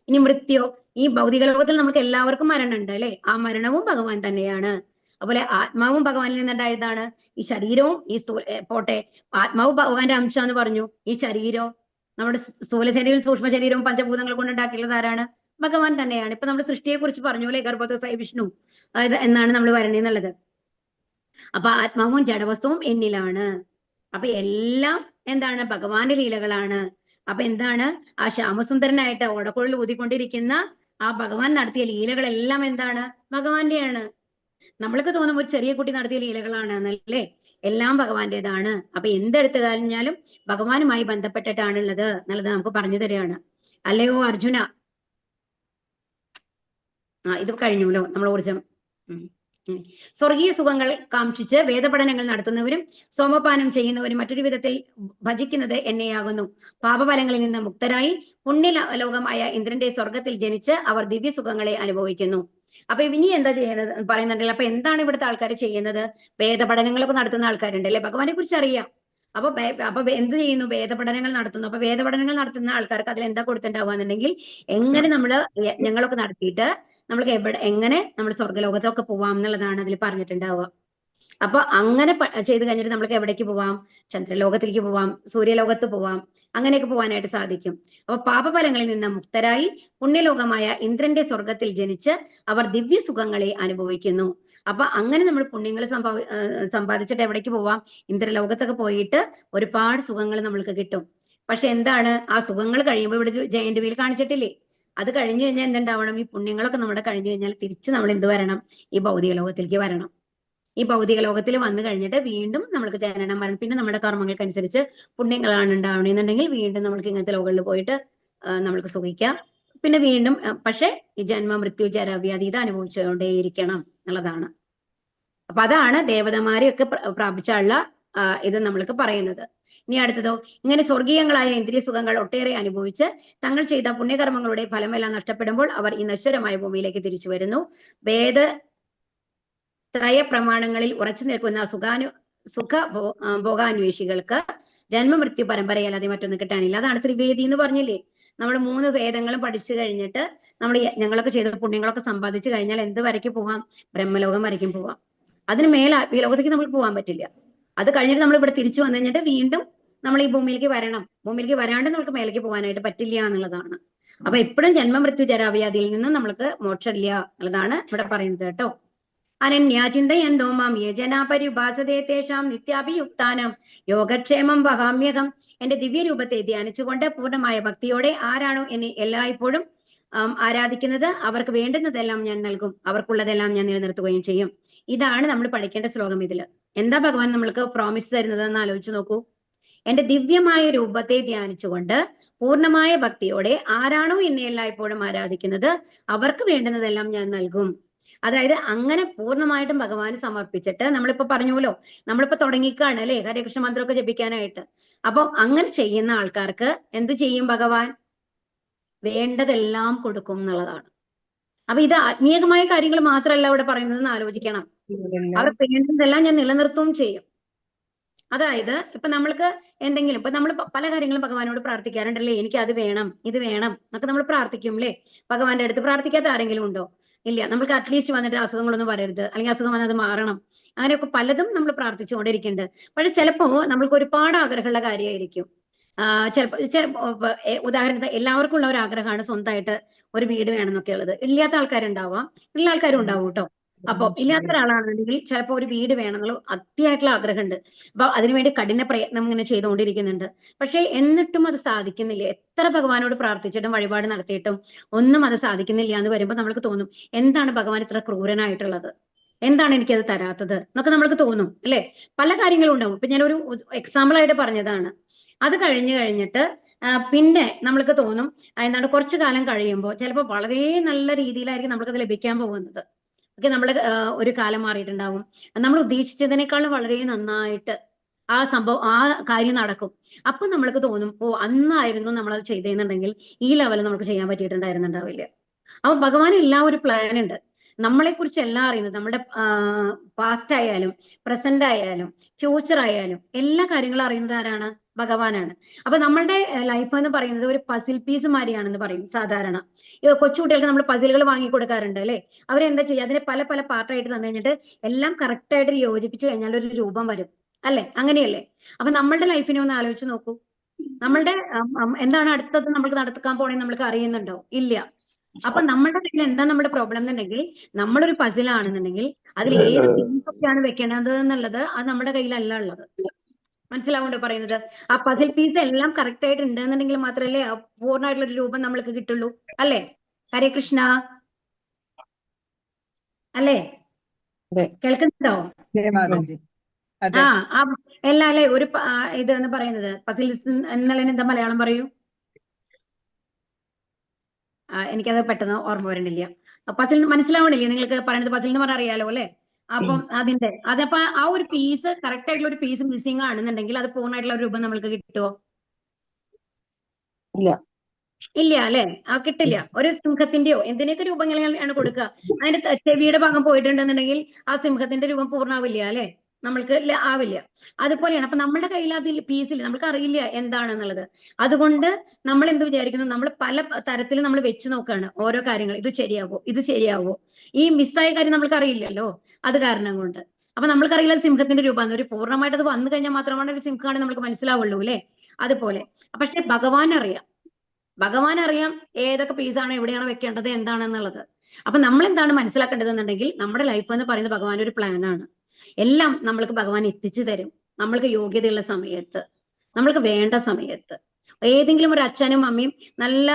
ഇനി മൃത്യു, ഈ ഭൗതിക ലോകത്തിൽ നമുക്ക് എല്ലാവർക്കും മരണമുണ്ട് അല്ലെ. ആ മരണവും ഭഗവാൻ തന്നെയാണ്. അതുപോലെ ആത്മാവും ഭഗവാനിൽ നിന്നുണ്ടായതാണ്. ഈ ശരീരവും ഈ പോട്ടെ, ആത്മാവ് ഭഗവാന്റെ അംശം എന്ന് പറഞ്ഞു. ഈ ശരീരം, നമ്മുടെ സ്ഥൂല ശരീരവും സൂക്ഷ്മ ശരീരവും പഞ്ചഭൂതങ്ങൾ കൊണ്ട് ഉണ്ടാക്കിയിട്ടുള്ളത് ആരാണ്? ഭഗവാൻ തന്നെയാണ്. ഇപ്പൊ നമ്മൾ സൃഷ്ടിയെ കുറിച്ച് പറഞ്ഞു അല്ലെ, ഗർഭോദസായി വിഷ്ണു എന്നാണ് നമ്മൾ വരണേന്നുള്ളത്. അപ്പൊ ആത്മാവും ജഡവസ്തുവും എന്നിലാണ്. അപ്പൊ എല്ലാം എന്താണ്? ഭഗവാന്റെ ലീലകളാണ്. അപ്പൊ എന്താണ്? ആ ശ്യാമസുന്ദരനായിട്ട് ഓടക്കുഴൽ ഊതിക്കൊണ്ടിരിക്കുന്ന ആ ഭഗവാൻ നടത്തിയ ലീലകളെല്ലാം എന്താണ്? ഭഗവാന്റെയാണ്. നമ്മൾക്ക് തോന്നും ഒരു ചെറിയ കുട്ടി നടത്തിയ ലീലകളാണ് എന്നല്ലേ. എല്ലാം ഭഗവാന്റേതാണ്. അപ്പൊ എന്തെടുത്തു കഴിഞ്ഞാലും ഭഗവാനുമായി ബന്ധപ്പെട്ടിട്ടാണുള്ളത് എന്നുള്ളത് നമുക്ക് പറഞ്ഞു തരികയാണ്. അല്ലയോ അർജുന, ഇത് കഴിഞ്ഞുല്ലോ നമ്മൾ ഊർജം. സ്വർഗീയ സുഖങ്ങൾ കാക്ഷിച്ച് വേദപഠനങ്ങൾ നടത്തുന്നവരും സോമപാനം ചെയ്യുന്നവരും മറ്റൊരു വിധത്തിൽ ഭജിക്കുന്നത് എന്നെയാകുന്നു. പാപഫലങ്ങളിൽ നിന്ന് മുക്തരായി പുണ്യ ലോകമായ ഇന്ദ്രന്റെ സ്വർഗത്തിൽ ജനിച്ച് അവർ ദിവ്യ സുഖങ്ങളെ അനുഭവിക്കുന്നു. അപ്പൊ ഇനി എന്താ ചെയ്യുന്നത് പറയുന്നുണ്ടല്ലോ. അപ്പൊ എന്താണ് ഇവിടുത്തെ ആൾക്കാർ ചെയ്യുന്നത്? വേദപഠനങ്ങളൊക്കെ നടത്തുന്ന ആൾക്കാരുണ്ട് അല്ലെ. ഭഗവാനെ കുറിച്ച് അറിയാം. അപ്പൊ എന്ത് ചെയ്യുന്നു? വേദപഠനങ്ങൾ നടത്തുന്നു. അപ്പൊ വേദപഠനങ്ങൾ നടത്തുന്ന ആൾക്കാർക്ക് അതിൽ എന്താ കൊടുത്തിട്ടുണ്ടാവുക എന്നുണ്ടെങ്കിൽ, എങ്ങനെ നമ്മൾ യജ്ഞങ്ങളൊക്കെ നടത്തിയിട്ട് നമ്മൾക്ക് എങ്ങനെ നമ്മൾ സ്വർഗ്ഗലോകത്തൊക്കെ പോവാം എന്നുള്ളതാണ് അതിൽ പറഞ്ഞിട്ടുണ്ടാവുക. അപ്പൊ അങ്ങനെ ചെയ്ത് കഴിഞ്ഞിട്ട് നമ്മൾക്ക് എവിടേക്ക് പോവാം? ചന്ദ്രലോകത്തിലേക്ക് പോവാം, സൂര്യലോകത്ത് പോവാം, അങ്ങനെയൊക്കെ പോകാനായിട്ട് സാധിക്കും. അപ്പൊ പാപഫലങ്ങളിൽ നിന്ന് മുക്തരായി പുണ്യലോകമായ ഇന്ദ്രന്റെ സ്വർഗത്തിൽ ജനിച്ച് അവർ ദിവ്യ സുഖങ്ങളെ അനുഭവിക്കുന്നു. അപ്പൊ അങ്ങനെ നമ്മൾ പുണ്യങ്ങൾ സമ്പാദിച്ചിട്ട് എവിടേക്ക് പോവാം? ഇന്ദ്രലോകത്തൊക്കെ പോയിട്ട് ഒരുപാട് സുഖങ്ങൾ നമ്മൾക്ക് കിട്ടും. പക്ഷെ എന്താണ്? ആ സുഖങ്ങൾ കഴിയുമ്പോൾ ഇവിടെ ജയന്റ് വീൽ കാണിച്ചിട്ടില്ലേ? അത് കഴിഞ്ഞു കഴിഞ്ഞാൽ എന്തുണ്ടാവണം? ഈ പുണ്യങ്ങളൊക്കെ നമ്മുടെ കഴിഞ്ഞു കഴിഞ്ഞാൽ തിരിച്ചു നമ്മൾ എന്ത് വരണം? ഈ ഭൗതിക ലോകത്തിലേക്ക് വരണം. ഈ ഭൗതിക ലോകത്തിൽ വന്നു കഴിഞ്ഞിട്ട് വീണ്ടും നമ്മൾക്ക് ജനനം മരണം, പിന്നെ നമ്മുടെ കർമ്മങ്ങൾക്കനുസരിച്ച് പുണ്യങ്ങളാണ് ഉണ്ടാവണമെന്നുണ്ടെങ്കിൽ വീണ്ടും നമ്മൾക്ക് ഇങ്ങനത്തെ ലോകങ്ങളിൽ പോയിട്ട് നമ്മൾക്ക് സുഖിക്കാം. പിന്നെ വീണ്ടും പക്ഷെ ഈ ജന്മ മൃത്യു ജരാവ്യാധി ഇത് അനുഭവിച്ചുകൊണ്ടേയിരിക്കണം എന്നുള്ളതാണ്. അപ്പൊ അതാണ് ദേവതമാരെയൊക്കെ പ്രാപിച്ചുള്ള ഇത് നമ്മൾക്ക് പറയുന്നത്. ഇനി അടുത്തതോ, ഇങ്ങനെ സ്വർഗീയങ്ങളായ ഇന്ദ്രിയ സുഖങ്ങൾ ഒട്ടേറെ അനുഭവിച്ച് തങ്ങൾ ചെയ്ത പുണ്യകർമ്മങ്ങളുടെ ഫലമെല്ലാം നഷ്ടപ്പെടുമ്പോൾ അവർ ഈ നശ്വരമായ ഭൂമിയിലേക്ക് തിരിച്ചു വരുന്നു. ത്രയ പ്രമാണങ്ങളിൽ ഉറച്ചു നിൽക്കുന്ന സുഖ ഭോഗാന്വേഷികൾക്ക് ജന്മമൃത്യു പരമ്പരയല്ലാതെ മറ്റൊന്നും കിട്ടാനില്ല. അതാണ് ത്രിവേദി എന്ന് പറഞ്ഞില്ലേ. നമ്മൾ 3 വേദങ്ങളും പഠിച്ചു കഴിഞ്ഞിട്ട് നമ്മൾ ഞങ്ങളൊക്കെ ചെയ്ത പുണ്യങ്ങളൊക്കെ സമ്പാദിച്ചു കഴിഞ്ഞാൽ എന്ത് വരയ്ക്ക് പോവാം? ബ്രഹ്മലോകം വരയ്ക്കും പോവാം. അതിന് മേലെ ആത്മീയലോകത്തേക്ക് നമ്മൾ പോകാൻ പറ്റില്ല. അത് കഴിഞ്ഞിട്ട് നമ്മൾ ഇവിടെ തിരിച്ചു വന്നു കഴിഞ്ഞിട്ട് വീണ്ടും നമ്മൾ ഈ ഭൂമിയിലേക്ക് വരണം. ഭൂമിയിലേക്ക് വരാണ്ട് നമുക്ക് മേലേക്ക് പോകാനായിട്ട് പറ്റില്ല എന്നുള്ളതാണ്. അപ്പൊ എപ്പോഴും ജന്മമൃത്യു ജരാവ്യാധിയിൽ നിന്ന് നമ്മൾക്ക് മോക്ഷമില്ല എന്നുള്ളതാണ് ഇവിടെ പറയുന്നത് കേട്ടോ. അനന്യാചിന്തയന്തോ മാം യജനാ പരിഭാസതേ തേഷാം നിത്യാഭിയുക്താനം യോഗക്ഷേമം വഹാമ്യകം. എന്റെ ദിവ്യരൂപത്തെ ധ്യാനിച്ചുകൊണ്ട് പൂർണ്ണമായ ഭക്തിയോടെ ആരാണോ എന്നെ എല്ലായ്പ്പോഴും ആരാധിക്കുന്നത് അവർക്ക് വേണ്ടുന്നതെല്ലാം ഞാൻ നൽകും, അവർക്കുള്ളതെല്ലാം ഞാൻ നിലനിർത്തുകയും ചെയ്യും. ഇതാണ് നമ്മൾ പഠിക്കേണ്ട ശ്ലോകം. ഇതില് എന്താ ഭഗവാൻ നമ്മൾക്ക് പ്രോമിസ് തരുന്നത് എന്ന് ആലോചിച്ച് നോക്കൂ. എന്റെ ദിവ്യമായ രൂപത്തെ ധ്യാനിച്ചുകൊണ്ട് പൂർണ്ണമായ ഭക്തിയോടെ ആരാണോ എന്നെ എല്ലായ്പ്പോഴും ആരാധിക്കുന്നത് അവർക്ക് വേണ്ടുന്നതെല്ലാം ഞാൻ നൽകും. അതായത് അങ്ങനെ പൂർണ്ണമായിട്ടും ഭഗവാന് സമർപ്പിച്ചിട്ട് നമ്മളിപ്പോ പറഞ്ഞുല്ലോ, നമ്മളിപ്പോ തുടങ്ങിക്കാണ് അല്ലെ ഹരേ കൃഷ്ണ മന്ത്രമൊക്കെ ജപിക്കാനായിട്ട്. അപ്പൊ അങ്ങനെ ചെയ്യുന്ന ആൾക്കാർക്ക് എന്ത് ചെയ്യും ഭഗവാൻ? വേണ്ടതെല്ലാം കൊടുക്കും എന്നുള്ളതാണ്. അപ്പൊ ഇത് ആത്മീയമായ കാര്യങ്ങൾ മാത്രമല്ല ഇവിടെ പറയുന്നതെന്ന് ആലോചിക്കണം. അവർക്ക് വേണ്ടതെല്ലാം ഞാൻ നിലനിർത്തുകയും ചെയ്യും. അതായത് ഇപ്പൊ നമ്മൾക്ക് എന്തെങ്കിലും ഇപ്പൊ നമ്മൾ പല കാര്യങ്ങളും ഭഗവാനോട് പ്രാർത്ഥിക്കാറുണ്ടല്ലേ, എനിക്ക് അത് വേണം ഇത് വേണം എന്നൊക്കെ നമ്മൾ പ്രാർത്ഥിക്കും അല്ലേ. ഭഗവാന്റെ അടുത്ത് പ്രാർത്ഥിക്കാത്ത ആരെങ്കിലും ഉണ്ടോ? ഇല്ല. നമുക്ക് അറ്റ്ലീസ്റ്റ് വന്നിട്ട് അസുഖങ്ങളൊന്നും വരരുത്, അല്ലെങ്കിൽ അസുഖം വന്നത് മാറണം, അങ്ങനെയൊക്കെ പലതും നമ്മൾ പ്രാർത്ഥിച്ചുകൊണ്ടിരിക്കുന്നുണ്ട്. പക്ഷെ ചിലപ്പോ നമ്മൾക്ക് ഒരുപാട് ആഗ്രഹമുള്ള കാര്യമായിരിക്കും. ചിലപ്പോ ഉദാഹരണത്തിന് എല്ലാവർക്കും ഉള്ള ഒരു ആഗ്രഹമാണ് സ്വന്തമായിട്ട് ഒരു വീട് വേണം എന്നൊക്കെ ഉള്ളത്. ഇല്ലാത്ത ആൾക്കാരുണ്ടാവാം, ഉള്ള ആൾക്കാരും ഉണ്ടാവും കേട്ടോ. അപ്പൊ ഇല്ലാത്ത ഒരാളാണെന്നുണ്ടെങ്കിൽ ചിലപ്പോൾ ഒരു വീട് വേണം എന്നുള്ള അതിയായിട്ടുള്ള ആഗ്രഹമുണ്ട്. അപ്പൊ അതിനുവേണ്ടി കഠിന പ്രയത്നം ഇങ്ങനെ ചെയ്തുകൊണ്ടിരിക്കുന്നുണ്ട്. പക്ഷെ എന്നിട്ടും അത് സാധിക്കുന്നില്ല. എത്ര ഭഗവാനോട് പ്രാർത്ഥിച്ചിട്ടും വഴിപാട് നടത്തിയിട്ടും ഒന്നും അത് സാധിക്കുന്നില്ല എന്ന് വരുമ്പോൾ നമ്മൾക്ക് തോന്നും, എന്താണ് ഭഗവാൻ ഇത്ര ക്രൂരനായിട്ടുള്ളത്, എന്താണ് എനിക്കത് തരാത്തത് എന്നൊക്കെ നമ്മൾക്ക് തോന്നും അല്ലെ. പല കാര്യങ്ങളും ഉണ്ടാവും. ഇപ്പൊ ഞാനൊരു എക്സാമ്പിൾ ആയിട്ട് പറഞ്ഞതാണ്. അത് കഴിഞ്ഞിട്ട് പിന്നെ നമ്മൾക്ക് തോന്നും, എന്താണ് കുറച്ചു കാലം കഴിയുമ്പോൾ ചിലപ്പോൾ വളരെ നല്ല രീതിയിലായിരിക്കും നമുക്കത് ലഭിക്കാൻ പോകുന്നത്. ഒക്കെ നമ്മുടെ ഒരു കാലം മാറിയിട്ടുണ്ടാവും. നമ്മൾ ഉദ്ദേശിച്ചതിനേക്കാളും വളരെ നന്നായിട്ട് ആ സംഭവം ആ കാര്യം നടക്കും. അപ്പൊ നമ്മൾക്ക് തോന്നും, ഓ അന്നായിരുന്നു നമ്മളത് ചെയ്തെന്നുണ്ടെങ്കിൽ ഈ ലെവലിൽ നമുക്ക് ചെയ്യാൻ പറ്റിയിട്ടുണ്ടായിരുന്നുണ്ടാവില്ല. അപ്പൊ ഭഗവാൻ എല്ലാം ഒരു പ്ലാൻ ഉണ്ട്. നമ്മളെ കുറിച്ച് എല്ലാം അറിയുന്നത്, നമ്മുടെ പാസ്റ്റ് ആയാലും പ്രസന്റ് ആയാലും ഫ്യൂച്ചർ ആയാലും എല്ലാ കാര്യങ്ങളും അറിയുന്നത് ആരാണ്? ഭഗവാനാണ്. അപ്പൊ നമ്മളുടെ ലൈഫ് എന്ന് പറയുന്നത് ഒരു പസിൽ പീസ് മാതിരിയാണെന്ന് പറയും സാധാരണ. കൊച്ചുകുട്ടികൾക്ക് നമ്മൾ പസിലുകൾ വാങ്ങി കൊടുക്കാറുണ്ട് അല്ലെ. അവരെന്താ ചെയ്യുക? അതിനെ പല പല പാർട്ടായിട്ട് തന്നു കഴിഞ്ഞിട്ട് എല്ലാം കറക്റ്റ് ആയിട്ട് യോജിപ്പിച്ച് കഴിഞ്ഞാൽ ഒരു രൂപം വരും അല്ലെ. അങ്ങനെയല്ലേ? അപ്പൊ നമ്മളുടെ ലൈഫിനെ ഒന്ന് ആലോചിച്ച് നോക്കൂ. നമ്മളുടെ എന്താണ് അടുത്തത് നമ്മൾക്ക് നടക്കാൻ പോണേ നമ്മൾക്ക് അറിയുന്നുണ്ടോ? ഇല്ല. അപ്പൊ നമ്മളുടെ കയ്യിൽ എന്താ നമ്മുടെ പ്രോബ്ലം എന്നുണ്ടെങ്കിൽ, നമ്മളൊരു പസിൽ ആണെന്നുണ്ടെങ്കിൽ അതിൽ ഏത് പീസൊക്കെയാണ് വെക്കേണ്ടത് എന്നുള്ളത് അത് നമ്മുടെ കയ്യിലല്ല ഉള്ളത്. മനസ്സിലാവുണ്ടോ പറയുന്നത്? ആ പസിൽ പീസ് എല്ലാം കറക്റ്റ് ആയിട്ട് ഉണ്ടെന്നുണ്ടെങ്കിൽ മാത്രമല്ലേ പൂർണ്ണമായിട്ടുള്ള ഒരു രൂപം നമ്മൾക്ക് കിട്ടുള്ളൂ അല്ലേ. ഹരേ കൃഷ്ണ അല്ലേ? കേൾക്കുന്നുണ്ടോ? അതെ. ആ എല്ലാം അല്ലെ. ഒരു ഇത് എന്ന് പറയുന്നത് പസിൽസ് എന്നുള്ളതിന് എന്താ മലയാളം പറയൂ? എനിക്കത് പെട്ടെന്ന് ഓർമ്മ വരണില്ല. പസിൽ മനസ്സിലാവണില്ലേ നിങ്ങൾക്ക് പറയുന്നത്? പസിൽ എന്ന് പറഞ്ഞാൽ അറിയാലോ അല്ലെ. അപ്പം അതപ്പോ ആ ഒരു പീസ് കറക്റ്റ് ആയിട്ടുള്ള ഒരു പീസ് മിസ്സിംഗ് ആണെന്നുണ്ടെങ്കിൽ അത് പൂർണ്ണമായിട്ടുള്ള ഒരു രൂപം നമ്മൾക്ക് കിട്ടുമോ? ഇല്ല അല്ലെ. കിട്ടില്ല. ഒരു സിംഹത്തിന്റെയോ എന്തിനൊക്കെ രൂപങ്ങളാണ് കൊടുക്കുക. അതിന്റെ ചെവിയുടെ ഭാഗം പോയിട്ടുണ്ടെന്നുണ്ടെങ്കിൽ ആ സിംഹത്തിന്റെ രൂപം പൂർണ്ണാവില്ല അല്ലെ. നമ്മൾക്ക് ആവില്ല. അതുപോലെയാണ്. അപ്പൊ നമ്മുടെ കയ്യിൽ അതിൽ പീസില്ല, നമുക്ക് അറിയില്ല എന്താണെന്നുള്ളത്. അതുകൊണ്ട് നമ്മൾ എന്ത് വിചാരിക്കുന്നു, നമ്മൾ പല തരത്തിൽ നമ്മൾ വെച്ച് നോക്കുകയാണ് ഓരോ കാര്യങ്ങൾ. ഇത് ശരിയാവോ, ഇത് ശരിയാവോ, ഈ മിസ്സായ കാര്യം നമ്മൾക്ക് അറിയില്ലല്ലോ. അത് കാരണം കൊണ്ട് അപ്പൊ നമ്മൾക്കറിയില്ല സിംഹത്തിന്റെ രൂപം. ഒരു പൂർണ്ണമായിട്ട് അത് വന്നു കഴിഞ്ഞാൽ മാത്രമാണ് ഒരു സിംഹമാണെന്ന് നമുക്ക് മനസ്സിലാവുള്ളൂ അല്ലെ. അതുപോലെ പക്ഷെ ഭഗവാൻ അറിയാം ഏതൊക്കെ പീസാണ് എവിടെയാണ് വെക്കേണ്ടത് എന്താണെന്നുള്ളത്. അപ്പൊ നമ്മൾ എന്താണ് മനസ്സിലാക്കേണ്ടത് എന്നുണ്ടെങ്കിൽ, നമ്മുടെ ലൈഫ് എന്ന് പറയുന്നത് ഭഗവാൻ ഒരു പ്ലാനാണ്. എല്ലാം നമ്മൾക്ക് ഭഗവാൻ എത്തിച്ചു തരും. നമ്മൾക്ക് യോഗ്യതയുള്ള സമയത്ത്, നമ്മൾക്ക് വേണ്ട സമയത്ത്. ഏതെങ്കിലും ഒരു അച്ഛനും അമ്മയും നല്ല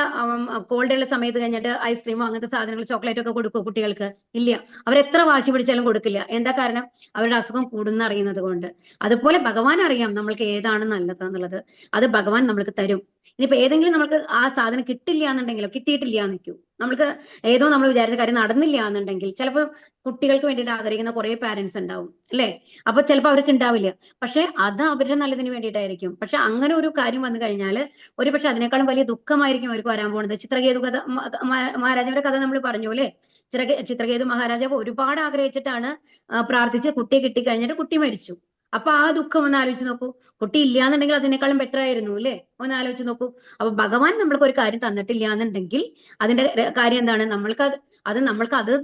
കോൾഡ് ഉള്ള സമയത്ത് കഴിഞ്ഞിട്ട് ഐസ്ക്രീമോ അങ്ങനത്തെ സാധനങ്ങൾ ചോക്ലേറ്റ് ഒക്കെ കൊടുക്കുമോ കുട്ടികൾക്ക്? ഇല്ല. അവരെത്ര വാശി പിടിച്ചാലും കൊടുക്കില്ല. എന്താ കാരണം? അവരുടെ അസുഖം കൂടുന്ന അറിയുന്നത് കൊണ്ട്. അതുപോലെ ഭഗവാൻ അറിയാം നമ്മൾക്ക് ഏതാണ് നല്ലത് എന്നുള്ളത്. അത് ഭഗവാൻ നമ്മൾക്ക് തരും. ഇനിയിപ്പോ ഏതെങ്കിലും നമുക്ക് ആ സാധനം കിട്ടില്ല എന്നുണ്ടെങ്കിലോ, കിട്ടിയിട്ടില്ല നിൽക്കൂ, നമ്മൾക്ക് ഏതോ നമ്മൾ വിചാരിച്ച കാര്യം നടന്നില്ല എന്നുണ്ടെങ്കിൽ, ചിലപ്പോൾ കുട്ടികൾക്ക് വേണ്ടിയിട്ട് ആഗ്രഹിക്കുന്ന കുറെ പാരന്റ്സ് ഉണ്ടാവും അല്ലെ. അപ്പൊ ചിലപ്പോൾ അവർക്ക് ഉണ്ടാവില്ല. പക്ഷെ അത് അവരുടെ നല്ലതിന് വേണ്ടിയിട്ടായിരിക്കും. പക്ഷെ അങ്ങനെ ഒരു കാര്യം വന്നു കഴിഞ്ഞാൽ ഒരു പക്ഷെ അതിനേക്കാളും വലിയ ദുഃഖമായിരിക്കും അവർക്ക് വരാൻ പോകുന്നത്. ചിത്രകേതു കഥ, മഹാരാജാവിന്റെ കഥ നമ്മൾ പറഞ്ഞു അല്ലെ. ചിത്രകേതു മഹാരാജാവ് ഒരുപാട് ആഗ്രഹിച്ചിട്ടാണ് പ്രാർത്ഥിച്ച് കുട്ടിയെ കിട്ടിക്കഴിഞ്ഞിട്ട് കുട്ടി മരിച്ചു. അപ്പൊ ആ ദുഃഖം ഒന്ന് ആലോചിച്ച് നോക്കൂ. കുട്ടി ഇല്ലാന്നുണ്ടെങ്കിൽ അതിനേക്കാളും ബെറ്റർ ആയിരുന്നു അല്ലെ. ഒന്ന് ആലോചിച്ച് നോക്കൂ. അപ്പൊ ഭഗവാൻ നമ്മൾക്ക് ഒരു കാര്യം തന്നിട്ടില്ല എന്നുണ്ടെങ്കിൽ അതിന്റെ കാര്യം എന്താണ്?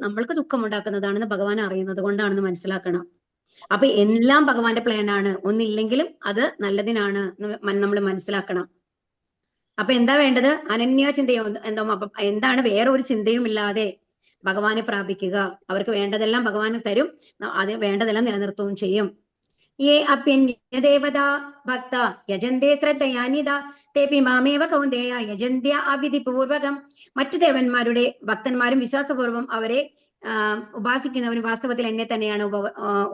നമ്മൾക്ക് ദുഃഖം ഉണ്ടാക്കുന്നതാണെന്ന് ഭഗവാൻ അറിയുന്നത് കൊണ്ടാണെന്ന് മനസ്സിലാക്കണം. അപ്പൊ എല്ലാം ഭഗവാന്റെ പ്ലാൻ ആണ്. ഒന്നില്ലെങ്കിലും അത് നല്ലതിനാണ് നമ്മൾ മനസ്സിലാക്കണം. അപ്പൊ എന്താ വേണ്ടത്? അനന്യ ചിന്തയോ അപ്പൊ എന്താണ്? വേറെ ഒരു ചിന്തയും ഇല്ലാതെ ഭഗവാനെ പ്രാപിക്കുക. അവർക്ക് വേണ്ടതെല്ലാം ഭഗവാന് തരും. അത് വേണ്ടതെല്ലാം നിലനിർത്തുകയും ചെയ്യും. ये अप्यन्यदेवता भक्ता यजन्ते ശ്രദ്ധയാനിതാ തേപി മാമേവ കൗന്ദേയ യജന്ത്യ അവിധിപൂർവകം. മറ്റു ദേവന്മാരുടെ ഭക്തന്മാരും വിശ്വാസപൂർവ്വം അവരെ ഉപാസിക്കുന്നവരും വാസ്തവത്തിൽ എന്നെ തന്നെയാണ്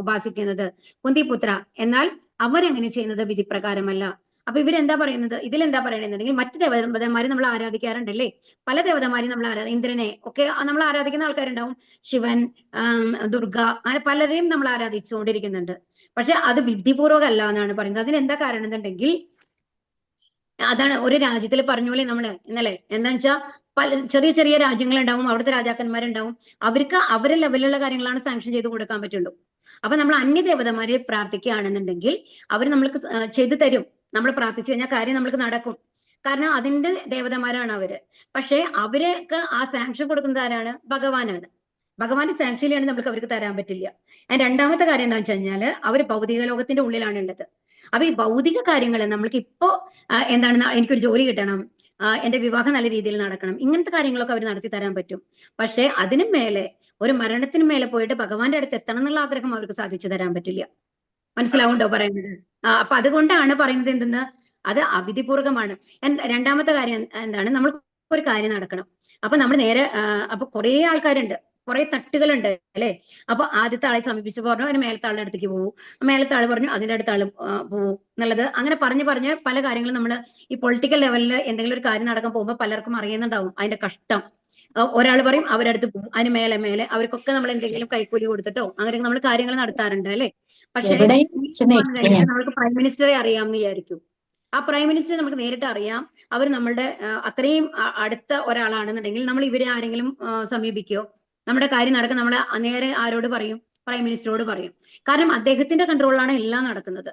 ഉപാസിക്കുന്നത്. കുന്തിപുത്ര, എന്നാൽ അവരങ്ങനെ ചെയ്യുന്നത് വിധിപ്രകാരമല്ല. അപ്പൊ ഇവരെന്താ പറയുന്നത്, ഇതിലെന്താ പറയണെന്നുണ്ടെങ്കിൽ മറ്റു ദേവതമാരെ നമ്മൾ ആരാധിക്കാറുണ്ടല്ലേ, പല ദേവതമാരെയും നമ്മൾ ഇന്ദ്രനെ ഒക്കെ നമ്മൾ ആരാധിക്കുന്ന ആൾക്കാരുണ്ടാവും, ശിവൻ, ദുർഗ, അങ്ങനെ പലരെയും നമ്മൾ ആരാധിച്ചുകൊണ്ടിരിക്കുന്നുണ്ട്. പക്ഷെ അത് വിധിപൂർവ്വകല്ല എന്നാണ് പറയുന്നത്. അതിനെന്താ കാരണം എന്നുണ്ടെങ്കിൽ അതാണ് ഒരു രാജ്യത്തിൽ പറഞ്ഞ പോലെ നമ്മള് ഇന്നലെ എന്താ വെച്ചാൽ പല ചെറിയ ചെറിയ രാജ്യങ്ങളുണ്ടാവും, അവിടുത്തെ രാജാക്കന്മാരുണ്ടാവും, അവർക്ക് അവരെ ലെവലിലുള്ള കാര്യങ്ങളാണ് സാങ്ഷൻ ചെയ്ത് കൊടുക്കാൻ പറ്റുള്ളൂ. അപ്പൊ നമ്മൾ അന്യദേവതമാരെ പ്രാർത്ഥിക്കുകയാണെന്നുണ്ടെങ്കിൽ അവർ നമ്മൾക്ക് ചെയ്തു തരും. നമ്മൾ പ്രാർത്ഥിച്ചു കഴിഞ്ഞാൽ കാര്യം നമ്മൾക്ക് നടക്കും. കാരണം അതിന്റെ ദേവതമാരാണ് അവര്. പക്ഷെ അവർക്ക് ആ സാങ്ഷൻ കൊടുക്കുന്നത് ആരാണ്? ഭഗവാനാണ്. ഭഗവാന്റെ സാങ്ഷനിലാണ് നമുക്ക് അവർക്ക് തരാൻ പറ്റില്ല. രണ്ടാമത്തെ കാര്യം എന്താ വെച്ച് കഴിഞ്ഞാല് അവർ ഭൗതിക ലോകത്തിന്റെ ഉള്ളിലാണ് ഉള്ളത്. അപ്പൊ ഈ ഭൗതിക കാര്യങ്ങൾ നമ്മൾക്ക് ഇപ്പോ എന്താണ്, എനിക്കൊരു ജോലി കിട്ടണം, എന്റെ വിവാഹം നല്ല രീതിയിൽ നടക്കണം, ഇങ്ങനത്തെ കാര്യങ്ങളൊക്കെ അവർ നടത്തി തരാൻ പറ്റും. പക്ഷെ അതിനും മേലെ ഒരു മരണത്തിന് മേലെ പോയിട്ട് ഭഗവാന്റെ അടുത്ത് എത്തണം എന്നുള്ള ആഗ്രഹം അവർക്ക് സാധിച്ചു തരാൻ പറ്റില്ല. മനസ്സിലാവുണ്ടോ പറയുന്നത്? അപ്പൊ അതുകൊണ്ടാണ് പറയുന്നത് എന്തെന്ന്, അത് അവിധിപൂർവകമാണ്. രണ്ടാമത്തെ കാര്യം എന്താണ്, നമ്മൾ ഒരു കാര്യം നടക്കണം. അപ്പൊ നമ്മൾ നേരെ അപ്പൊ കുറെ ആൾക്കാരുണ്ട്, കുറെ തട്ടുകളുണ്ട് അല്ലെ. അപ്പൊ ആദ്യത്തെ ആളെ സമീപിച്ചപ്പോൾ പറഞ്ഞു അതിന് മേലത്തെ ആളുടെ അടുത്തേക്ക് പോകും, മേലത്തെ ആള് പറഞ്ഞു അതിന്റെ അടുത്ത ആള് പോകും എന്നുള്ളത്. അങ്ങനെ പറഞ്ഞ് പല കാര്യങ്ങളും നമ്മൾ ഈ പൊളിറ്റിക്കൽ ലെവലിൽ എന്തെങ്കിലും ഒരു കാര്യം നടക്കാൻ പോകുമ്പോൾ പലർക്കും അറിയുന്നുണ്ടാവും അതിന്റെ കഷ്ടം. ഒരാൾ പറയും അവരടുത്ത് പോകും, അതിന് മേലെ അവർക്കൊക്കെ നമ്മൾ എന്തെങ്കിലും കൈക്കൂലി കൊടുത്തിട്ടോ അങ്ങനെ നമ്മൾ കാര്യങ്ങൾ നടത്താറുണ്ട് അല്ലെ. പക്ഷേ നമുക്ക് പ്രൈം മിനിസ്റ്ററെ അറിയാമെന്ന് വിചാരിക്കും. ആ പ്രൈം മിനിസ്റ്ററെ നമുക്ക് നേരിട്ട് അറിയാം, അവർ നമ്മളുടെ അത്രയും അടുത്ത ഒരാളാണെന്നുണ്ടെങ്കിൽ നമ്മൾ ഇവരെ ആരെങ്കിലും സമീപിക്കോ? നമ്മുടെ കാര്യം നടക്കാൻ നമ്മൾ നേരെ ആരോട് പറയും? പ്രൈം മിനിസ്റ്ററോട് പറയും. കാരണം അദ്ദേഹത്തിന്റെ കൺട്രോളിലാണ് എല്ലാം നടക്കുന്നത്.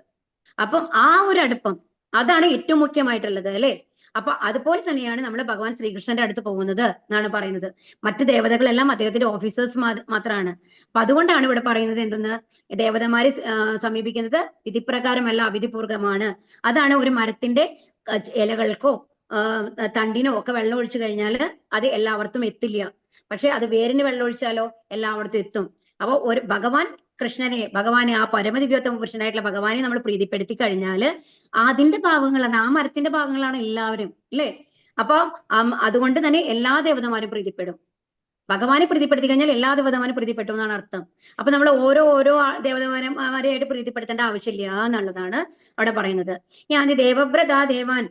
അപ്പം ആ ഒരു അടുപ്പം അതാണ് ഏറ്റവും മുഖ്യമായിട്ടുള്ളത് അല്ലെ. അപ്പൊ അതുപോലെ തന്നെയാണ് നമ്മൾ ഭഗവാൻ ശ്രീകൃഷ്ണന്റെ അടുത്ത് പോകുന്നത് എന്നാണ് പറയുന്നത്. മറ്റു ദേവതകളെല്ലാം അദ്ദേഹത്തിന്റെ ഓഫീസേഴ്സ് മാത്രമാണ്. അപ്പൊ അതുകൊണ്ടാണ് ഇവിടെ പറയുന്നത് എന്തെന്ന്, ദേവതമാരെ സമീപിക്കുന്നത് വിധിപ്രകാരമല്ല, അവിധിപൂർവകമാണ്. അതാണ് ഒരു മരത്തിന്റെ ഇലകൾക്കോ തണ്ടിനോ ഒക്കെ വെള്ളം ഒഴിച്ചു കഴിഞ്ഞാൽ അത് എല്ലാവർക്കും എത്തില്ല. പക്ഷെ അത് വേരിന് വെള്ളം ഒഴിച്ചാലോ എല്ലായിടത്തും എത്തും. അപ്പൊ ഒരു ഭഗവാനെ ആ പരമദിവ്യോത്തമ പുരുഷനായിട്ടുള്ള ഭഗവാനെ നമ്മൾ പ്രീതിപ്പെടുത്തി കഴിഞ്ഞാല് അതിന്റെ ഭാഗങ്ങളാണ്, ആ മരത്തിന്റെ ഭാഗങ്ങളാണ് എല്ലാവരും അല്ലെ. അപ്പൊ അതുകൊണ്ട് തന്നെ എല്ലാ ദേവതമാരും പ്രീതിപ്പെടും. ഭഗവാനെ പ്രീതിപ്പെടുത്തി കഴിഞ്ഞാൽ എല്ലാ ദേവതമാരും പ്രീതിപ്പെട്ടു എന്നാണ് അർത്ഥം. അപ്പൊ നമ്മൾ ഓരോ ദേവതമാരെയായിട്ട് പ്രീതിപ്പെടുത്തേണ്ട ആവശ്യമില്ല എന്നുള്ളതാണ് അവിടെ പറയുന്നത്. യാന്തി ദേവവ്രതാ ദേവാൻ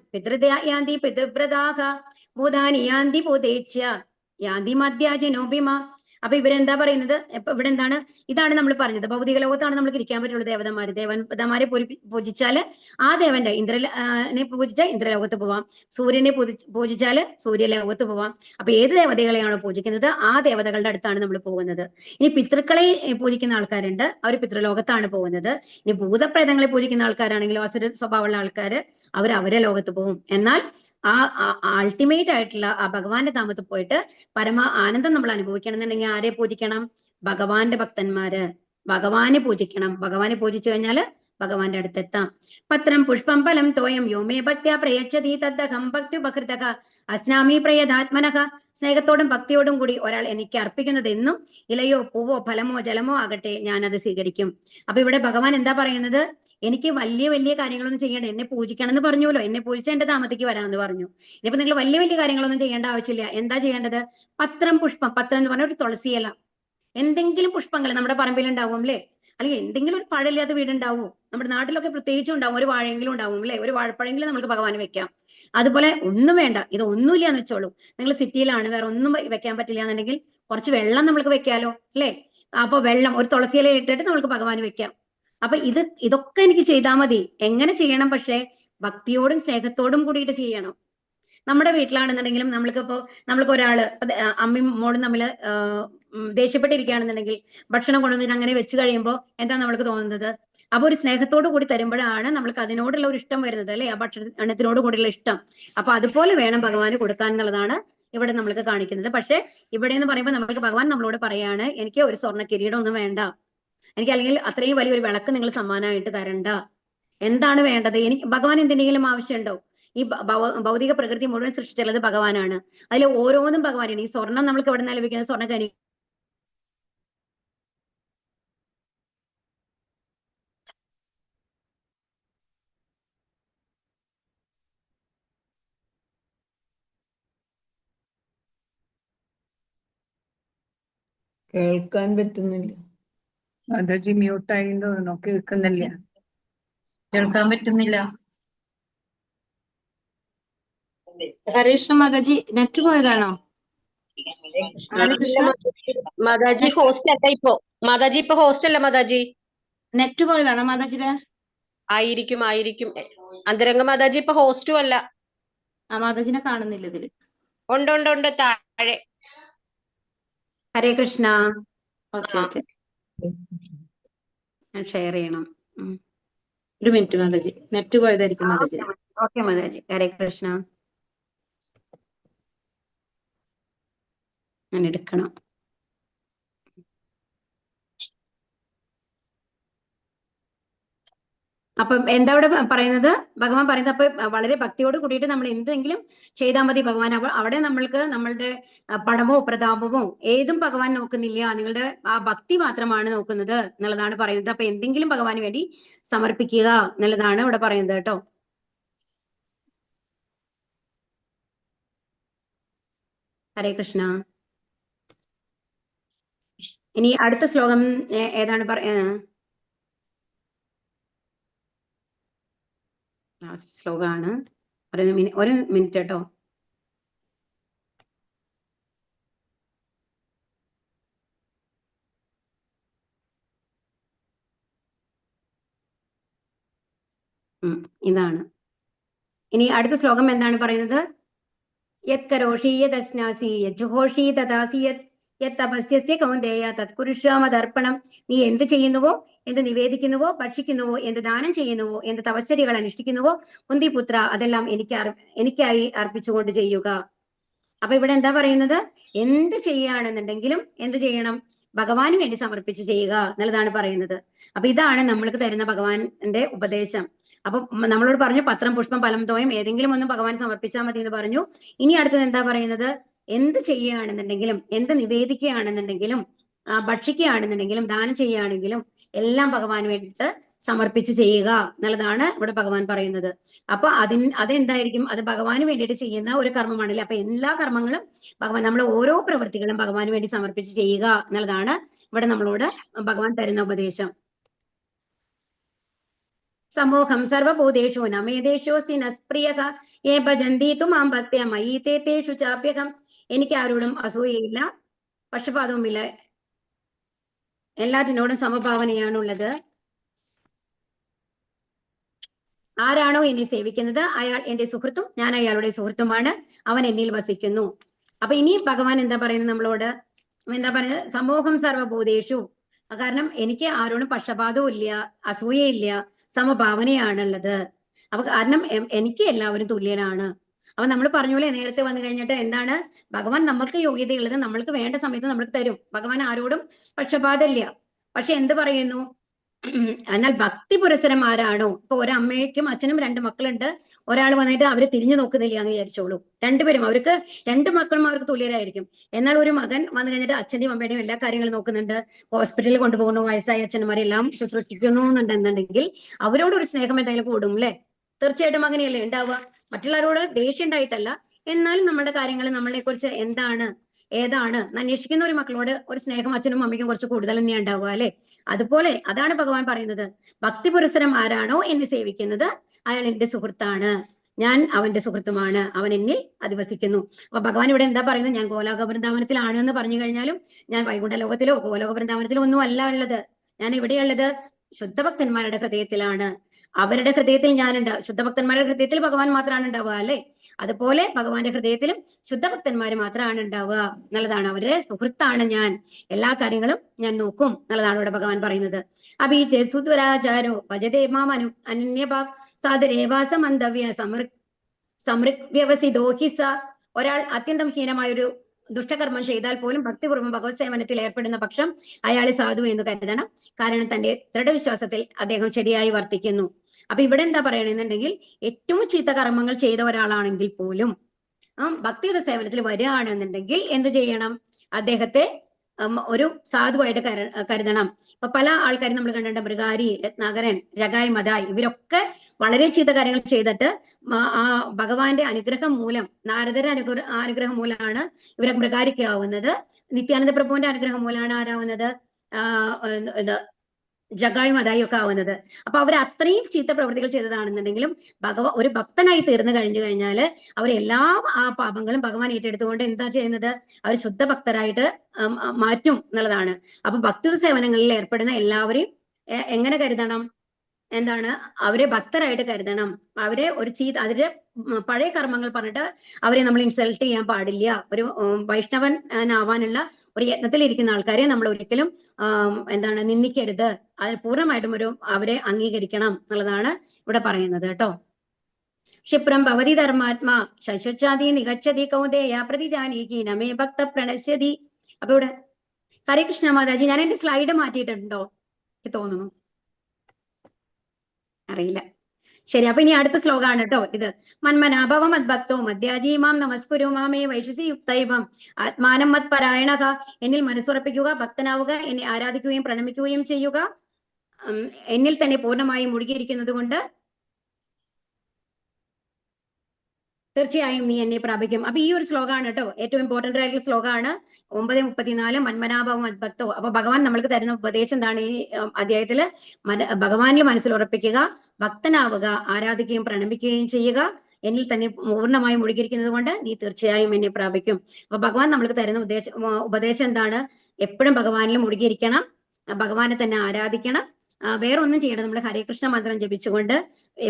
യാന്തി പിതൃവ്രതാഹ ഭൂതാനി യാന്തി ഭൂതേച്ഛ യാന്തി മധ്യാജനോഭിമ. അപ്പൊ ഇവരെന്താ പറയുന്നത്, ഇപ്പൊ ഇവിടെ എന്താണ്, ഇതാണ് നമ്മൾ പറഞ്ഞത്, ഭൗതിക ലോകത്താണ് നമുക്ക് ഇരിക്കാൻ പറ്റുള്ളൂ. ദേവന്മാരെ പൂജിച്ചാല് ആ ദേവന്റെ ഇന്ദ്രനെ പൂജിച്ചാൽ ഇന്ദ്രലോകത്ത് പോവാം, സൂര്യനെ പൂജിച്ചാല് സൂര്യലോകത്ത് പോവാം. അപ്പൊ ഏത് ദേവതകളെയാണോ പൂജിക്കുന്നത് ആ ദേവതകളുടെ അടുത്താണ് നമ്മൾ പോകുന്നത്. ഇനി പിതൃക്കളെ പൂജിക്കുന്ന ആൾക്കാരുണ്ട്, അവർ പിതൃലോകത്താണ് പോകുന്നത്. ഇനി ഭൂതപ്രേതങ്ങളെ പൂജിക്കുന്ന ആൾക്കാരാണെങ്കിലും അസുര സ്വഭാവമുള്ള ആൾക്കാര് അവരെ ലോകത്ത് പോകും. എന്നാൽ ആ അൾട്ടിമേറ്റ് ആയിട്ടുള്ള ആ ഭഗവാന്റെ ധാമത്തിൽ പോയിട്ട് പരമ ആനന്ദം നമ്മൾ അനുഭവിക്കണം എന്നുണ്ടെങ്കിൽ ആരെ പൂജിക്കണം? ഭഗവാന്റെ ഭക്തന്മാര്, ഭഗവാനെ പൂജിക്കണം. ഭഗവാനെ പൂജിച്ചു കഴിഞ്ഞാല് ഭഗവാന്റെ അടുത്തെത്താം. പത്രം പുഷ്പം ഫലം തോയം യോമേ ഭക്ത്യാ പ്രയച്ഛതി തദ്ദഹം ഭക്ത്യുപഹൃതഃ അസ്നാമി പ്രയതാത്മനഃ. സ്നേഹത്തോടും ഭക്തിയോടും കൂടി ഒരാൾ എനിക്ക് അർപ്പിക്കുന്നത് എന്നും ഇലയോ പൂവോ ഫലമോ ജലമോ ആകട്ടെ ഞാനത് സ്വീകരിക്കും. അപ്പൊ ഇവിടെ ഭഗവാൻ എന്താ പറയുന്നത്, എനിക്ക് വലിയ വലിയ കാര്യങ്ങളൊന്നും ചെയ്യേണ്ട, എന്നെ പൂജിക്കണം എന്ന് പറഞ്ഞുല്ലോ, എന്നെ പൂജിച്ച എന്റെ ധാമത്തേക്ക് വരാമെന്ന് പറഞ്ഞു. ഇനിയിപ്പോ നിങ്ങൾ വലിയ വലിയ കാര്യങ്ങളൊന്നും ചെയ്യേണ്ട ആവശ്യമില്ല. എന്താ ചെയ്യേണ്ടത്? പത്രം പുഷ്പം, പത്രം എന്ന് പറഞ്ഞാൽ ഒരു തുളസിയില, എന്തെങ്കിലും പുഷ്പങ്ങൾ നമ്മുടെ പറമ്പിലുണ്ടാവും അല്ലേ, അല്ലെങ്കിൽ എന്തെങ്കിലും ഒരു പഴമില്ലാത്ത വീടുണ്ടാവും, നമ്മുടെ നാട്ടിലൊക്കെ പ്രത്യേകിച്ചും ഉണ്ടാവും, ഒരു വാഴയെങ്കിലും ഉണ്ടാവും അല്ലെ, ഒരു വാഴപ്പഴെങ്കിലും നമുക്ക് ഭഗവാന് വെക്കാം. അതുപോലെ ഒന്നും വേണ്ട, ഇത് ഒന്നുമില്ല എന്ന് വെച്ചോളൂ. നിങ്ങൾ സിറ്റിയിലാണ്, വേറെ ഒന്നും വെക്കാൻ പറ്റില്ല എന്നുണ്ടെങ്കിൽ കുറച്ച് വെള്ളം നമുക്ക് വെക്കാലോ അല്ലെ. അപ്പൊ വെള്ളം, ഒരു തുളസിയില ഇട്ടിട്ട് നമുക്ക് ഭഗവാന് വെക്കാം. അപ്പൊ ഇതൊക്കെ എനിക്ക് ചെയ്താൽ മതി. എങ്ങനെ ചെയ്യണം? പക്ഷെ ഭക്തിയോടും സ്നേഹത്തോടും കൂടിയിട്ട് ചെയ്യണം. നമ്മുടെ വീട്ടിലാണെന്നുണ്ടെങ്കിലും നമ്മൾക്ക് ഒരാള് അമ്മയും മോളും തമ്മിൽ ദേഷ്യപ്പെട്ടിരിക്കുകയാണെന്നുണ്ടെങ്കിൽ ഭക്ഷണം കൊണ്ടുവന്നിട്ട് അങ്ങനെ വെച്ച് കഴിയുമ്പോൾ എന്താ നമ്മൾക്ക് തോന്നുന്നത്? അപ്പൊ ഒരു സ്നേഹത്തോടു കൂടി തരുമ്പോഴാണ് നമ്മൾക്ക് അതിനോടുള്ള ഒരു ഇഷ്ടം വരുന്നത് അല്ലെ, ആ ഭക്ഷണത്തിനോട് കൂടിയുള്ള ഇഷ്ടം. അപ്പൊ അതുപോലെ വേണം ഭഗവാന് കൊടുക്കാൻ എന്നുള്ളതാണ് ഇവിടെ നമ്മൾക്ക് കാണിക്കുന്നത്. പക്ഷെ ഇവിടെ എന്ന് പറയുമ്പോൾ നമ്മൾക്ക് ഭഗവാൻ നമ്മളോട് പറയാണ്, എനിക്ക് ഒരു സ്വർണ്ണ കിരീടം ഒന്നും വേണ്ട, എനിക്ക് അല്ലെങ്കിൽ അത്രയും വലിയൊരു വിളക്ക് നിങ്ങൾ സമ്മാനമായിട്ട് തരണ്ട. എന്താണ് വേണ്ടത്? എനിക്ക് ഭഗവാൻ എന്തിനെങ്കിലും ആവശ്യമുണ്ടോ? ഈ ഭൗതിക പ്രകൃതി മുഴുവൻ സൃഷ്ടിച്ചുള്ളത് ഭഗവാനാണ്. അതിൽ ഓരോന്നും ഭഗവാനാണ്. ഈ സ്വർണം നമ്മൾക്ക് എവിടെ നിന്ന് ലഭിക്കുന്നത്? സ്വർണ്ണ കേൾക്കാൻ പറ്റുന്നില്ല. മാതാജി മ്യൂട്ടായി തോന്നുന്നു, കേൾക്കുന്നില്ല. കേൾക്കാൻ പറ്റുന്നില്ല. ഹരീഷ് മാതാജി നെറ്റ് പോയതാണോ? മാതാജി ഹോസ്റ്റ് അല്ല ഇപ്പൊ. മാതാജി ഇപ്പൊ ഹോസ്റ്റ് അല്ല മാതാജി. നെറ്റ് പോയതാണോ മാതാജിയുടെ? ആയിരിക്കും. അന്തരംഗ മാതാജി ഇപ്പൊ ഹോസ്റ്റും അല്ല. ആ മാതാജിനെ കാണുന്നില്ല ഇതില്. ഉണ്ട് താഴെ. ഹരേ കൃഷ്ണ. ഓക്കെ ഓക്കെ, ഞാൻ ഷെയർ ചെയ്യണം. ഒരു മിനിറ്റ് മാതാജി, നെറ്റ് പോയതായിരിക്കും മാതാജി. ഓക്കെ മാതാജി, ഹരേ കൃഷ്ണ. ഞാൻ എടുക്കണം. അപ്പൊ എന്താ ഇവിടെ പറയുന്നത്? ഭഗവാൻ പറയുന്നത്, അപ്പൊ വളരെ ഭക്തിയോട് കൂടിയിട്ട് നമ്മൾ എന്തെങ്കിലും ചെയ്താൽ മതി ഭഗവാൻ. അവിടെ നമ്മൾക്ക് നമ്മളുടെ പണമോ പ്രതാപമോ ഏതും ഭഗവാൻ നോക്കുന്നില്ല, നിങ്ങളുടെ ആ ഭക്തി മാത്രമാണ് നോക്കുന്നത് എന്നുള്ളതാണ് പറയുന്നത്. അപ്പൊ എന്തെങ്കിലും ഭഗവാന് വേണ്ടി സമർപ്പിക്കുക എന്നുള്ളതാണ് ഇവിടെ പറയുന്നത് കേട്ടോ. ഹരേ കൃഷ്ണ. ഇനി അടുത്ത ശ്ലോകം ഏതാണ് ലാസ്റ്റ് ശ്ലോകമാണ്. ഒരു മിനിറ്റ് കേട്ടോ. ഇതാണ്. ഇനി അടുത്ത ശ്ലോകം എന്താണ് പറയുന്നത്? യത് കരോഷി യദശ്നാസി യജ്ജുഹോഷി തദാസി യത് തപസ്യസ്യ കൗന്ദേയ തത്കുരുഷ്യാമതർപ്പണം. നീ എന്ത് ചെയ്യുന്നുവോ, എന്ത് നിവേദിക്കുന്നുവോ, ഭക്ഷിക്കുന്നുവോ, എന്ത് ദാനം ചെയ്യുന്നുവോ, എന്ത് തപശ്ചര്യകൾ അനുഷ്ഠിക്കുന്നുവോ, കുന്തിപുത്ര, അതെല്ലാം എനിക്കായി അർപ്പിച്ചുകൊണ്ട് ചെയ്യുക. അപ്പൊ ഇവിടെ എന്താ പറയുന്നത്? എന്ത് ചെയ്യുകയാണെന്നുണ്ടെങ്കിലും എന്ത് ചെയ്യണം? ഭഗവാന് വേണ്ടി സമർപ്പിച്ച് ചെയ്യുക എന്നുള്ളതാണ് പറയുന്നത്. അപ്പൊ ഇതാണ് നമ്മൾക്ക് തരുന്ന ഭഗവാന്റെ ഉപദേശം. അപ്പൊ നമ്മളോട് പറഞ്ഞു പത്രം പുഷ്പം ഫലം തോയം ഏതെങ്കിലും ഒന്നും ഭഗവാൻ സമർപ്പിച്ചാൽ മതി എന്ന് പറഞ്ഞു. ഇനി അടുത്തത് എന്താ പറയുന്നത്? എന്ത് ചെയ്യുകയാണെന്നുണ്ടെങ്കിലും, എന്ത് നിവേദിക്കുകയാണെന്നുണ്ടെങ്കിലും, ഭക്ഷിക്കുകയാണെന്നുണ്ടെങ്കിലും, ദാനം ചെയ്യുകയാണെങ്കിലും എല്ലാം ഭഗവാന് വേണ്ടിയിട്ട് സമർപ്പിച്ച് ചെയ്യുക എന്നുള്ളതാണ് ഇവിടെ ഭഗവാൻ പറയുന്നത്. അപ്പൊ അതെന്തായിരിക്കും? അത് ഭഗവാന് വേണ്ടിയിട്ട് ചെയ്യുന്ന ഒരു കർമ്മമാണല്ലേ. അപ്പൊ എല്ലാ കർമ്മങ്ങളും ഭഗവാൻ, നമ്മൾ ഓരോ പ്രവൃത്തികളും ഭഗവാന് വേണ്ടി സമർപ്പിച്ച് ചെയ്യുക എന്നുള്ളതാണ് ഇവിടെ നമ്മളോട് ഭഗവാൻ തരുന്ന ഉപദേശം. സമൂഹം സർവഭൂതേഷു നമേദേശോസ്തി നസ്പ്രിയഃ യേ ഭജന്തി തു മാം ഭക്ത്യാ മയി തേ തേഷു ചാപ്യഹം. എനിക്ക് ആരോടും അസൂയയില്ല, പക്ഷപാതവുമില്ല, എല്ലാറ്റിനോടും സമഭാവനയാണുള്ളത്. ആരാണോ എന്നെ സേവിക്കുന്നത് അയാൾ എന്റെ സുഹൃത്തും ഞാൻ അയാളുടെ സുഹൃത്തുമാണ്, അവൻ എന്നിൽ വസിക്കുന്നു. അപ്പൊ ഇനി ഭഗവാൻ എന്താ പറയുന്നത് നമ്മളോട്? എന്താ പറയുന്നത്? സമൂഹം സർവഭൂതേഷു. കാരണം എനിക്ക് ആരോടും പക്ഷപാതവും ഇല്ല, അസൂയയില്ല, സമഭാവനയാണുള്ളത്. അപ്പൊ കാരണം എനിക്ക് എല്ലാവരും തുല്യനാണ്. അപ്പൊ നമ്മൾ പറഞ്ഞ പോലെ നേരത്തെ വന്നു കഴിഞ്ഞിട്ട് എന്താണ്? ഭഗവാൻ നമ്മൾക്ക് യോഗ്യതയുള്ളത് നമ്മൾക്ക് വേണ്ട സമയത്ത് നമ്മൾക്ക് തരും. ഭഗവാൻ ആരോടും പക്ഷപാതമില്ല. പക്ഷെ എന്ത് പറയുന്നു? എന്നാൽ ഭക്തി പുരസരം ആരാണോ? ഇപ്പൊ ഒരമ്മയ്ക്കും അച്ഛനും 2 മക്കളുണ്ട്. ഒരാൾ വന്നിട്ട് അവര് തിരിഞ്ഞു നോക്കുന്നില്ല എന്ന് വിചാരിച്ചോളൂ. രണ്ടുപേരും അവർക്ക് 2 മക്കളും അവർക്ക് തുല്യരായിരിക്കും. എന്നാൽ ഒരു മകൻ വന്നു കഴിഞ്ഞിട്ട് അച്ഛന്റെയും അമ്മയുടെയും എല്ലാ കാര്യങ്ങളും നോക്കുന്നുണ്ട്, ഹോസ്പിറ്റലിൽ കൊണ്ടുപോകുന്നു, വയസ്സായ അച്ഛന്മാരെല്ലാം ശുശ്രൂഷിക്കുന്നു എന്നുണ്ടെന്നുണ്ടെങ്കിൽ അവരോട് ഒരു സ്നേഹം എന്തായാലും കൂടും അല്ലെ? തീർച്ചയായിട്ടും അങ്ങനെയല്ലേ ഉണ്ടാവുക. മറ്റുള്ളവരോട് ദേഷ്യം ഉണ്ടായിട്ടല്ല, എന്നാലും നമ്മുടെ കാര്യങ്ങൾ നമ്മളെ കുറിച്ച് എന്താണ് ഏതാണ് അന്വേഷിക്കുന്ന ഒരു മക്കളോട് ഒരു സ്നേഹം അച്ഛനും അമ്മയ്ക്കും കുറച്ച് കൂടുതൽ തന്നെയാണ് ഉണ്ടാവുക അല്ലെ? അതുപോലെ അതാണ് ഭഗവാൻ പറയുന്നത്. ഭക്തി പുരസരം ആരാണോ എന്നെ സേവിക്കുന്നത് അയാൾ എന്റെ സുഹൃത്താണ്, ഞാൻ അവന്റെ സുഹൃത്തുമാണ്, അവൻ എന്നിൽ അധിവസിക്കുന്നു. അപ്പൊ ഭഗവാൻ ഇവിടെ എന്താ പറയുന്നത്? ഞാൻ ഗോലോക വൃന്ദാവനത്തിലാണ് എന്ന് പറഞ്ഞു കഴിഞ്ഞാലും ഞാൻ വൈകുണ്ഠ ലോകത്തിലോ ഗോലോക വൃന്ദാവനത്തിലോ ഒന്നും അല്ല ഉള്ളത്. ഞാൻ എവിടെയുള്ളത്? ശുദ്ധഭക്തന്മാരുടെ ഹൃദയത്തിലാണ്. അവരുടെ ഹൃദയത്തിൽ ഞാനുണ്ട്. ശുദ്ധഭക്തന്മാരുടെ ഹൃദയത്തിൽ ഭഗവാൻ മാത്രമാണ് ഉണ്ടാവുക അല്ലെ? അതുപോലെ ഭഗവാന്റെ ഹൃദയത്തിലും ശുദ്ധഭക്തന്മാര് മാത്രമാണ് ഉണ്ടാവുക എന്നുള്ളതാണ്. അവരുടെ സുഹൃത്താണ് ഞാൻ, എല്ലാ കാര്യങ്ങളും ഞാൻ നോക്കും എന്നുള്ളതാണ് ഇവിടെ ഭഗവാൻ പറയുന്നത്. അഭിചേസുരാചാരോ ഭജതേ മാം അനന്യഭാഗ് സാധരേവാസ മന്ദവ്യ സമൃഗ്വ്യവസിതോ ഹി സ. ഒരാൾ അത്യന്തം ഹീനമായൊരു ദുഷ്ടകർമ്മം ചെയ്താൽ പോലും ഭക്തിപൂർവ്വം ഭഗവത് സേവനത്തിൽ ഏർപ്പെടുന്ന പക്ഷം അയാളെ സാധു എന്ന് കരുതണം. കാരണം തന്റെ ദൃഢവിശ്വാസത്തിൽ അദ്ദേഹം ശരിയായി വർത്തിക്കുന്നു. അപ്പൊ ഇവിടെ എന്താ പറയണെന്നുണ്ടെങ്കിൽ ഏറ്റവും ചീത്ത കർമ്മങ്ങൾ ചെയ്ത ഒരാളാണെങ്കിൽ പോലും ഭക്തിയുടെ സേവനത്തിൽ വരികയാണെന്നുണ്ടെങ്കിൽ എന്ത് ചെയ്യണം? അദ്ദേഹത്തെ ഒരു സാധുവായിട്ട് കരുതണം. ഇപ്പൊ പല ആൾക്കാരും നമ്മൾ കണ്ടിട്ടുണ്ട്, മൃഗാരി, രത്നാകരൻ, ജഗായ്, മതായ്, ഇവരൊക്കെ വളരെ ചീത്ത കാര്യങ്ങൾ ചെയ്തിട്ട് ആ ഭഗവാന്റെ അനുഗ്രഹം മൂലം, നാരദര അനുഗ്രഹം മൂലമാണ് ഇവരെ മൃഗാരിക്കാവുന്നത്. നിത്യാനന്ദ പ്രഭുവിന്റെ അനുഗ്രഹം മൂലമാണ് ആരാവുന്നത്? ജഗായും അതായും ഒക്കെ ആവുന്നത്. അപ്പൊ അവർ അത്രയും ചീത്ത പ്രവൃത്തികൾ ചെയ്തതാണെന്നുണ്ടെങ്കിലും ഒരു ഭക്തനായി തീർന്നു കഴിഞ്ഞാല് അവരെല്ലാ ആ പാപങ്ങളും ഭഗവാൻ ഏറ്റെടുത്തുകൊണ്ട് എന്താ ചെയ്യുന്നത്, അവർ ശുദ്ധ ഭക്തരായിട്ട് മാറ്റും എന്നുള്ളതാണ്. അപ്പൊ ഭക്തി സേവനങ്ങളിൽ ഏർപ്പെടുന്ന എല്ലാവരെയും എങ്ങനെ കരുതണം, എന്താണ്, അവരെ ഭക്തരായിട്ട് കരുതണം. അവരെ അതിന്റെ പഴയ കർമ്മങ്ങൾ പറഞ്ഞിട്ട് അവരെ നമ്മൾ ഇൻസൾട്ട് ചെയ്യാൻ പാടില്ല. ഒരു വൈഷ്ണവൻ ആവാനുള്ള ഒരു യത്നത്തിലിരിക്കുന്ന ആൾക്കാരെ നമ്മൾ ഒരിക്കലും എന്താണ് നിന്ദിക്കരുത്. അത് പൂർണ്ണമായിട്ടും അവരെ അംഗീകരിക്കണം എന്നുള്ളതാണ് ഇവിടെ പറയുന്നത് കേട്ടോ. ക്ഷിപ്രം ഭവതി ധർമാത്മാ ശശ്വച്ചാതി നികച്ചതി കൗന്ദേയ പ്രതിജാനീകി നമേ ഭക്ത പ്രണശ്യതി. അപ്പൊ ഇവിടെ ഹരേ കൃഷ്ണ മാതാജി, ഞാൻ എന്റെ സ്ലൈഡ് മാറ്റിയിട്ടുണ്ടോ എനിക്ക് തോന്നുന്നു, അറിയില്ല. ശരി, അപ്പൊ ഇനി അടുത്ത ശ്ലോകമാണ് കേട്ടോ ഇത്. മന്മനാഭവ മദ്ഭക്തോ മദ്യാജി മാം നമസ്കുരു മാമേ വൈഷസി യുക്തൈവം ആത്മാനം മത് പരായണക. എന്നിൽ മനസ്സുറപ്പിക്കുക, ഭക്തനാവുക, എന്നെ ആരാധിക്കുകയും പ്രണമിക്കുകയും ചെയ്യുക. എന്നിൽ തന്നെ പൂർണ്ണമായും മുഴുകിയിരിക്കുന്നത് കൊണ്ട് തീർച്ചയായും നീ എന്നെ പ്രാപിക്കും. അപ്പൊ ഈ ഒരു ശ്ലോകമാണ് കേട്ടോ ഏറ്റവും ഇമ്പോർട്ടന്റ് ആയിട്ടുള്ള ശ്ലോകമാണ് 9:34 മന്മനാഭവം മദ്ഭക്തോ. അപ്പൊ ഭഗവാൻ നമ്മൾക്ക് തരുന്ന ഉപദേശം എന്താണ് ഈ അധ്യായത്തില്? ഭഗവാനിൽ മനസ്സിൽ ഉറപ്പിക്കുക, ഭക്തനാവുക, ആരാധിക്കുകയും പ്രണമിക്കുകയും ചെയ്യുക, എന്നിൽ തന്നെ പൂർണ്ണമായും മുഴുകിയിരിക്കുന്നത് കൊണ്ട് നീ തീർച്ചയായും എന്നെ പ്രാപിക്കും. അപ്പൊ ഭഗവാൻ നമ്മൾക്ക് തരുന്ന ഉപദേശം എന്താണ്? എപ്പോഴും ഭഗവാനിൽ മുഴുകിയിരിക്കണം, ഭഗവാനെ തന്നെ ആരാധിക്കണം, വേറെ ഒന്നും ചെയ്യണം. നമ്മൾ ഹരേ കൃഷ്ണ മന്ത്രം ജപിച്ചുകൊണ്ട്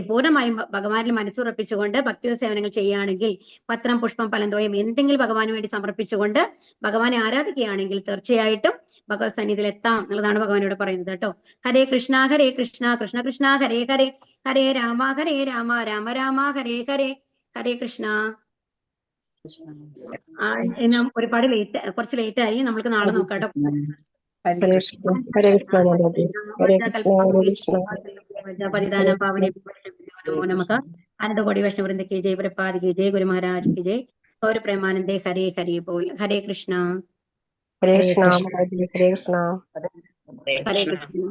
പൂർണ്ണമായും ഭഗവാനിൽ മനസ്സുറപ്പിച്ചുകൊണ്ട് ഭക്തി സേവനങ്ങൾ ചെയ്യുകയാണെങ്കിൽ, പത്രം പുഷ്പം ഫലന്തോയം എന്തെങ്കിലും ഭഗവാന് വേണ്ടി സമർപ്പിച്ചുകൊണ്ട് ഭഗവാനെ ആരാധിക്കുകയാണെങ്കിൽ തീർച്ചയായിട്ടും ഭഗവത് സന്നിധിയിൽ എത്താം എന്നുള്ളതാണ് ഭഗവാനോട് പറയുന്നത് കേട്ടോ. ഹരേ കൃഷ്ണ കൃഷ്ണ കൃഷ്ണ ഹരേ ഹരേ, ഹരേ രാമ രാമ രാമ ഹരേ ഹരേ, ഹരേ കൃഷ്ണ. ഒരുപാട് കുറച്ച് ലേറ്റ് ആയി, നമ്മൾക്ക് നാളെ നോക്കാം കേട്ടോ. ഹരേ കൃഷ്ണ ഹരേ കൃഷ്ണ മാതാജി. ഹരേ കൃഷ്ണ ഹരേ കൃഷ്ണ. പരിധാനം പാവനെ നമോ നമഃ. അനന്തകോടി വൈഷ്ണവവൃന്ദ കി ജയ്, പ്രപാദി കി ജയ്, ഗുരു മഹാരാജ് കി ജയ്. ഗൗര പ്രേമാനന്ദേ ഹരേ ഹരേ ബോൽ. ഹരേ കൃഷ്ണ ഹരേ കൃഷ്ണ മാതാജി. ഹരേ കൃഷ്ണ. ഹരേ കൃഷ്ണ.